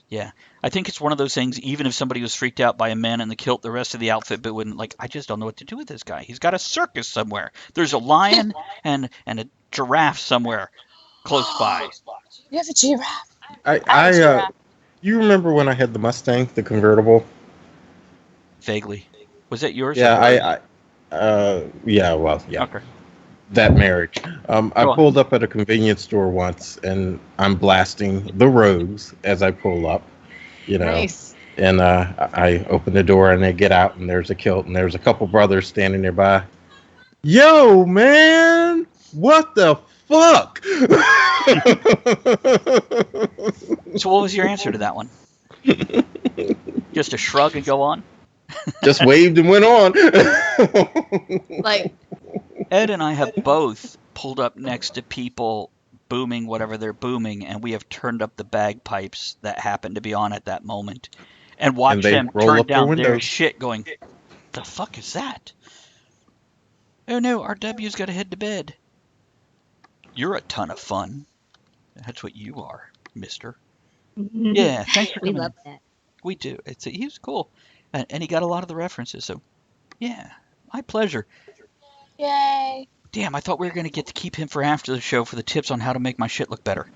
Yeah. I think it's one of those things, even if somebody was freaked out by a man in the kilt, the rest of the outfit but wouldn't, like, I just don't know what to do with this guy. He's got a circus somewhere. There's a lion and a giraffe somewhere close by. You have a giraffe. I you remember when I had the Mustang, the convertible? Vaguely. Was that yours? Yeah, yeah, Okay. that marriage. I Go on. pulled up at a convenience store once, and I'm blasting the Rogues as I pull up, Nice. And I open the door, and they get out, and there's a kilt, and there's a couple brothers standing nearby. Yo, man, what the fuck? So what was your answer to that one? Just a shrug and go on? Just waved and went on. Like, Ed and I have both pulled up next to people booming whatever they're booming, and we have turned up the bagpipes that happen to be on at that moment, and And watch they them roll turn up their down their windows. shit going, the fuck is that? Oh no, RW's got to head to bed. You're a ton of fun. That's what you are, mister. Yeah, thanks for We coming love in. that. We do. He was cool. And he got a lot of the references, so yeah, my pleasure. Yay. Damn, I thought we were going to get to keep him for after the show for the tips on how to make my shit look better.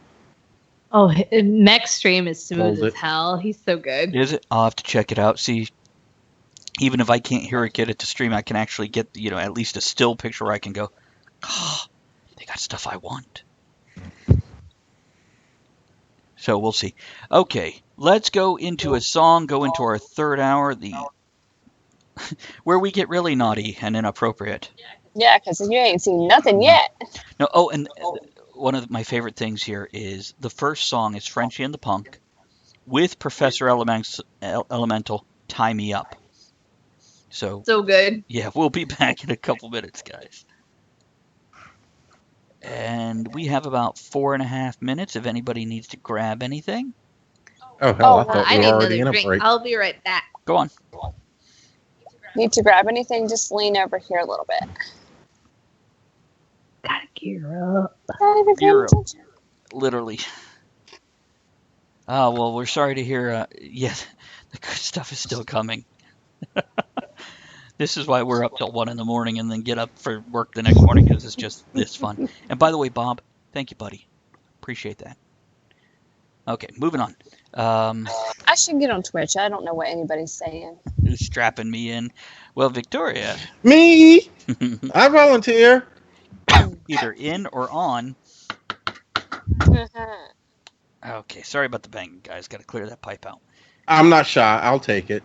Oh, Mech's stream is smooth Hold as it. hell. He's so good. Is it? I'll have to check it out. See, even if I can't hear it, get it to stream, I can actually get, at least a still picture where I can go, oh, they got stuff I want. So we'll see. Okay, let's go into a song, go into our third hour, where we get really naughty and inappropriate. Yeah, because you ain't seen nothing yet. No, oh, and one of my favorite things here is the first song is Frenchie and the Punk with Professor Elemental, Tie Me Up. So good. yeah, we'll be back in a couple minutes, guys. And we have about 4.5 minutes if anybody needs to grab anything. Oh, hell, I Oh, thought I we need were already another in a drink. break. I'll be right back. Go on. Need to grab anything, just lean over here a little bit. Gotta gear up. Not even paying Gear up. attention. Literally. Oh, well, we're sorry to hear. Yes, the good stuff is still coming. This is why we're up till 1 in the morning and then get up for work the next morning, because it's just this fun. And by the way, Bob, thank you, buddy. Appreciate that. Okay, moving on. I should get on Twitch. I don't know what anybody's saying. Who's strapping me in? Well, Victoria, Me! I volunteer. either in or on. Okay, sorry about the banging, guys. Got to clear that pipe out. I'm not shy. I'll take it.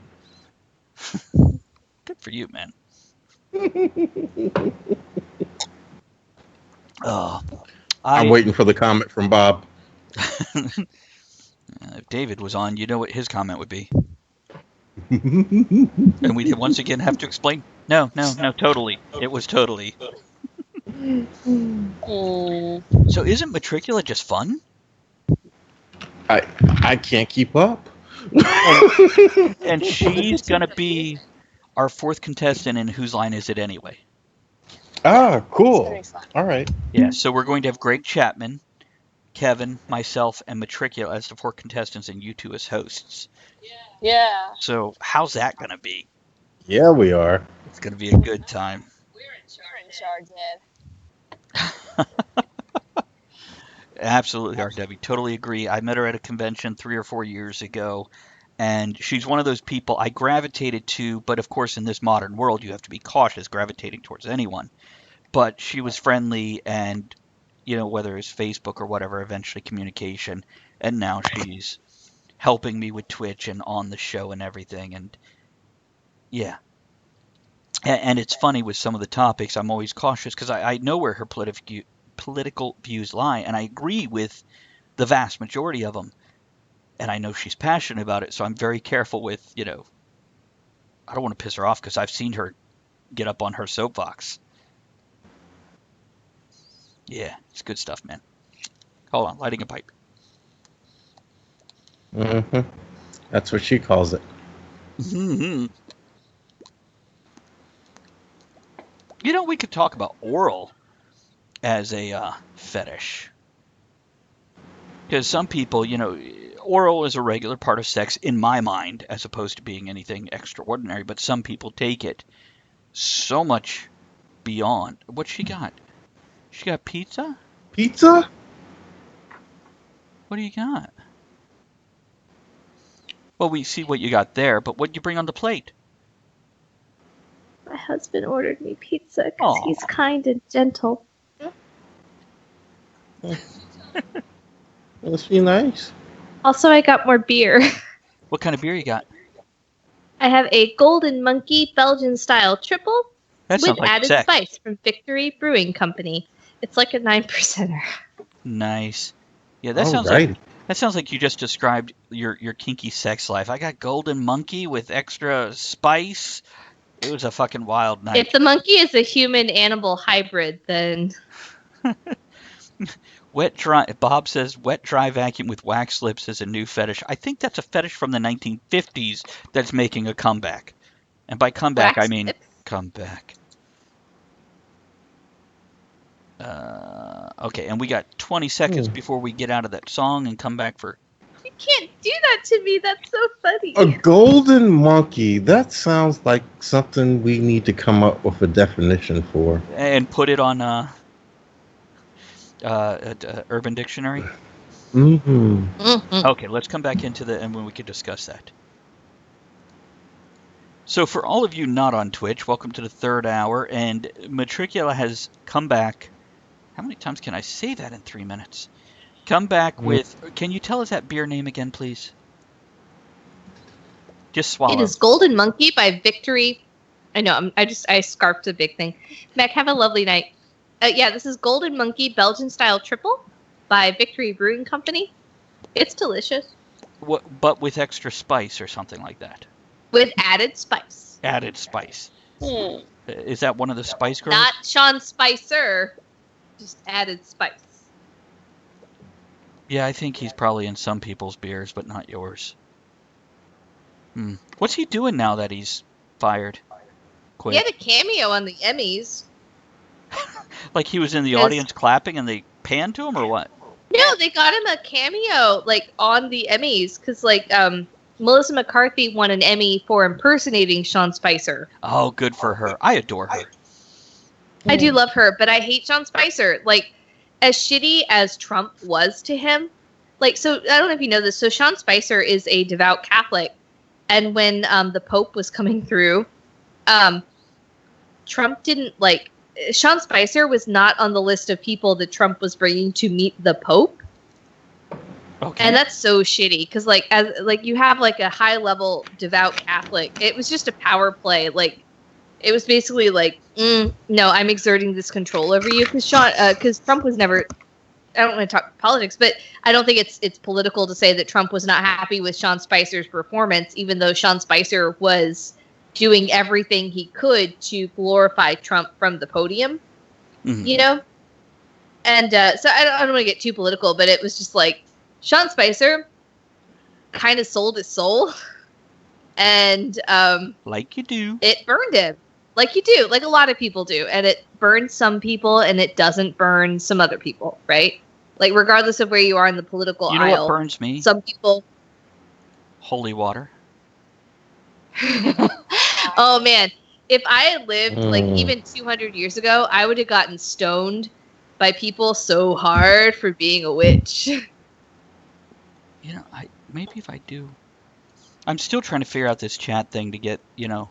Good for you, man. Oh, I'm waiting for the comment from Bob. If David was on, you know what his comment would be. And we'd once again have to explain. No, totally. It was totally. So isn't Matricula just fun? I can't keep up. And she's going to be our fourth contestant in Whose Line Is It Anyway? Ah, It's cool. gonna be fun. All right. Yeah, so we're going to have Greg Chapman, Kevin, myself, and Matricula as the four contestants and you two as hosts. Yeah. So how's that going to be? Yeah, we are. It's going to be a good time. You're in charge, Ed. Absolutely, RW. Totally agree. I met her at a convention 3 or 4 years ago, and she's one of those people I gravitated to, but of course in this modern world you have to be cautious gravitating towards anyone. But she was friendly and, whether it's Facebook or whatever, eventually communication, and now she's helping me with Twitch and on the show and everything, and yeah. And it's funny with some of the topics, I'm always cautious because I know where her political views lie, and I agree with the vast majority of them. And I know she's passionate about it, so I'm very careful with, I don't want to piss her off because I've seen her get up on her soapbox. Yeah, it's good stuff, man. Hold on, lighting a pipe. Mm-hmm. That's what she calls it. Mm-hmm. We could talk about oral as a fetish. Because some people, oral is a regular part of sex in my mind, as opposed to being anything extraordinary. But some people take it so much beyond. What she got? She got pizza? Pizza? What do you got? Well, we see what you got there, but what did you bring on the plate? My husband ordered me pizza because Aw. he's kind and gentle. Must be nice. Also, I got more beer. What kind of beer you got? I have a Golden Monkey Belgian style triple That with sounds like added sex. spice from Victory Brewing Company. It's like a 9%er. Nice. Yeah, that All sounds right. like you just described your kinky sex life. I got Golden Monkey with extra spice. It was a fucking wild night. If the monkey is a human-animal hybrid, then Wet dry. Bob says wet dry vacuum with wax lips is a new fetish. I think that's a fetish from the 1950s that's making a comeback. And by comeback, I Wax mean lips? comeback. Okay, and we got 20 seconds before we get out of that song and come back for... You can't do that to me. That's so funny. A golden monkey. That sounds like something we need to come up with a definition for. And put it on Urban Dictionary. Mm-hmm. Mm-hmm. Okay, let's come back into the... and when we can discuss that. So for all of you not on Twitch, welcome to the third hour, and Matricula has come back. How many times can I say that in 3 minutes? Come back with... Can you tell us that beer name again, please? Just swallow. It is Golden Monkey by Victory. I know, I scarfed a big thing. Mac, have a lovely night. Yeah, this is Golden Monkey Belgian Style Triple by Victory Brewing Company. It's delicious. But with extra spice or something like that. With added spice. Added spice. Is that one of the Spice Girls? Not Sean Spicer. Just added spice. Yeah, I think he's probably in some people's beers, but not yours. What's he doing now that he's fired? Quit. He had a cameo on the Emmys. Like he was in the audience clapping and they panned to him, or what? No, they got him a cameo, like, on the Emmys, because, like, Melissa McCarthy won an Emmy for impersonating Sean Spicer. Oh, good for her. I adore her. I do love her, but I hate Sean Spicer. Like, as shitty as Trump was to him, like, so, I don't know if you know this, so Sean Spicer is a devout Catholic, and when the Pope was coming through, Trump didn't, like, Sean Spicer was not on the list of people that Trump was bringing to meet the Pope. Okay. And that's so shitty because, like, as like you have like a high level devout Catholic, it was just a power play. Like, it was basically like, no, I'm exerting this control over you because Trump was never. I don't want to talk politics, but I don't think it's political to say that Trump was not happy with Sean Spicer's performance, even though Sean Spicer was doing everything he could to glorify Trump from the podium, you know? And so I don't want to get too political, but it was just like Sean Spicer kind of sold his soul. And like you do. It burned him. Like you do. Like a lot of people do. And it burns some people and it doesn't burn some other people, right? Like regardless of where you are in the political aisle. You know what burns me? Some people... Holy water. Oh man, if I had lived like even 200 years ago, I would have gotten stoned by people so hard for being a witch. You know, maybe if I do. I'm still trying to figure out this chat thing to get, you know.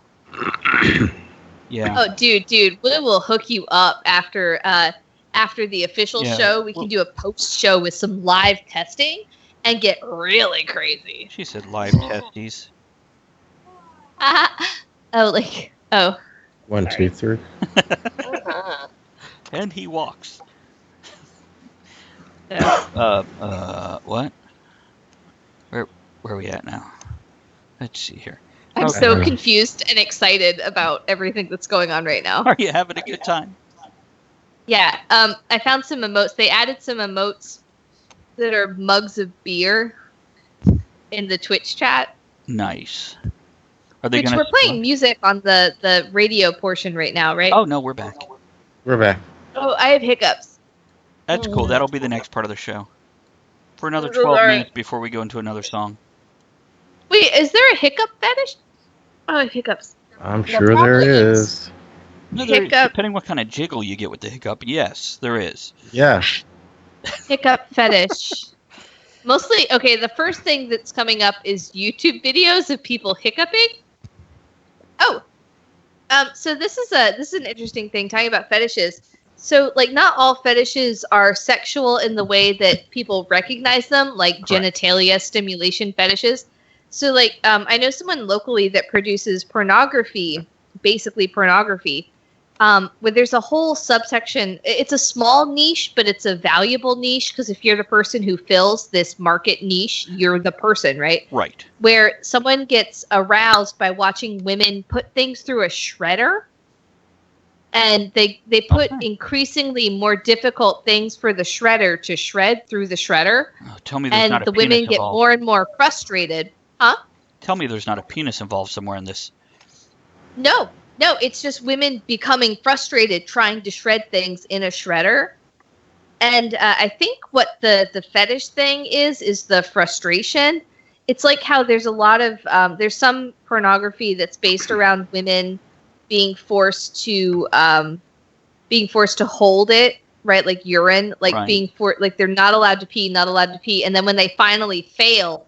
Yeah. Oh, dude, we will hook you up after the official show. We can do a post show with some live testing and get really crazy. She said live testes. Oh, like, oh. 1, 2, 3. And he walks. What? Where are we at now? Let's see here. I'm so confused and excited about everything that's going on right now. Are you having a good time? Yeah. I found some emotes. They added some emotes that are mugs of beer in the Twitch chat. Nice. Which we're playing music on the radio portion right now, right? Oh, no, we're back. We're back. Oh, I have hiccups. That's cool. That'll be the next part of the show. For another 12 minutes before we go into another song. Wait, is there a hiccup fetish? Oh, I have hiccups. I'm sure there is. No, depending what kind of jiggle you get with the hiccup, yes, there is. Yeah. Hiccup fetish. Mostly, okay, the first thing that's coming up is YouTube videos of people hiccuping. Oh, so this is an interesting thing, talking about fetishes. So, like, not all fetishes are sexual in the way that people recognize them, like genitalia stimulation fetishes. So, like, I know someone locally that produces pornography, basically pornography, where there's a whole subsection. It's a small niche, but it's a valuable niche, because if you're the person who fills this market niche, you're the person, right? Right. Where someone gets aroused by watching women put things through a shredder. and they put Okay. increasingly more difficult things for the shredder to shred through the shredder, Oh, tell me there's and not a the penis women get involved. more and more frustrated. Huh? Tell me there's not a penis involved somewhere in this. No, it's just women becoming frustrated trying to shred things in a shredder. And I think what the fetish thing is the frustration. It's like how there's a lot of there's some pornography that's based around women being forced to hold it, right? Like urine, like Right. like they're not allowed to pee, and then when they finally fail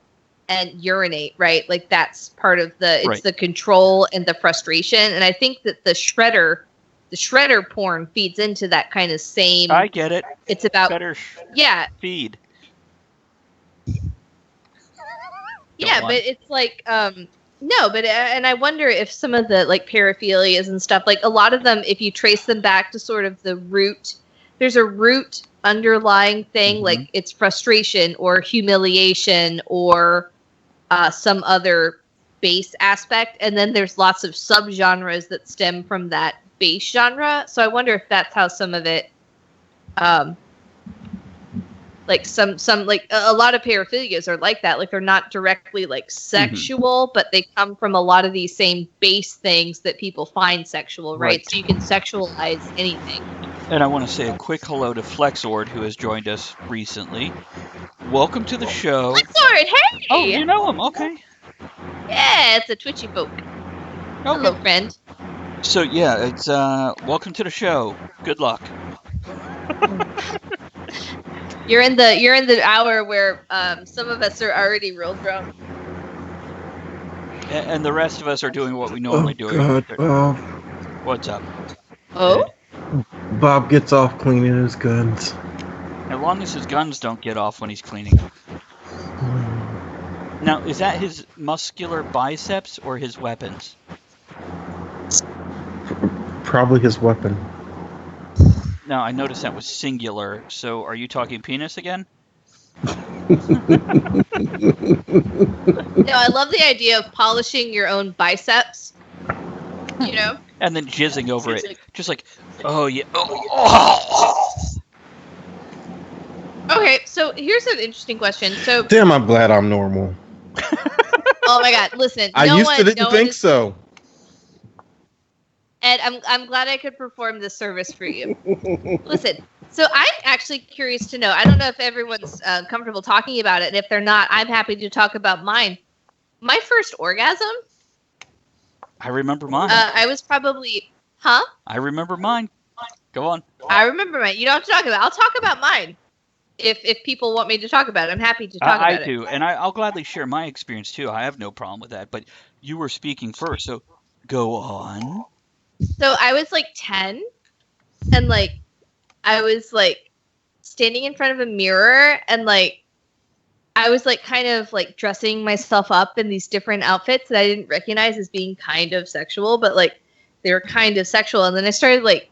and urinate, right? Like that's part of Right. the control and the frustration. And I think that the shredder porn feeds into that kind of same. I get it. It's about Better feed. Yeah, but it's like no, but and I wonder if some of the like paraphilias and stuff, like a lot of them, if you trace them back to sort of the root, there's a root underlying thing, like it's frustration or humiliation or some other base aspect, and then there's lots of subgenres that stem from that base genre. So I wonder if that's how some of it like some like a lot of paraphilias are like that. Like they're not directly like sexual, but they come from a lot of these same base things that people find sexual, right? So you can sexualize anything. And I want to say a quick hello to Flexord, who has joined us recently. Welcome to the show. Flexord, hey! Oh, you know him? Okay. Yeah, it's a twitchy folk. Hello, friend. So yeah, it's welcome to the show. Good luck. You're in the hour where some of us are already real drunk. And the rest of us are doing what we normally do. God, What's up? Oh? Bob gets off cleaning his guns. As long as his guns don't get off when he's cleaning. Now, is that his muscular biceps or his weapons? Probably his weapon. Now, I noticed that was singular, so are you talking penis again? No, I love the idea of polishing your own biceps. You know? And then jizzing over it. Just like, oh yeah. Oh. Okay, so here's an interesting question. So Damn, I'm glad I'm normal. oh my god, listen. I used to didn't think so. And I'm glad I could perform this service for you. Listen, so I'm actually curious to know. I don't know if everyone's comfortable talking about it, and if they're not, I'm happy to talk about mine. My first orgasm. I remember mine. I was probably, huh? I remember mine. Go on. I remember mine. You don't have to talk about it. I'll talk about mine. If people want me to talk about it, I'm happy to talk about it. I do, and I'll gladly share my experience too. I have no problem with that. But you were speaking first, so go on. So I was like 10, and like I was like standing in front of a mirror, and like I was like kind of like dressing myself up in these different outfits that I didn't recognize as being kind of sexual, but like they were kind of sexual. And then I started like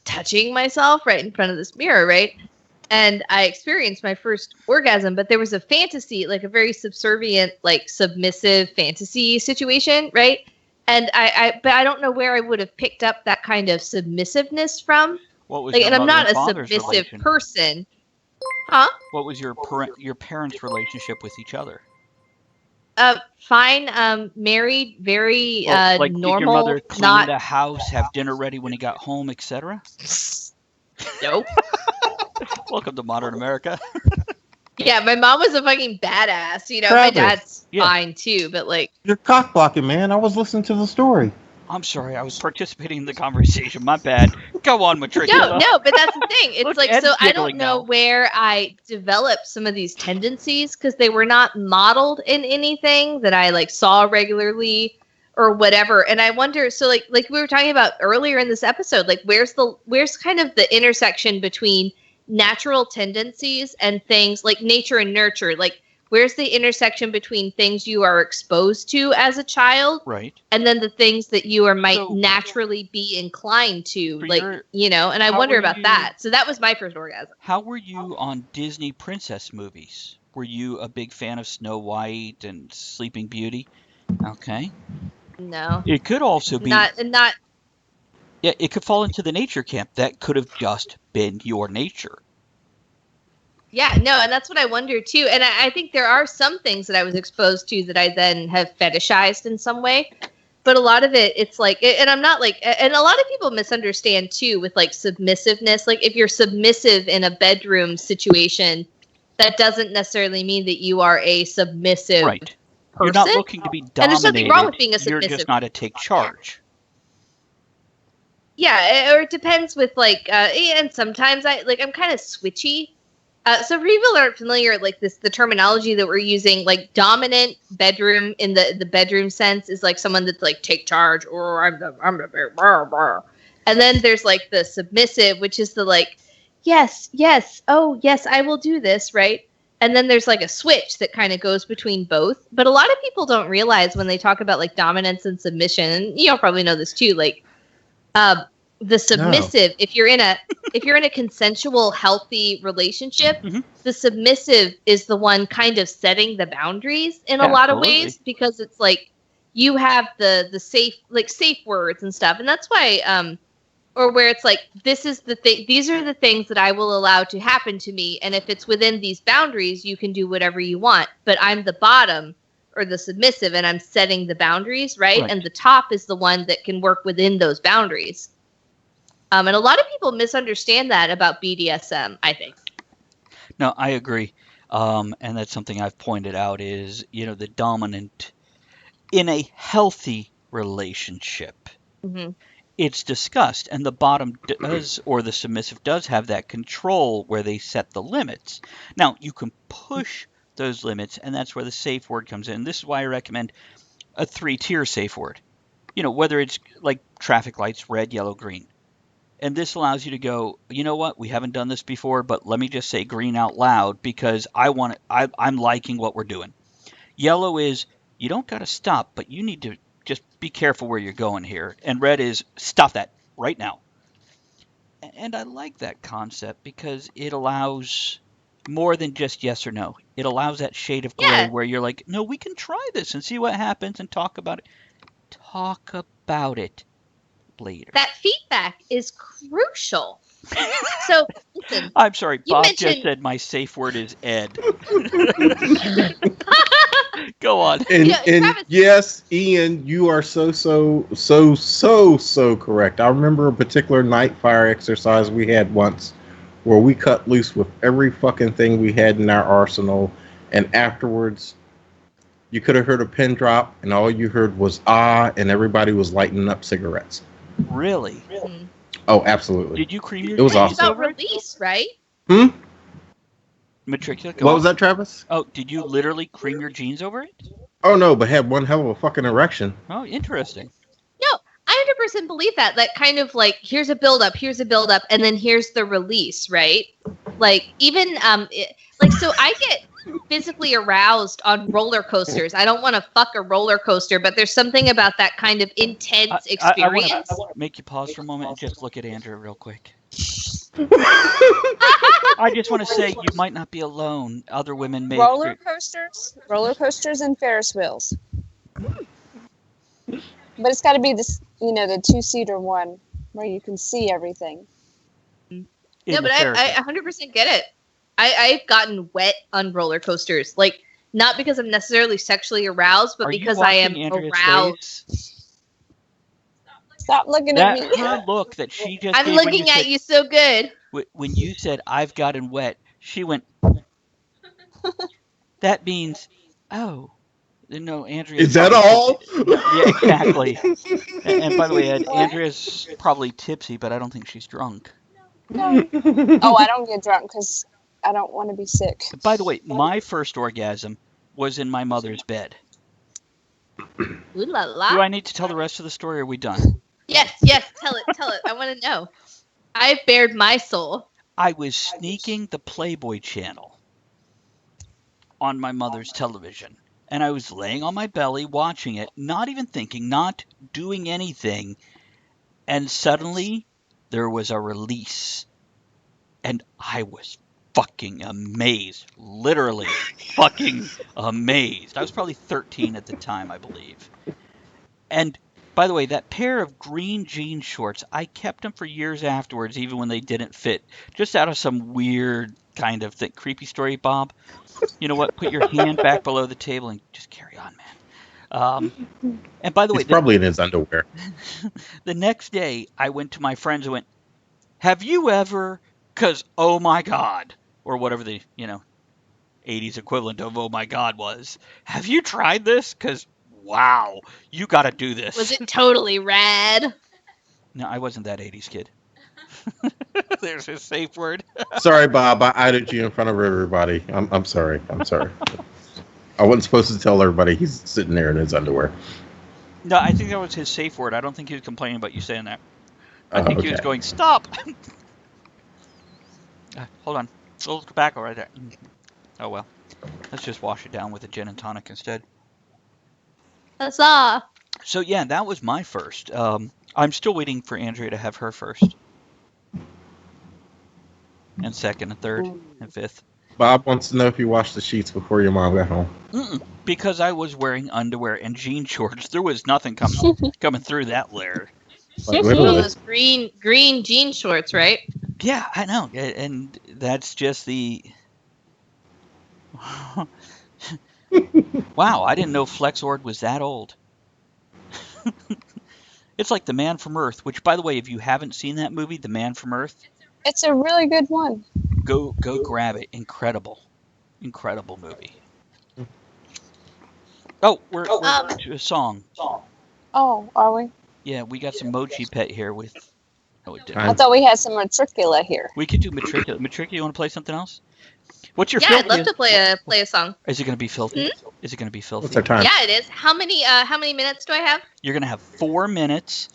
touching myself right in front of this mirror, right? And I experienced my first orgasm, but there was a fantasy, like a very subservient, like submissive fantasy situation, right? And but I don't know where I would have picked up that kind of submissive from. What was like, your and I'm mother not and a father's submissive relation? person. Huh? What was your parents' relationship with each other? Fine. Married, very like, normal. did your mother clean not the house, have dinner ready when he got home, etc.? Nope. Welcome to modern America. Yeah, my mom was a fucking badass. You know, Travis. my dad's fine too, but like You're cock blocking, man. I was listening to the story. I'm sorry, I was participating in the conversation. My bad. Go on, Matriculous. no, but that's the thing. It's Look, like, Ed's so I giggling don't know now. where I developed some of these tendencies because they were not modeled in anything that I like saw regularly or whatever. And I wonder, so like we were talking about earlier in this episode, like where's kind of the intersection between natural tendencies and things like nature and nurture? Like where's the intersection between things you are exposed to as a child, right, and then the things that you might naturally be inclined to, like, you know? And I wonder about that. So that was my first orgasm. How were you on Disney princess movies? Were you a big fan of Snow White and Sleeping Beauty? Okay. No. It could also be Not Yeah, it could fall into the nature camp. That could have just been your nature. Yeah, no, and that's what I wonder too. And I think there are some things that I was exposed to that I then have fetishized in some way. But a lot of it, it's like, and I'm not like, and a lot of people misunderstand too with like submissiveness. Like if you're submissive in a bedroom situation, that doesn't necessarily mean that you are a submissive Right. person. You're not looking to be dominated. And there's nothing wrong with being a You're submissive. just not to take charge. Yeah, or it depends with like, and sometimes I'm kind of switchy. So for people that aren't familiar, like the terminology that we're using, like dominant bedroom in the bedroom sense is like someone that's like take charge, or I'm the blah, blah. And then there's like the submissive, which is the like, yes, oh yes, I will do this, right? And then there's like a switch that kind of goes between both. But a lot of people don't realize when they talk about like dominance and submission, and you'll probably know this too, like the submissive, if you're in a consensual, healthy relationship, the submissive is the one kind of setting the boundaries in a lot of ways, because it's like you have the safe words and stuff, and that's why or where it's like, this is the thing, these are the things that I will allow to happen to me, and if it's within these boundaries, you can do whatever you want. But I'm the bottom or the submissive, and I'm setting the boundaries, right? And the top is the one that can work within those boundaries. And a lot of people misunderstand that about BDSM, I think. No, I agree. And that's something I've pointed out is, the dominant in a healthy relationship. It's discussed, and the bottom does, or the submissive does have that control where they set the limits. Now, you can push those limits, and that's where the safe word comes in. This is why I recommend a 3-tier safe word. Whether it's like traffic lights, red, yellow, green. And this allows you to go, you know what, we haven't done this before, but let me just say green out loud because I'm liking what we're doing. Yellow is, you don't got to stop, but you need to just be careful where you're going here. And red is, stop that right now. And I like that concept because it allows more than just yes or no. It allows that shade of gray where you're like, no, we can try this and see what happens and talk about it. Talk about it later. That feedback is crucial. So, listen. I'm sorry, Bob just said my safe word is Ed. Go on. And yes, Ian, you are so correct. I remember a particular night fire exercise we had once where we cut loose with every fucking thing we had in our arsenal, and afterwards you could have heard a pin drop and all you heard was and everybody was lighting up cigarettes. Really? Oh, absolutely. Did you cream your It was awesome. It's about release, right? Matricula, what was that, Travis? Oh, did you literally cream your jeans over it? Oh, no, but had one hell of a fucking erection. Oh, interesting. No, I 100% believe that. That kind of like, here's a buildup, and then here's the release, right? Like, even, so I get physically aroused on roller coasters. I don't want to fuck a roller coaster, but there's something about that kind of intense experience. I want to make you pause for a moment and just look at Andrew real quick. I just want to say you might not be alone. Other women may. Roller coasters and Ferris wheels. But it's got to be this, the 2-seater one where you can see everything. No, but I 100% get it. I've gotten wet on roller coasters, like not because I'm necessarily sexually aroused, but because I am aroused. Stop looking at me. Her look that she just. I'm looking at you so good. When you said I've gotten wet, she went. That means, oh, no, Andrea. Is that all? Yeah, exactly. And by the way, Andrea's probably tipsy, but I don't think she's drunk. No. Oh, I don't get drunk because I don't want to be sick. By the way, my first orgasm was in my mother's bed. Ooh la la. Do I need to tell the rest of the story, or are we done? Yes, tell it. I want to know. I've bared my soul. I was sneaking the Playboy channel on my mother's television, and I was laying on my belly watching it, not even thinking, not doing anything, and suddenly there was a release, and I was fucking amazed. Literally fucking amazed. I was probably 13 at the time, I believe. And By the way, that pair of green jean shorts, I kept them for years afterwards, even when they didn't fit, just out of some weird kind of creepy story, Bob. You know what? Put your hand back below the table and just carry on, man. And by the way, He's probably in his underwear. the next day, I went to my friends and went, have you ever, because oh my God, or whatever the, 80s equivalent of oh my God was, have you tried this? Because wow, you got to do this. Was it totally rad? No, I wasn't that 80s kid. There's his safe word. Sorry, Bob. I outed you in front of everybody. I'm sorry. I'm sorry. I wasn't supposed to tell everybody he's sitting there in his underwear. No, I think that was his safe word. I don't think he was complaining about you saying that. I think he was Okay. going, stop. Hold on. A little tobacco right there. Oh, well. Let's just wash it down with a gin and tonic instead. Huzzah! So, yeah, that was my first. I'm still waiting for Andrea to have her first. And second and third and fifth. Bob wants to know if you washed the sheets before your mom got home. Because I was wearing underwear and jean shorts. There was nothing coming through that layer. Like, literally. Those green jean shorts, right? Yeah, I know. And that's just the... Wow, I didn't know Flexord was that old. It's like The Man from Earth, which, by the way, if you haven't seen that movie, The Man from Earth, It's a really good one. go grab it. Incredible movie. Oh, we're to a song. Oh, are we? Yeah, we got some Mochi Pet here with. Oh, it didn't. I thought we had some matricula here. We could do Matricula. Matricula, you want to play something else? What's your? Yeah, I'd love to play a song. Is it going to be filthy? Is it going to be filthy? What's our time? Yeah, it is. How many minutes do I have? You're going to have 4 minutes,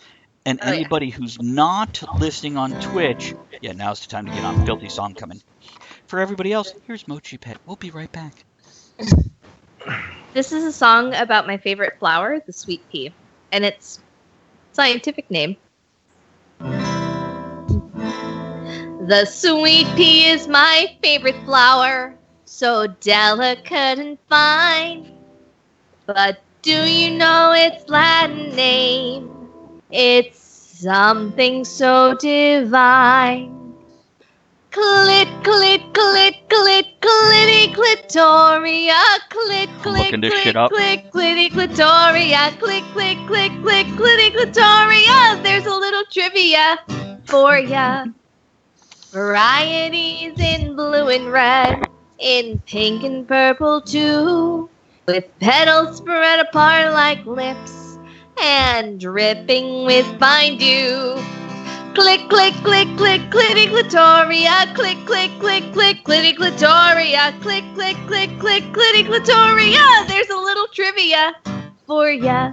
and anybody who's not listening on Twitch, yeah, now's the time to get on. Filthy song coming. For everybody else, here's Mochi Pet. We'll be right back. This is a song about my favorite flower, the sweet pea, and its scientific name. The sweet pea is my favorite flower, so delicate and fine. But do you know its Latin name? It's something so divine. Clit, clit, clit, clit, clitty, clitoria, clit, clit, clit, clit, clitty, clitoria, clit, clit, clit, clit, clitty, clitoria. There's a little trivia for ya. Varieties in blue and red, in pink and purple too, with petals spread apart like lips and dripping with fine dew. Click, click, click, click, clitty, clitoria, click, click, click, click, clitty, clitoria, click, click, click, click, clitty, clitoria. There's a little trivia for ya.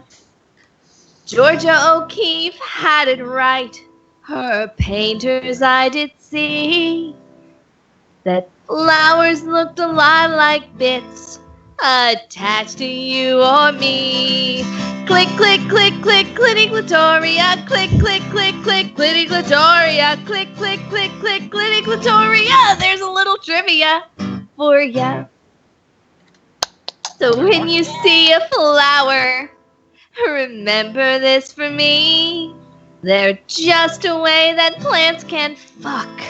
Georgia O'Keeffe had it right. Her painters I did see, that flowers looked a lot like bits attached to you or me. Click, click, click, click, clitty, clitoria, click, click, click, click, clitty, clitoria, click, click, click, click, clitty, clitoria. There's a little trivia for ya. So when you see a flower, remember this for me. They're just a way that plants can fuck,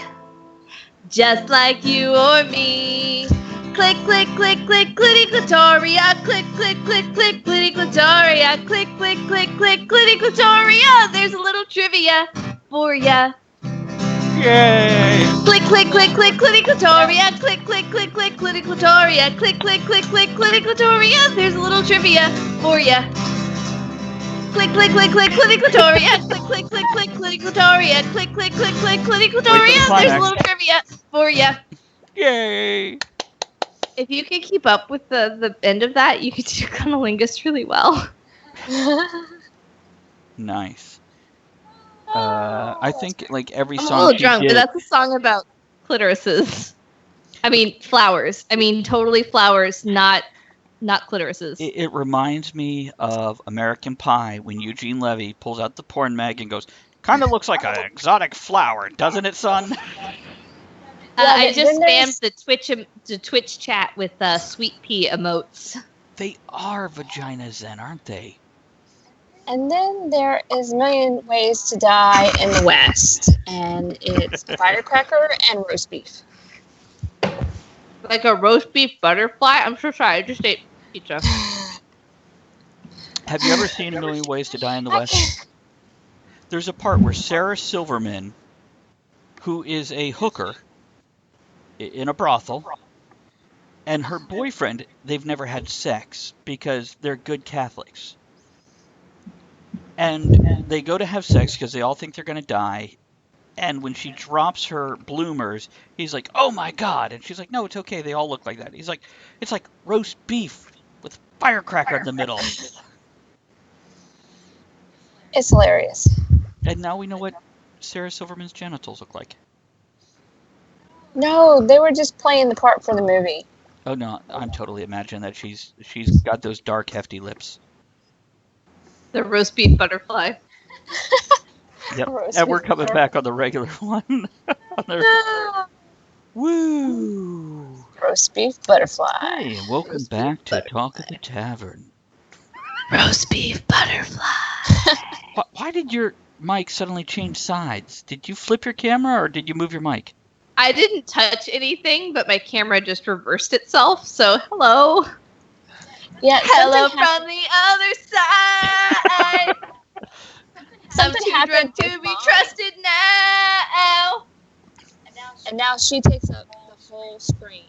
just like you or me. Click, click, click, click, clitty, clitoria, click, click, click, click, clitty, clitoria, click, click, click, click, clitty, clitoria. There's a little trivia for ya. Yay! Click, click, click, click, clitty, clitoria, click, click, click, click, clitty, clitoria, click, click, click, click, clitty, clitoria. There's a little trivia for ya. Click, click, click, click, clitty, clitoria, click, click, click, click, clitty, clitoria, click, click, click, click, clitty, clitoria. There's a little trivia for ya. Yay! If you could keep up with the end of that, you could do cunnilingus really well. Nice. I think like every I'm song a little she drunk, did, but that's a song about clitorises. I mean, flowers. I mean, totally flowers, not clitorises. it reminds me of American Pie when Eugene Levy pulls out the porn mag and goes, "Kind of looks like an exotic flower, doesn't it, son?" I just spammed the Twitch chat with sweet pea emotes. They are vaginas then, aren't they? And then there is a million ways to die in the West, and it's firecracker and roast beef. Like a roast beef butterfly? I'm so sorry, I just ate pizza. Have you ever seen A Million Ways to Die in the West? There's a part where Sarah Silverman, who is a hooker in a brothel, and her boyfriend, they've never had sex because they're good Catholics. And they go to have sex because they all think they're going to die. And when she drops her bloomers, he's like, "Oh my God." And she's like, "No, it's okay. They all look like that." He's like, "It's like roast beef with firecracker in the middle." It's hilarious. And now we know what Sarah Silverman's genitals look like. No, they were just playing the part for the movie. Oh no, I'm totally imagining that she's got those dark, hefty lips. The roast beef butterfly. Yep. Roast And we're beef coming butterfly. back on the regular one. Woo! Roast beef butterfly. Hey, and welcome Roast back beef to butterfly. Talk of the Tavern. Roast beef butterfly. Why did your mic suddenly change sides? Did you flip your camera or did you move your mic? I didn't touch anything, but my camera just reversed itself. So hello. Yeah, Hello something from the other side. I'm Something too happened drunk to with be mine. trusted now. And now she takes up the whole screen.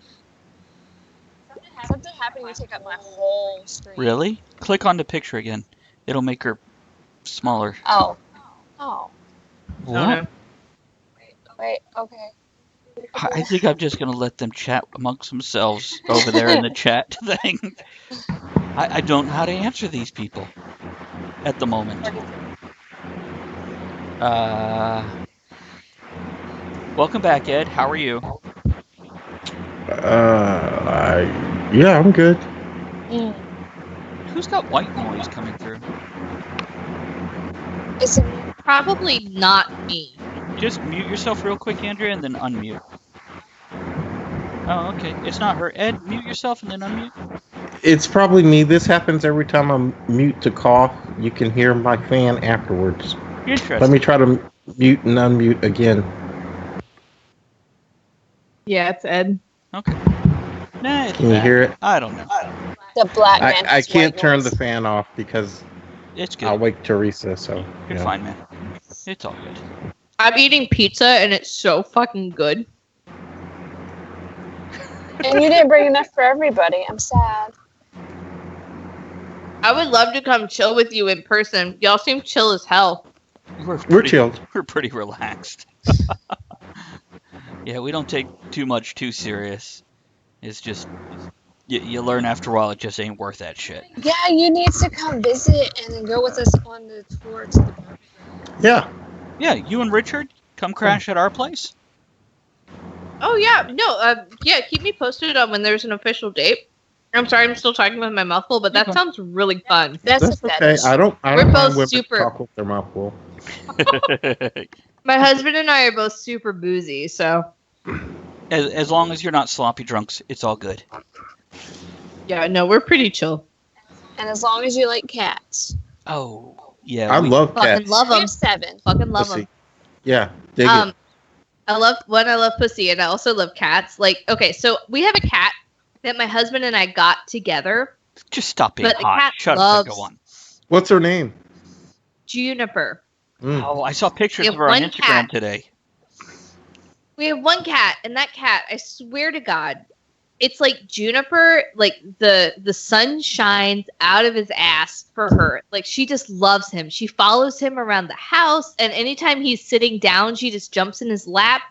Something happened, you take up my whole screen. Really? Click on the picture again. It'll make her smaller. Oh. What? Wait, okay. I think I'm just going to let them chat amongst themselves over there in the chat thing. I don't know how to answer these people at the moment. Welcome back, Ed. How are you? Yeah, I'm good. Who's got white noise coming through? It's a Probably not me. Just mute yourself real quick, Andrea, and then unmute. Oh, okay. It's not her. Ed, mute yourself and then unmute. It's probably me. This happens every time I mute to cough. You can hear my fan afterwards. Interesting. Let me try to mute and unmute again. Yeah, it's Ed. Okay. Nah, it's Can you back. hear it? I don't know. the black man. I has can't white turn noise. the fan off because It's good. I'll wake Teresa. So You're yeah. fine, man. It's all good. I'm eating pizza and it's so fucking good. And you didn't bring enough for everybody. I'm sad. I would love to come chill with you in person. Y'all seem chill as hell. We're chilled. We're pretty relaxed. Yeah, we don't take too much too serious. It's just you learn after a while it just ain't worth that shit. Yeah, you need to come visit and then go with us on the tour to the bar. Yeah. Yeah, you and Richard come crash at our place. Oh yeah, no, yeah. Keep me posted on when there's an official date. I'm sorry, I'm still talking with my mouth full, but that Okay. sounds really fun. That's a That's okay. fetish. I don't We're mind both women super- talk with their mouth full. My husband and I are both super boozy, so As long as you're not sloppy drunks, it's all good. yeah, no, we're pretty chill. And as long as you like cats. Oh, yeah. I love Fucking cats. love We them. have 7. Fucking love Pussy. them. Yeah, dig it. I love pussy, and I also love cats. Like, okay, so we have a cat that my husband and I got together. Just stop being But the hot. cat Shut up and loves- go on. What's her name? Juniper. Oh, I saw pictures We of have her on one Instagram cat. today. We have one cat, and that cat, I swear to God, it's like Juniper, like the sun shines out of his ass for her. Like, she just loves him. She follows him around the house, and anytime he's sitting down, she just jumps in his lap.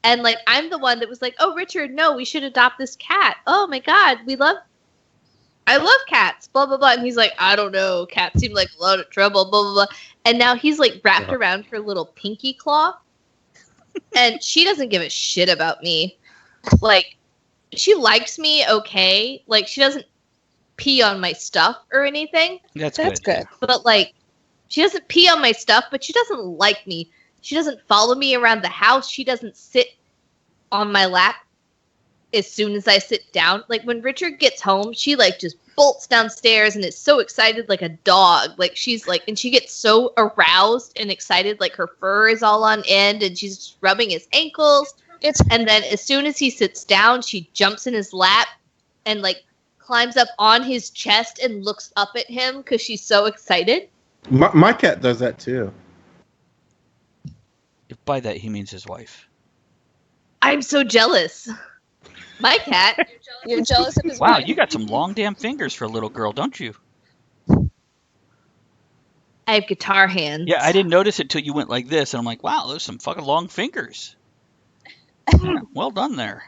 And like, I'm the one that was like, "Oh, Richard, no, we should adopt this cat. Oh my God, I love cats, blah, blah, blah." And he's like, "I don't know. Cats seem like a lot of trouble, blah, blah, blah." And now he's like wrapped around her little pinky claw. And she doesn't give a shit about me. Like, she likes me, okay. Like, she doesn't pee on my stuff or anything. That's good. But like, she doesn't pee on my stuff, but she doesn't like me. She doesn't follow me around the house. She doesn't sit on my lap. as soon as I sit down. Like when Richard gets home, she like just bolts downstairs and is so excited like a dog. Like she's like, and she gets so aroused and excited, like her fur is all on end and she's rubbing his ankles. And then as soon as he sits down, she jumps in his lap and like climbs up on his chest and looks up at him because she's so excited. My cat does that too. If by that he means his wife. I'm so jealous. My cat. You're jealous of his Wow, wife. you got some long damn fingers for a little girl, don't you? I have guitar hands. Yeah, I didn't notice it till you went like this, and I'm like, wow, those some fucking long fingers. Yeah, well done there.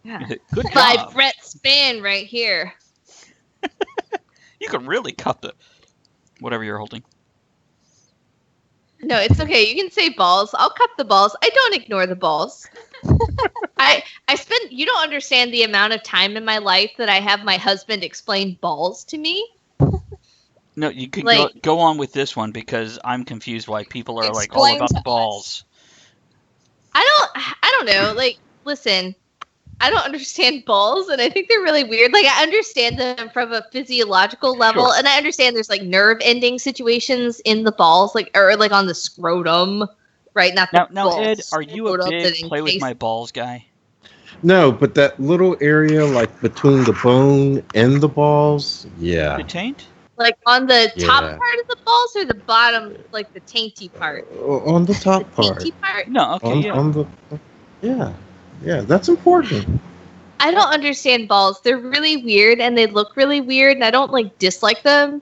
Yeah. Good By job. Brett Span right here. You can really cup the whatever you're holding. No, it's okay. You can say balls. I'll cup the balls. I don't ignore the balls. I spend. You don't understand the amount of time in my life that I have my husband explain balls to me. No, you can Like- go on with this one because I'm confused why people are like all Explain about to the us. balls. I don't know. Like, listen, I don't understand balls, and I think they're really weird. Like, I understand them from a physiological level, Sure. and I understand there's like nerve ending situations in the balls, like or like on the scrotum, right? Not the Now, balls. Ed, are you a Scrotum big that play with encase- my balls guy? No, but that little area like between the bone and the balls, yeah. The taint? Like on the top Yeah. part of the balls or the bottom, like the tainty part? On the The top part. tainty part? No, okay, yeah. On the yeah, that's important. I don't understand balls. They're really weird and they look really weird, and I don't like dislike them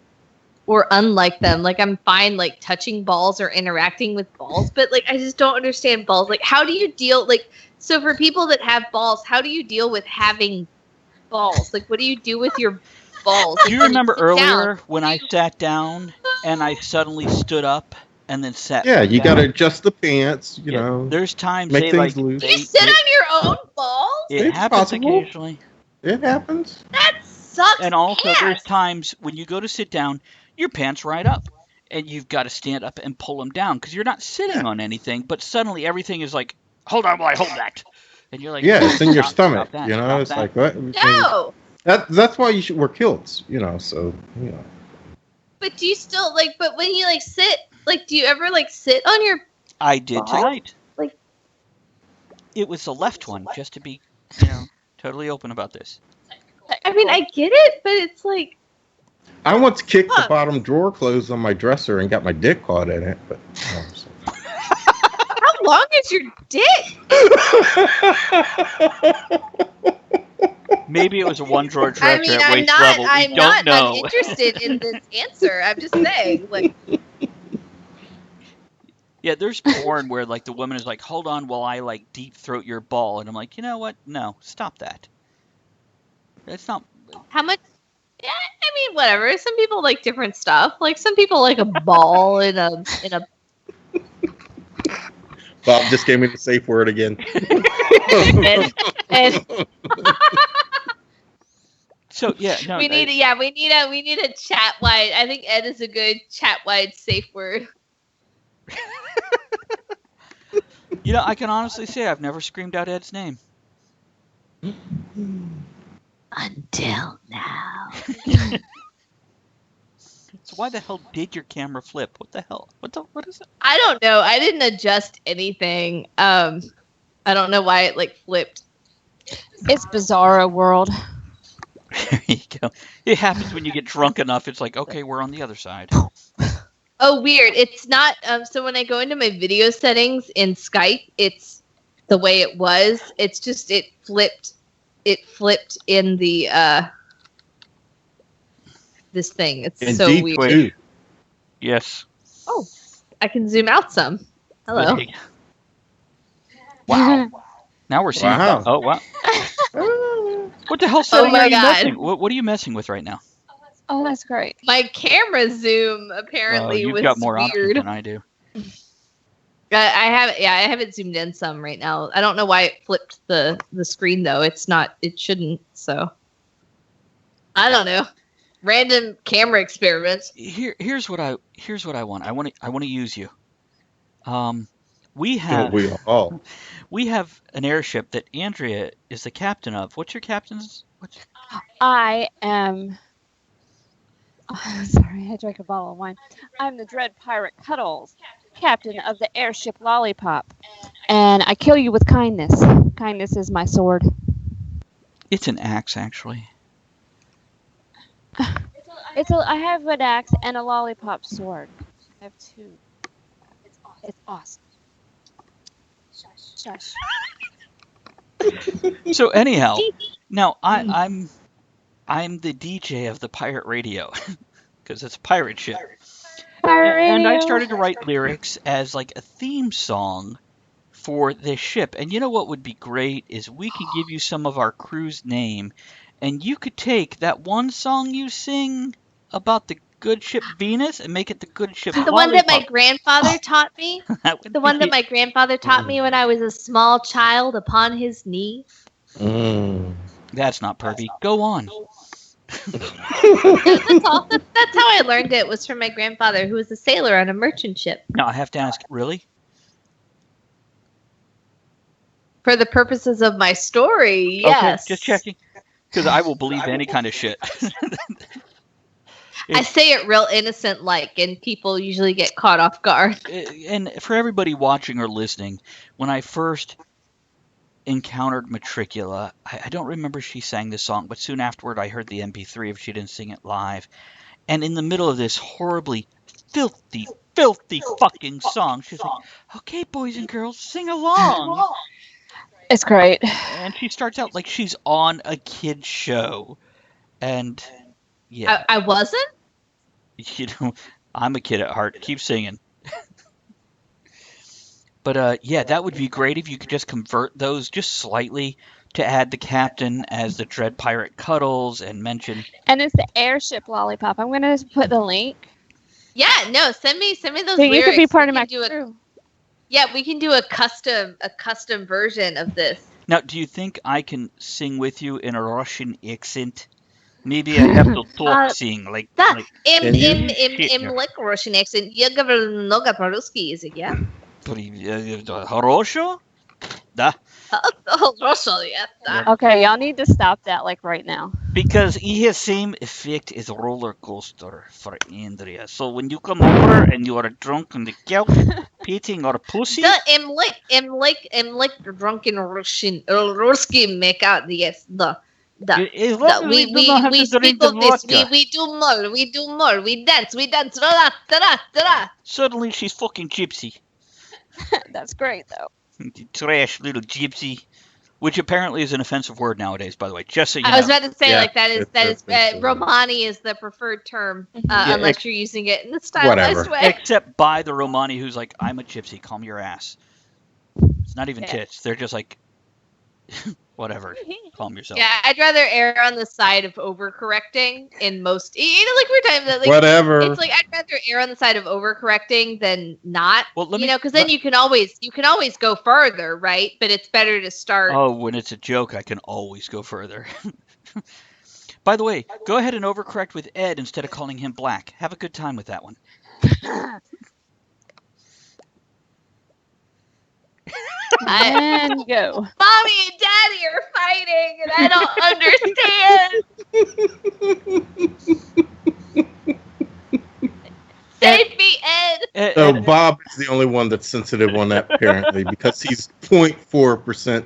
or unlike them. Like I'm fine like touching balls or interacting with balls, but like I just don't understand balls. Like how do you deal like so for people that have balls, how do you deal with having balls? Like what do you do with your balls? Like, Do you when remember sit down- earlier when I sat down and I suddenly stood up and then sat Yeah, back you down? got to adjust the pants, you Yeah, know. there's times make they things like loose. Do you sit on your own balls? it It's happens possible. occasionally. It happens. That sucks. And also ass. there's times when you go to sit down, your pants right up and you've got to stand up and pull them down because you're not sitting Yeah. on anything, but suddenly everything is like, hold on while I hold that. And you're like, Yeah, "No, it's in your stop stomach, that, you know. stop It's that." like what? No. That's why you should wear kilts, you know. So you know. But do you still like? But when you like sit, like, do you ever like sit on your? I did Balls? tonight. Like- It was the left one, just to be, totally open about this. I mean, I get it, but it's like, I once kicked Huh. the bottom drawer closed on my dresser and got my dick caught in it. But how long is your dick? Maybe it was a one drawer dresser I mean, at I'm waist not. level. We I'm don't not know. uninterested in this answer. I'm just saying, like, Yeah, there's porn where like the woman is like, hold on while I like deep throat your ball, and I'm like, you know what? No, stop that. That's not. how much? Yeah, I mean, whatever. Some people like different stuff. Like some people like a ball in a. Bob just gave me the safe word again. And So yeah, no. we need a chat wide. I think Ed is a good chat wide safe word. I can honestly say I've never screamed out Ed's name. Until now. So why the hell did your camera flip? What the hell? What is it? I don't know. I didn't adjust anything. I don't know why it like flipped. It's Bizarro World. There you go. It happens when you get drunk enough. It's like, okay, we're on the other side. Oh, weird. It's not. So when I go into my video settings in Skype, it's the way it was. It's just it flipped. It flipped in the this thing. It's And so deep weird. too. Yes. Oh, I can zoom out some. Hello. Okay. Wow. Now we're seeing. Wow. Oh wow. Ah. What the hell setting my are you God. messing? What are you messing with right now? Oh, that's great. My camera zoom Oh, apparently you've was got more options weird. than I do. I have it zoomed in some right now. I don't know why it flipped the screen though. It's not. It shouldn't. So I don't know. Random camera experiments. Here's what I want. I want to use you. We Don't have we all? we have an airship that Andrea is the captain of. What's your captain's? I am. Sorry, I drank a bottle of wine. I'm the Dread Pirate Cuddles, captain of the airship Lollipop, and I kill you with kindness. Kindness is my sword. It's an axe, actually. I have an axe and a lollipop sword. I have two. It's awesome. Shush. So anyhow, now I'm the DJ of the pirate radio because it's a pirate ship. Pirate And I radio. started to write lyrics as like a theme song for this ship. And you know what would be great is we could give you some of our crew's name, and you could take that one song you sing about the good ship Venus and make it the good ship The one that my Lollipop. grandfather taught me. That would The one be- that my grandfather taught me when I was a small child upon his knee. That's not pervy. Go on. That's all. That's how I learned it. Was from my grandfather, who was a sailor on a merchant ship. Now I have to ask, really? For the purposes of my story, yes. Okay, just checking. Because I will believe any kind of shit. I say it real innocent like, and people usually get caught off guard. And for everybody watching or listening, when I first encountered Matricula, I don't remember she sang this song, but soon afterward I heard the MP3 if she didn't sing it live. And in the middle of this horribly filthy fucking song, she's like, okay, boys and girls, sing along. It's great. And she starts out like she's on a kid's show. And yeah, I wasn't? you know, I'm a kid at heart. Keep singing. But yeah, that would be great if you could just convert those just slightly to add the captain as the Dread Pirate Cuddles and mention. And it's the airship Lollipop. I'm gonna put the link. Yeah, no. Send me those So lyrics. you could be part We of my can do crew. Yeah, we can do a custom version of this. Now, do you think I can sing with you in a Russian accent? Maybe I have to talk sing like. Да, Can you? им like Russian accent. Я говорю много по-русски язык, yeah? Хорошо? Да. Russian, yeah. Да. Okay, y'all need to stop that like right now. Because he has same effect as a roller coaster for Andrea. So when you come over and you are drunk on the couch, peeing or pussy. Да, им like drunken Russian, Ruski make out, yes, да. Да. As Да, long as we do not have to speak drink the of this. vodka. We do more. We dance. Da, da, da. Suddenly she's fucking gypsy. That's great though. Trash little gypsy. Which apparently is an offensive word nowadays, by the way. Just so you know. I was about to say, Yeah, like that is it's Romani is the preferred term, Yeah, unless you're using it in the stylized Whatever. way. Except by the Romani who's like, I'm a gypsy, calm your ass. It's not even Yeah. tits. They're just like, whatever, calm yourself. Yeah, I'd rather err on the side of overcorrecting in most. You know, like we were talking about, like Whatever. it's like I'd rather err on the side of overcorrecting than not. Well, let you me- know, because then you can always go further, right? But it's better to start. Oh, when it's a joke, I can always go further. By the way, go ahead and overcorrect with Ed instead of calling him Black. Have a good time with that one. And go. Mommy and Daddy are fighting, and I don't understand. Save me, Ed. Ed, So Ed, Bob is the only one that's sensitive on that, apparently, because he's 0.4%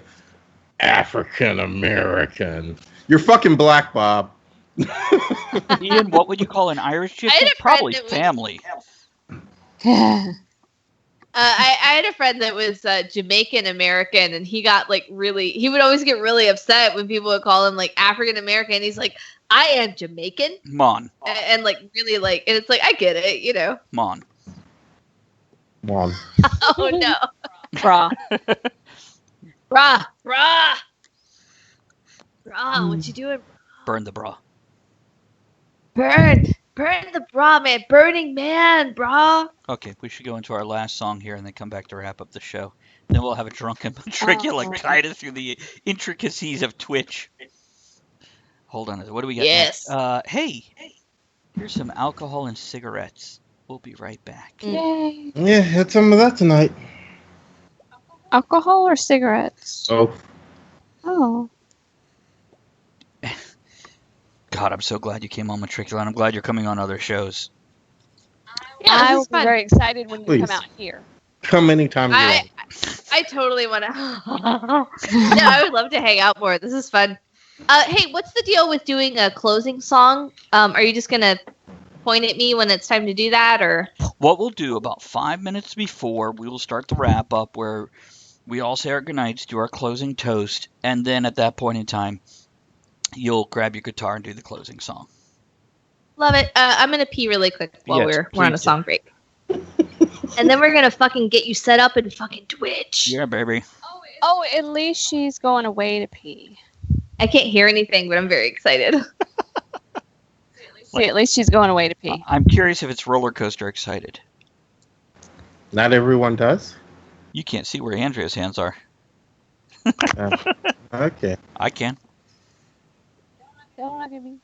African American. You're fucking black, Bob. Ian, what would you call an Irish I had gypsy? a friend Probably that was- family. I had a friend that was Jamaican American, and he would always get really upset when people would call him like African American. He's like, I am Jamaican, Mon. and like really like, and it's like I get it, you know. Mon. Mom. Oh no, Brah. brah, what you doing? Burn the bra. Burn the bra, man, Burning Man, brah. Okay, we should go into our last song here and then come back to wrap up the show. Then we'll have a drunken Matricula guide us through the intricacies of Twitch. Hold on, what do we got Yes. next? Hey, here's some alcohol and cigarettes. We'll be right back. Yay. Yeah, had some of that tonight. Alcohol or cigarettes? Both. Oh. God, I'm so glad you came on Matricula, and I'm glad you're coming on other shows. Yeah, I this will is be fun. very excited when you Please. come out here. Come anytime you I want. I totally want to. Yeah, I would love to hang out more. This is fun. Hey, what's the deal with doing a closing song? Are you just gonna point at me when it's time to do that, or? What we'll do about 5 minutes before, we will start the wrap up where we all say our goodnights, do our closing toast, and then at that point in time, you'll grab your guitar and do the closing song. Love it. I'm gonna pee really quick while Yes, we're on a please do. song break. And then we're gonna fucking get you set up in fucking Twitch. Yeah, baby. Oh, at least she's going away to pee. I can't hear anything, but I'm very excited. See, at least she's going away to pee. I'm curious if it's roller coaster excited. Not everyone does. You can't see where Andrea's hands are. Okay. I can. Don't look at me.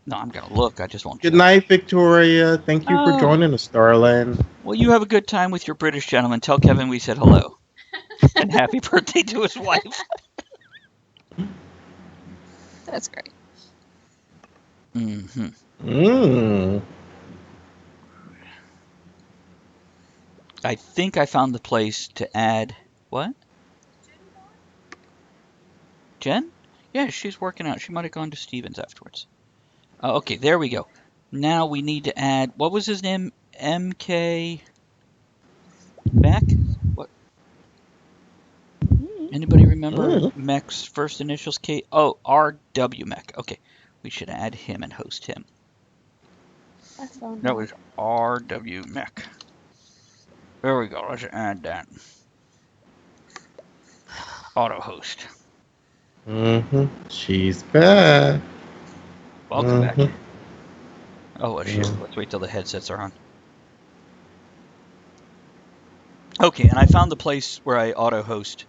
No, I'm gonna look. I just won't. Good night, Victoria. Thank you for Oh. joining us, Starland. Well, you have a good time with your British gentleman. Tell Kevin we said hello. And happy birthday to his wife. That's great. Mm-hmm. Mm. I think I found the place to add. What? Jen? Yeah, she's working out. She might have gone to Stevens afterwards. Oh, okay, there we go. Now we need to add. What was his name? MK. Mac? What? Anybody remember Mech's first initials? K. Oh, RW Mech. Okay, we should add him and host him. That's so That was RW Mech. There we go. Let's add that. Auto host. Mm-hmm. She's back. Welcome back. Mhm. Oh, well, shit. Let's wait till the headsets are on. Okay, and I found the place where I auto host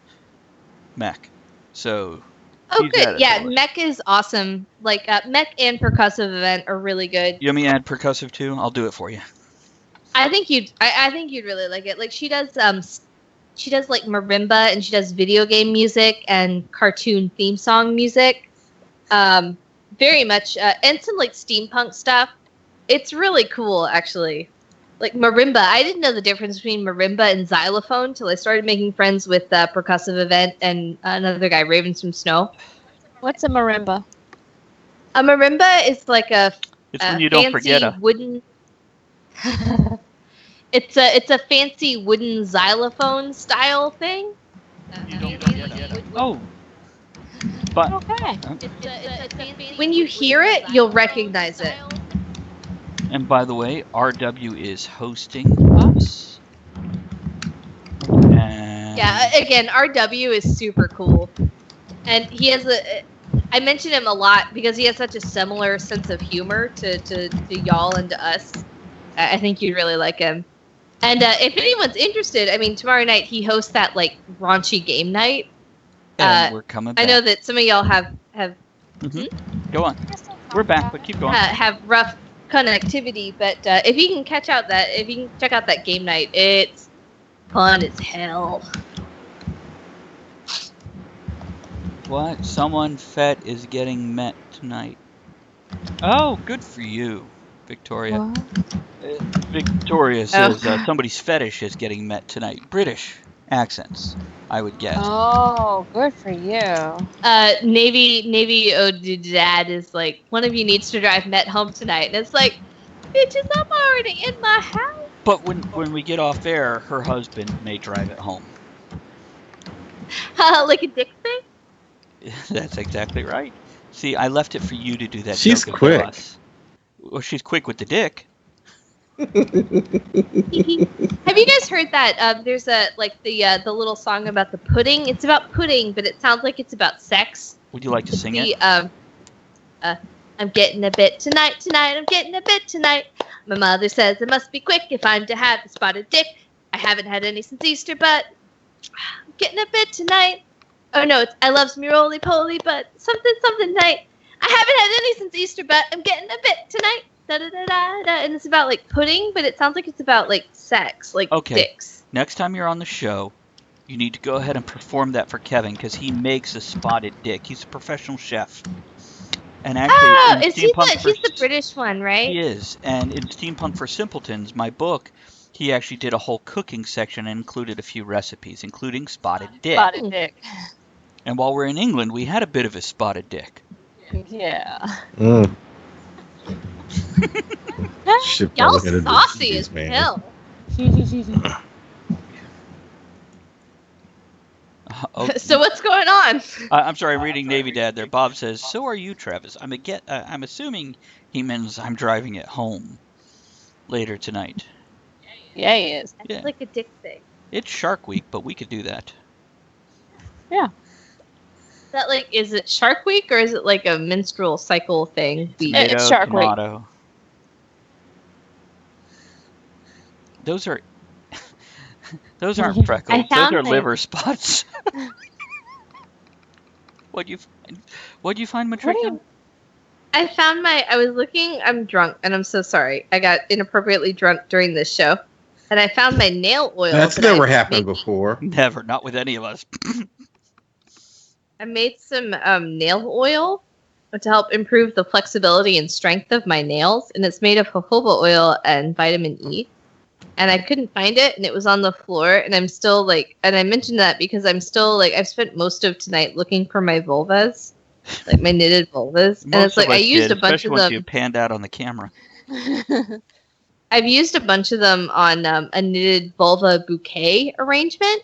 Mech. So. Oh, he's good. added Yeah, to us. Mech is awesome. Like Mech and Percussive Event are really good. You want me to add percussive too? I'll do it for you. I think you'd really like it. Like she does like marimba, and she does video game music and cartoon theme song music. Very much and some like steampunk stuff. It's really cool, actually. Like marimba, I didn't know the difference between marimba and xylophone till I started making friends with Percussive Event and another guy, Ravens from Snow. What's a marimba? A marimba is like It's when you don't forget fancy a. wooden. It's a fancy wooden xylophone style thing. You don't forget a. Oh. But. Okay. When you hear it, you'll recognize it. And by the way, RW is hosting us. And Yeah, again, RW is super cool. And he has I mention him a lot because he has such a similar sense of humor to y'all and to us. I think you'd really like him. And if anyone's interested, I mean, tomorrow night he hosts that like raunchy game night. And we're coming back. I know that some of y'all have Go on. We're back, but keep going. have rough connectivity, but if you can check out that game night, it's fun as hell. What? Someone fet is getting met tonight. Oh, good for you, Victoria. What? Victoria says somebody's fetish is getting met tonight. British accents, I would guess. Oh, good for you. Navy Dad is like, one of you needs to drive Met home tonight, and it's like, bitches, I'm already in my house. But when we get off air, her husband may drive it home. Like a dick thing. That's exactly right. See, I left it for you to do that. She's joke quick. about us. Well, she's quick with the dick. Have you guys heard that? There's the little song about the pudding. It's about pudding, but it sounds like it's about sex. Would you like to sing it? I'm getting a bit tonight. I'm getting a bit tonight. My mother says I must be quick if I'm to have a spotted dick. I haven't had any since Easter, but I'm getting a bit tonight. Oh no, it's I loves me roly poly, but something night. I haven't had any since Easter, but I'm getting a bit tonight. Da da da da da. And it's about like pudding, but it sounds like it's about like sex, like Okay. dicks. Next time you're on the show, You need to go ahead and perform that for Kevin because he makes a spotted dick. He's a professional chef. And actually, Oh, in is he Steampunk he's the British one, right? He is. And in Steampunk for Simpletons, my book, he actually did a whole cooking section and included a few recipes, including spotted dick. Spotted dick. And while we're in England, we had a bit of a spotted dick. Yeah. Shit, Y'all probably had a saucy disease, as man. hell. Oh, So what's going on? I'm sorry, I'm reading Navy Dad there. Bob says, "So are you, Travis." I'm assuming he means I'm driving it home later tonight. Yeah, he is. That's Yeah. like a dick thing. It's Shark Week, but we could do that. Yeah. Is that like, is it Shark Week or is it like a menstrual cycle thing? Tomato, It's Shark Week. tomato. Those are those aren't freckles. Those found are my- liver spots. What'd you find, Matrika? I was looking, I'm drunk and I'm so sorry. I got inappropriately drunk during this show. And I found my nail oil. That's that never I happened made. before. Never, not with any of us. I made some nail oil to help improve the flexibility and strength of my nails. And it's made of jojoba oil and vitamin E. And I couldn't find it, and it was on the floor. And I'm still like, and I mentioned that because I'm still like, I've spent most of tonight looking for my vulvas, like my knitted vulvas. And it's like I used a bunch of especially once them. you panned out on the camera. I've used a bunch of them on a knitted vulva bouquet arrangement.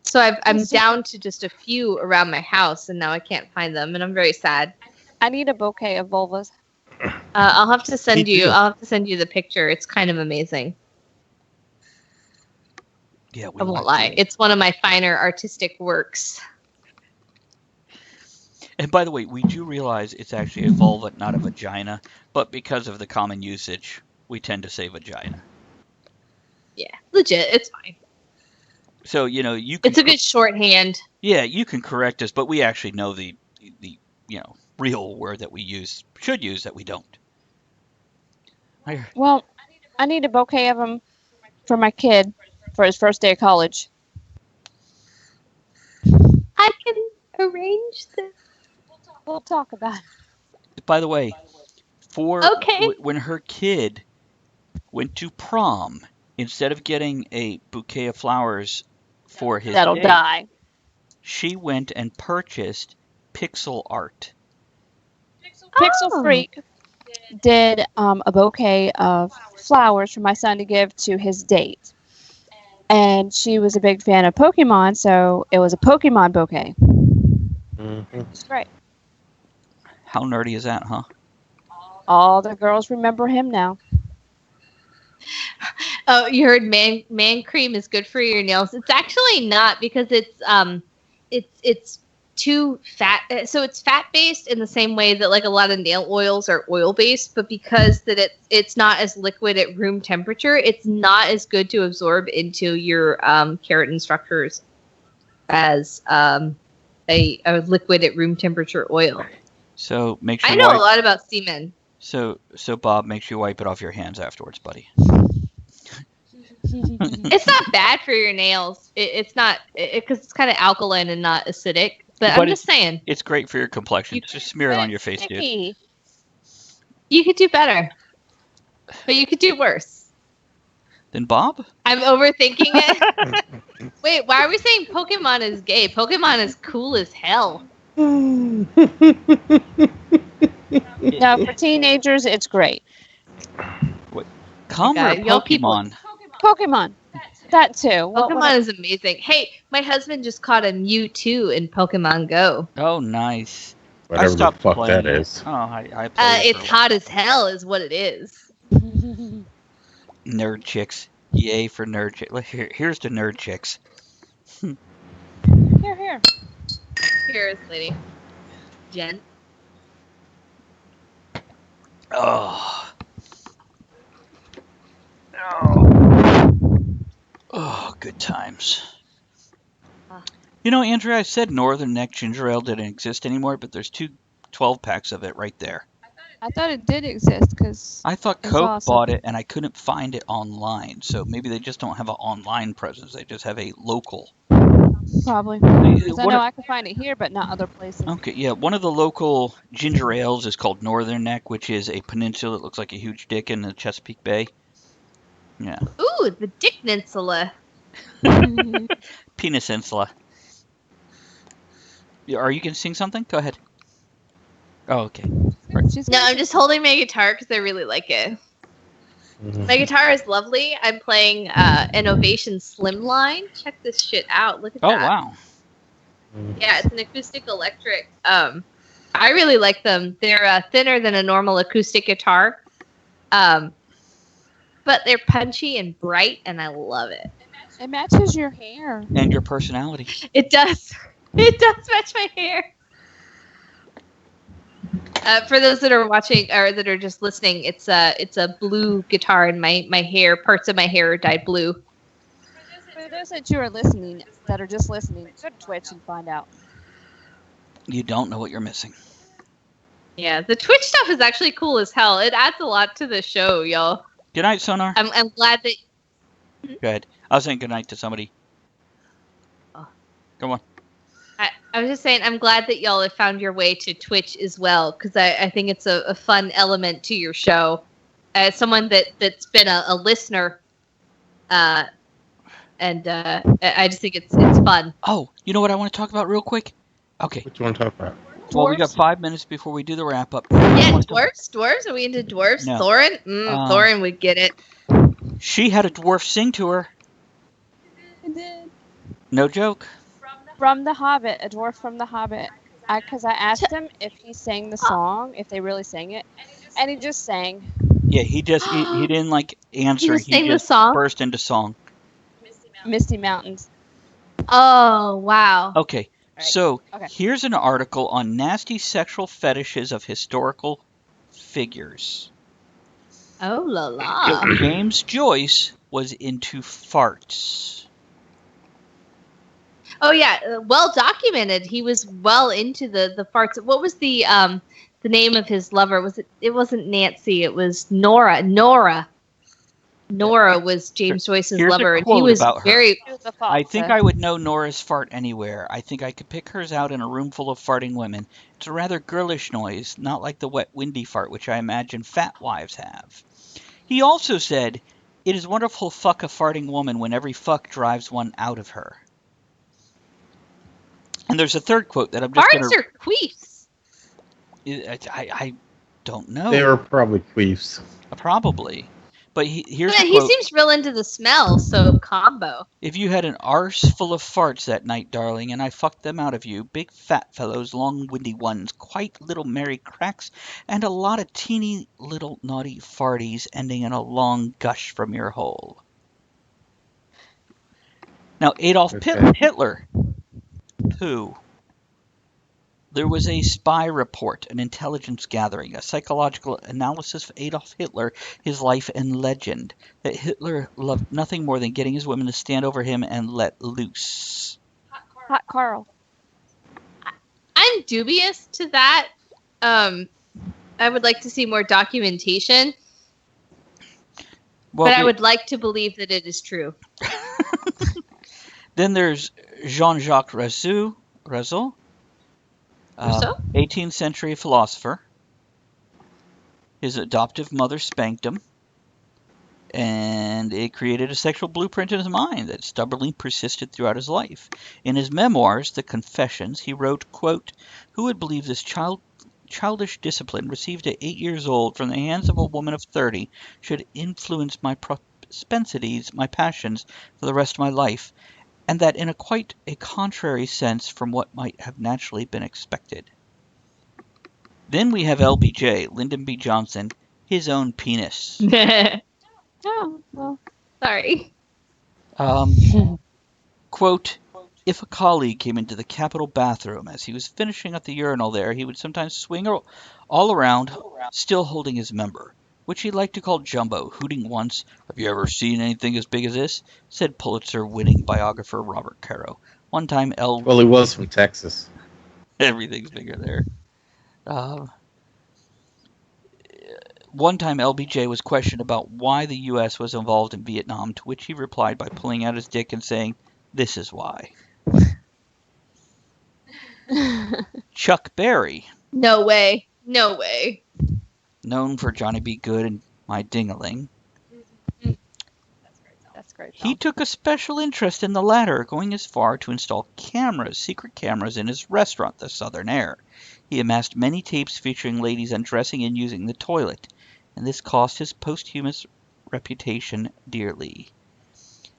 So I'm down to just a few around my house, and now I can't find them, and I'm very sad. I need a bouquet of vulvas. I'll have to send Me you. too. I'll have to send you the picture. It's kind of amazing. Yeah, we I won't like lie. to. It's one of my finer artistic works. And by the way, we do realize it's actually a vulva, not a vagina, but because of the common usage, we tend to say vagina. Yeah, legit. It's fine. So, you can It's a good shorthand. Yeah, you can correct us, but we actually know the real word that we should use that we don't. Well, I need a bouquet of them for my kid for his first day of college. I can arrange this. We'll talk about it. By the way, Okay. when her kid went to prom, instead of getting a bouquet of flowers for his That'll date, die. she went and purchased pixel art. Pixel Freak did a bouquet of flowers for my son to give to his date. And she was a big fan of Pokemon, so it was a Pokemon bouquet. It's great. How nerdy is that, huh? All the girls remember him now. Oh, you heard man cream is good for your nails. It's actually not because it's too fat. So it's fat based in the same way that like a lot of nail oils are oil based, but because that it's not as liquid at room temperature, it's not as good to absorb into your keratin structures as a liquid at room temperature oil. So make sure I know a lot about semen. So Bob, make sure you wipe it off your hands afterwards, buddy. It's not bad for your nails. It's not because it's kind of alkaline and not acidic. But I'm just saying. It's great for your complexion. Just smear it on your face, sticky. dude. You could do better. But you could do worse. Then Bob? I'm overthinking it. Wait, why are we saying Pokemon is gay? Pokemon is cool as hell. No, for teenagers, it's great. Calm God, or y'all people- Pokemon? Pokemon. That too. Pokemon is amazing. Hey, my husband just caught a Mewtwo in Pokemon Go. Oh, nice. Whatever the stopped fuck playing that it. is. Oh, I played it It's for a while. hot as hell is what it is. Nerd chicks. Yay for nerd chicks. Here's the nerd chicks. Here. Here's lady. Jen. Oh. Oh, good times. Andrea, I said Northern Neck Ginger Ale didn't exist anymore, but there's two 12-packs of it right there. I thought it did exist because I thought I Coke saw bought something. it, and I couldn't find it online. So maybe they just don't have an online presence. They just have a local Probably. Because I One know of- I can find it here, but not other places. Okay, yeah. One of the local ginger ales is called Northern Neck, which is a peninsula that looks like a huge dick in the Chesapeake Bay. Yeah. Ooh, the Dick Peninsula. Penis Insula. Are you going to sing something? Go ahead. Oh, okay. She's No, gonna I'm just holding my guitar because I really like it. Mhm. My guitar is lovely. I'm playing an Ovation Slimline. Check this shit out. Look at Oh, that. wow. Yeah, it's an acoustic electric. I really like them. They're thinner than a normal acoustic guitar, but they're punchy and bright, and I love it. It matches your hair. And your personality. It does. It does match my hair. For those that are watching or that are just listening, it's a blue guitar, and my hair, parts of my hair are dyed blue. For those that you are listening, that are just listening, go to Twitch and find out. You don't know what you're missing. Yeah, the Twitch stuff is actually cool as hell. It adds a lot to the show, y'all. Good night, Sonar. I'm glad that. Go ahead. I was saying good night to somebody. Oh. Come on. I was just saying, I'm glad that y'all have found your way to Twitch as well, because I think it's a fun element to your show. As someone that's been a listener, and I just think it's fun. Oh, you know what I want to talk about real quick? Okay. What you want to talk about? Well, we got Dwarves? 5 minutes before we do the wrap up. Yeah, dwarves. Are we into dwarves? No. Thorin? Thorin would get it. She had a dwarf sing to her. It did. No joke. From The Hobbit, a dwarf from The Hobbit. Because I asked him if he sang the song, if they really sang it, and he just sang. Yeah, he didn't like answer. just sang the just song? burst into song. Misty Mountains. Oh, wow. Okay. Right. So Okay. here's an article on nasty sexual fetishes of historical figures. Oh, la la. James Joyce was into farts. Oh, yeah. Well documented. He was well into the farts. What was the name of his lover? It wasn't Nancy. It was Nora. Nora was James Joyce's Here's a lover, and he quote was about her. very. She was a I fox, think I would know Nora's fart anywhere. I think I could pick hers out in a room full of farting women. It's a rather girlish noise, not like the wet, windy fart, which I imagine fat wives have. He also said, "It is wonderful fuck a farting woman when every fuck drives one out of her." And there's a third quote that I'm just going Farts to... are queefs. I don't know. They were probably queefs. Probably. But here's But the he quote. seems real into the smell, so combo. If you had an arse full of farts that night, darling, and I fucked them out of you, big fat fellows, long windy ones, quite little merry cracks, and a lot of teeny little naughty farties ending in a long gush from your hole. Now, Adolf Okay. Hitler. Who? There was a spy report, an intelligence gathering, a psychological analysis of Adolf Hitler, his life and legend, that Hitler loved nothing more than getting his women to stand over him and let loose. Hot Carl. I'm dubious to that. I would like to see more documentation, Well, but I would like to believe that it is true. Then there's Jean-Jacques Rousseau, Rousseau? 18th century philosopher. His adoptive mother spanked him, and it created a sexual blueprint in his mind that stubbornly persisted throughout his life. In his memoirs, The Confessions, he wrote, quote, "Who would believe this childish discipline received at 8 years old from the hands of a woman of 30 should influence my propensities, my passions for the rest of my life, and that in quite a contrary sense from what might have naturally been expected." Then we have LBJ, Lyndon B. Johnson, his own penis. Oh, well. Sorry. Quote, "If a colleague came into the Capitol bathroom as he was finishing up the urinal there, he would sometimes swing all around, still holding his member, which he liked to call Jumbo, hooting once, 'Have you ever seen anything as big as this?' said Pulitzer-winning biographer Robert Caro. One time Well, he was from Texas. Everything's bigger there. One time LBJ was questioned about why the U.S. was involved in Vietnam, to which he replied by pulling out his dick and saying, "This is why." Chuck Berry, No way. No way. known for Johnny Be Good and My Ding-a-Ling. That's great. He took a special interest in the latter, going as far to install secret cameras in his restaurant, the Southern Air. He amassed many tapes featuring ladies undressing and using the toilet, and this cost his posthumous reputation dearly.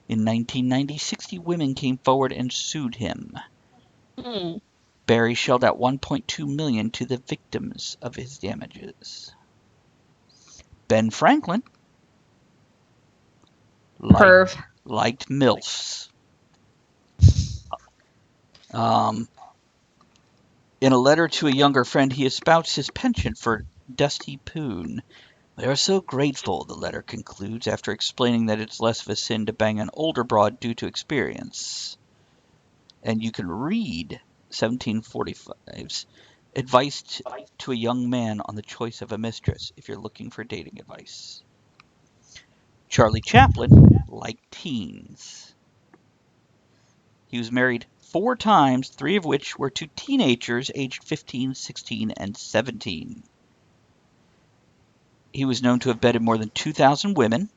In 1990, 60 women came forward and sued him. Barry shelled out $1.2 million to the victims of his damages. Ben Franklin liked MILFs. In a letter to a younger friend, he espouses his penchant for Dusty Poon. "We are so grateful," the letter concludes, after explaining that it's less of a sin to bang an older broad due to experience. And you can read 1745's advice to a young man on the choice of a mistress if you're looking for dating advice. Charlie Chaplin liked teens. He was married 4 times, 3 of which were to teenagers aged 15, 16, and 17. He was known to have bedded more than 2,000 women,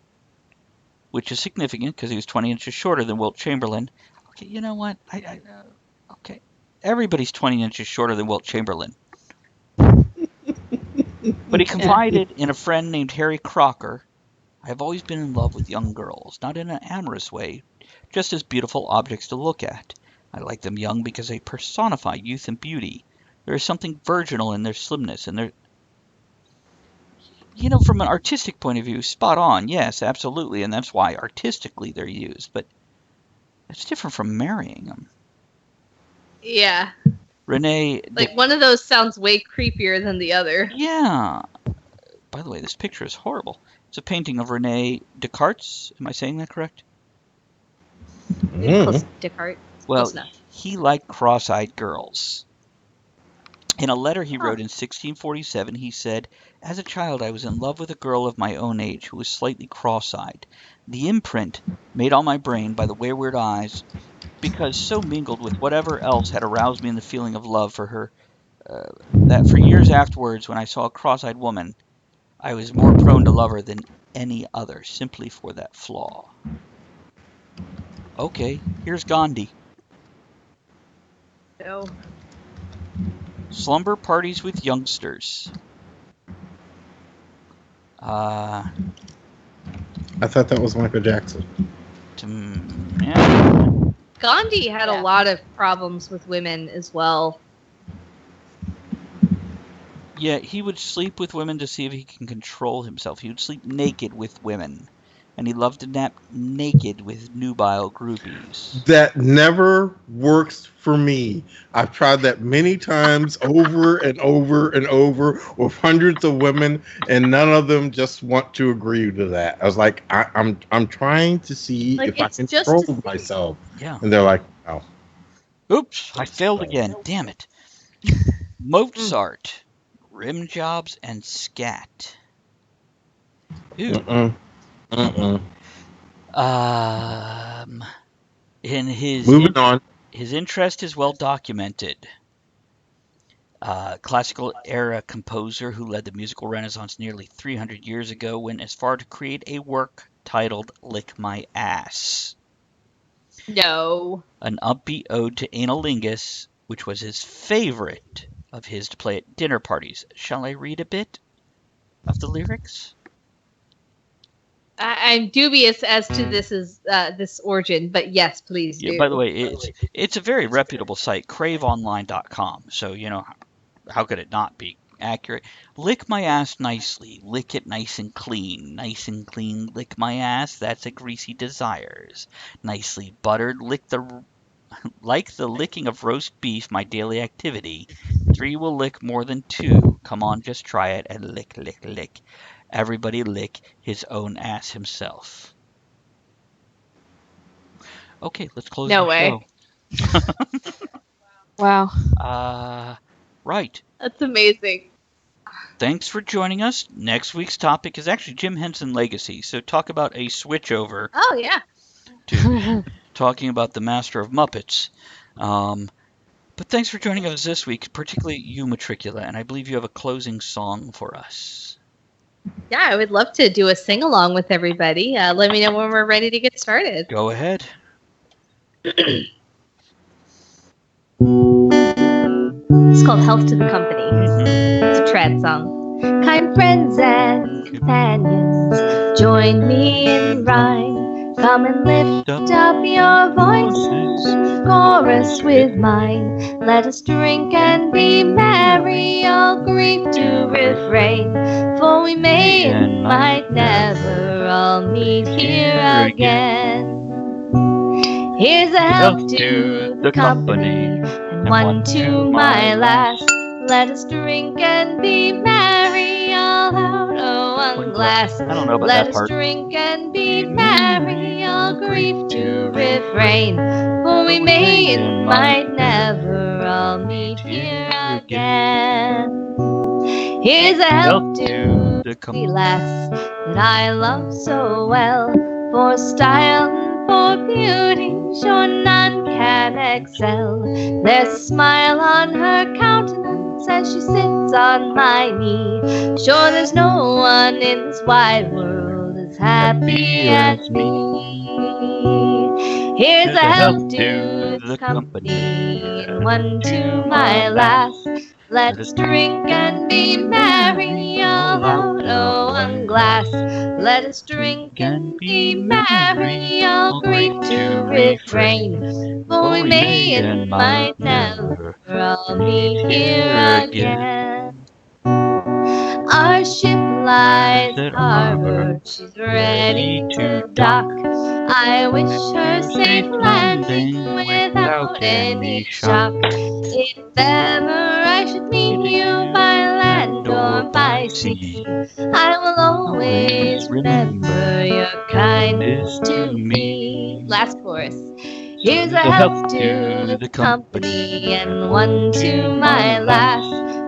which is significant because he was 20 inches shorter than Wilt Chamberlain. Okay, you know what? Okay. Everybody's 20 inches shorter than Wilt Chamberlain. But he confided in a friend named Harry Crocker, "I have always been in love with young girls, not in an amorous way, just as beautiful objects to look at. I like them young because they personify youth and beauty. There is something virginal in their slimness and their..." From an artistic point of view, spot on, yes, absolutely, and that's why artistically they're used, but it's different from marrying them. Yeah. Renee... one of those sounds way creepier than the other. Yeah. By the way, this picture is horrible. It's a painting of Rene Descartes. Am I saying that correct? Close, Descartes. Well, he liked cross-eyed girls. In a letter he wrote in 1647, he said, "As a child I was in love with a girl of my own age who was slightly cross-eyed. The imprint made on my brain by the wayward eyes, because so mingled with whatever else had aroused me in the feeling of love for her, that for years afterwards, when I saw a cross-eyed woman, I was more prone to love her than any other, simply for that flaw." Okay, here's Gandhi. No. Slumber parties with youngsters. I thought that was Michael Jackson. Yeah. Gandhi had a lot of problems with women as well. Yeah, he would sleep with women to see if he can control himself. He would sleep naked with women. And he loved to nap naked with nubile groupies. That never works for me. I've tried that many times over and over and over with hundreds of women, and none of them just want to agree to that. I was like, I'm trying to see if I can control myself. Yeah. And they're like, "Oh. Oops, I failed again. Damn it." Mozart, rim jobs, and scat. Ooh. In Moving on. His interest is well documented. Classical era composer who led the musical renaissance nearly 300 years ago went as far to create a work titled "Lick My Ass." No. An upbeat ode to analingus, which was his favorite of his to play at dinner parties. Shall I read a bit of the lyrics? I'm dubious as to this origin, but yes, please do. Yeah, by the way, it's a very reputable site, craveonline.com. So, how could it not be accurate? "Lick my ass nicely, lick it nice and clean, lick my ass, that's a greasy desires. Nicely buttered, like the licking of roast beef, my daily activity. 3 will lick more than 2. Come on, just try it and lick, lick, lick. Everybody lick his own ass himself." Okay, let's close the show. Wow. Right. That's amazing. Thanks for joining us. Next week's topic is actually Jim Henson Legacy. So talk about a switchover. Oh, yeah. To talking about the Master of Muppets. But thanks for joining us this week, particularly you, Matricula, and I believe you have a closing song for us. Yeah, I would love to do a sing along with everybody. Let me know when we're ready to get started. Go ahead. It's called Health to the Company. It's a trad song. Kind friends and companions, join me in rhyme. Come and lift up your voices, chorus with mine. Let us drink and be merry, all grief to refrain. For we may and might never all meet here again. Here's a health to the company, and one to my lass. Let us drink and be merry, all out of one glass. I don't know about Let that us part. drink and be merry, all grief to refrain. For we may and might never all meet here again. Here's a health to the lass that I love so well. For style and for beauty, sure none can excel. There's a smile on her countenance as she sits on my knee. Sure there's no one in this wide world as happy as me. Here's a health to the company, and one to my lass. Let us drink and be merry, all out of one glass. Let us drink and be merry, all grief to refrain. For we may and might never all meet here again. Our ship lies at harbor, she's ready to dock. I wish her safe landing without any shock. If ever I should meet you by land or by sea, I will always remember your kindness to me. Last chorus. Here's a health to the company, and one to my lass.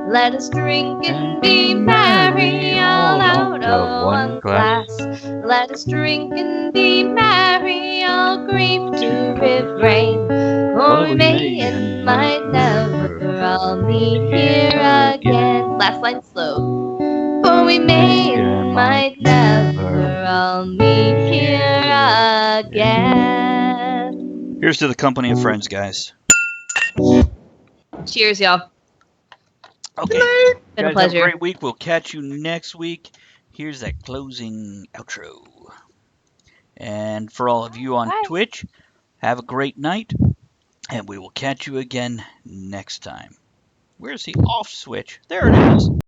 Let us drink and be merry, all out of one glass. Let us drink and be merry, all grief to refrain. For we may and might never all meet here again. Last line slow. For we may and might never all meet here again. Here's to the company of friends, guys. Cheers, y'all. Okay. Been a Guys, pleasure. have a great week. We'll catch you next week. Here's that closing outro. And for all of you on Bye. Twitch, have a great night. And we will catch you again next time. Where's the off switch? There it is.